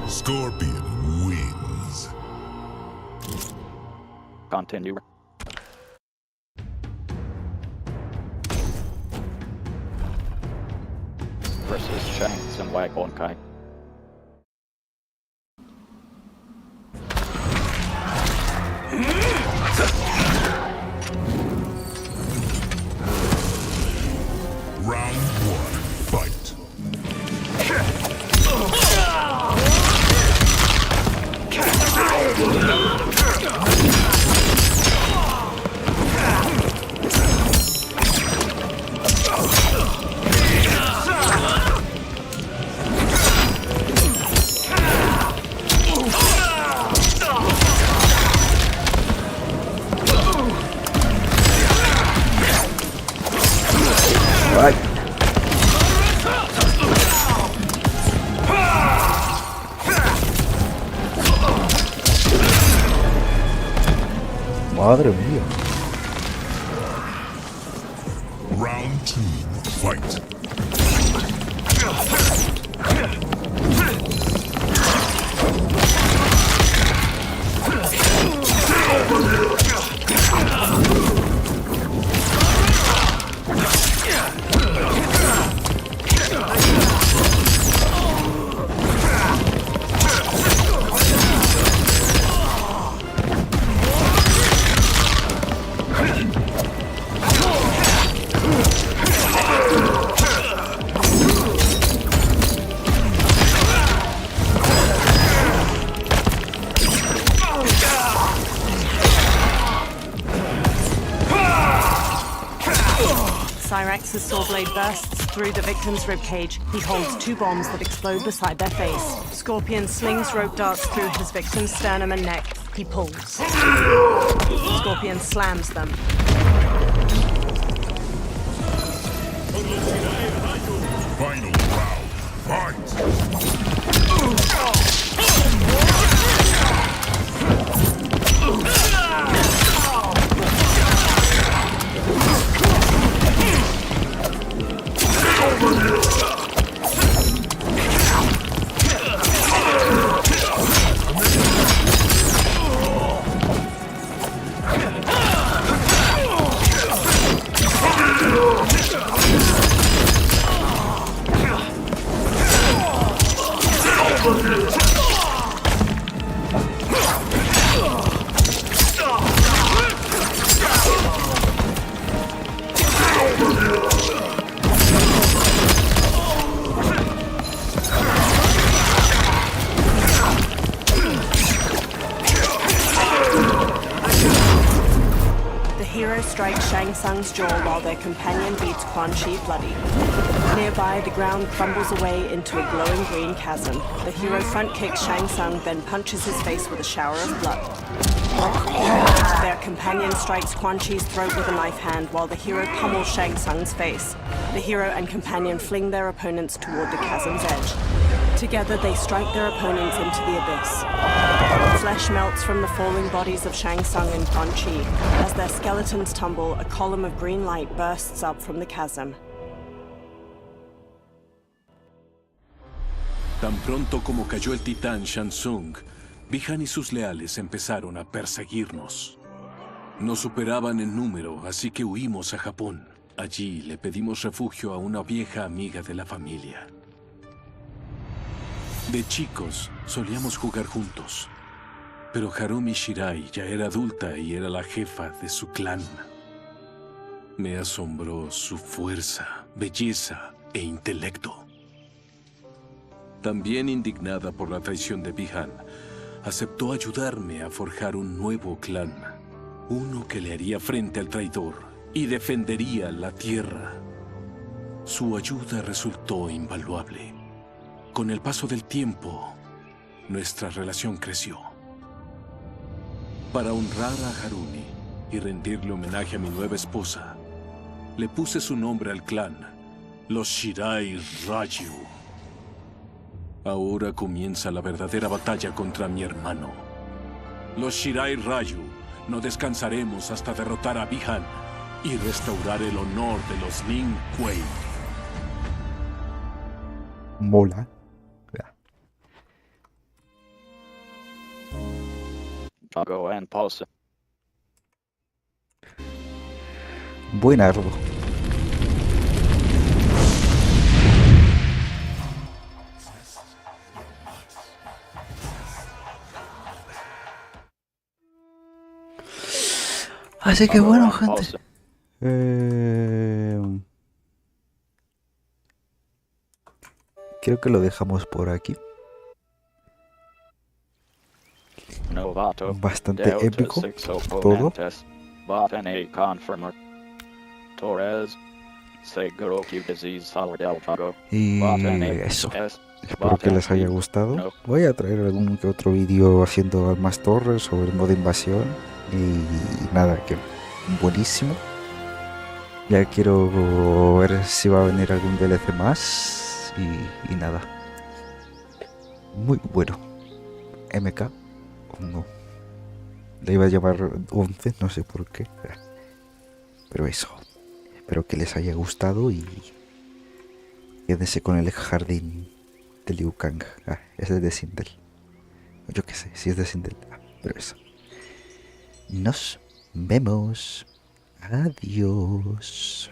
Speaker 17: Scorpion wins.
Speaker 13: Continue. Versus Shanks and Wagonkai.
Speaker 17: Round 1, fight.
Speaker 1: Madre mía.
Speaker 17: Round 2, fight.
Speaker 5: Cyrax's saw blade bursts through the victim's ribcage. He holds 2 bombs that explode beside their face. Scorpion slings rope darts through his victim's sternum and neck. He pulls. Scorpion slams them.
Speaker 17: Final round, fight.
Speaker 5: Strikes Shang Tsung's jaw while their companion beats Quan Chi bloody. Nearby, the ground crumbles away into a glowing green chasm. The hero front kicks Shang Tsung, then punches his face with a shower of blood. Their companion strikes Quan Chi's throat with a knife hand while the hero pummels Shang Tsung's face. The hero and companion fling their opponents toward the chasm's edge. Together, they strike their opponents into the abyss. Flesh melts from the falling bodies of Shang Tsung and Quan Chi. As their skeletons tumble, a column of green light bursts up from the chasm.
Speaker 8: Tan pronto como cayó el titán Shang Tsung, Bi-Han y sus leales empezaron a perseguirnos. Nos superaban en número, así que huimos a Japón. Allí le pedimos refugio a una vieja amiga de la familia. De chicos, solíamos jugar juntos. Pero Harumi Shirai ya era adulta y era la jefa de su clan. Me asombró su fuerza, belleza e intelecto. También indignada por la traición de Bi-Han, aceptó ayudarme a forjar un nuevo clan. Uno que le haría frente al traidor y defendería la tierra. Su ayuda resultó invaluable. Con el paso del tiempo, nuestra relación creció. Para honrar a Harumi y rendirle homenaje a mi nueva esposa, le puse su nombre al clan, los Shirai Ryu. Ahora comienza la verdadera batalla contra mi hermano. Los Shirai Ryu No descansaremos hasta derrotar a Bi-Han y restaurar el honor de los Lin Kuei.
Speaker 1: Mola.
Speaker 13: Go and pause.
Speaker 1: Buenardo. Así que bueno, gente. Creo que lo dejamos por aquí. Bastante épico todo. Y eso. Espero que les haya gustado. Voy a traer algún que otro vídeo haciendo más torres sobre el modo invasión. Y nada, que buenísimo. Ya quiero ver si va a venir algún DLC más. Y nada. Muy bueno. MK o no. Le iba a llamar 11, no sé por qué. Pero eso. Espero que les haya gustado y quédense con el jardín de Liu Kang. Ese es de Sindel. Yo qué sé, si es de Sindel. Pero eso. Nos vemos. Adiós.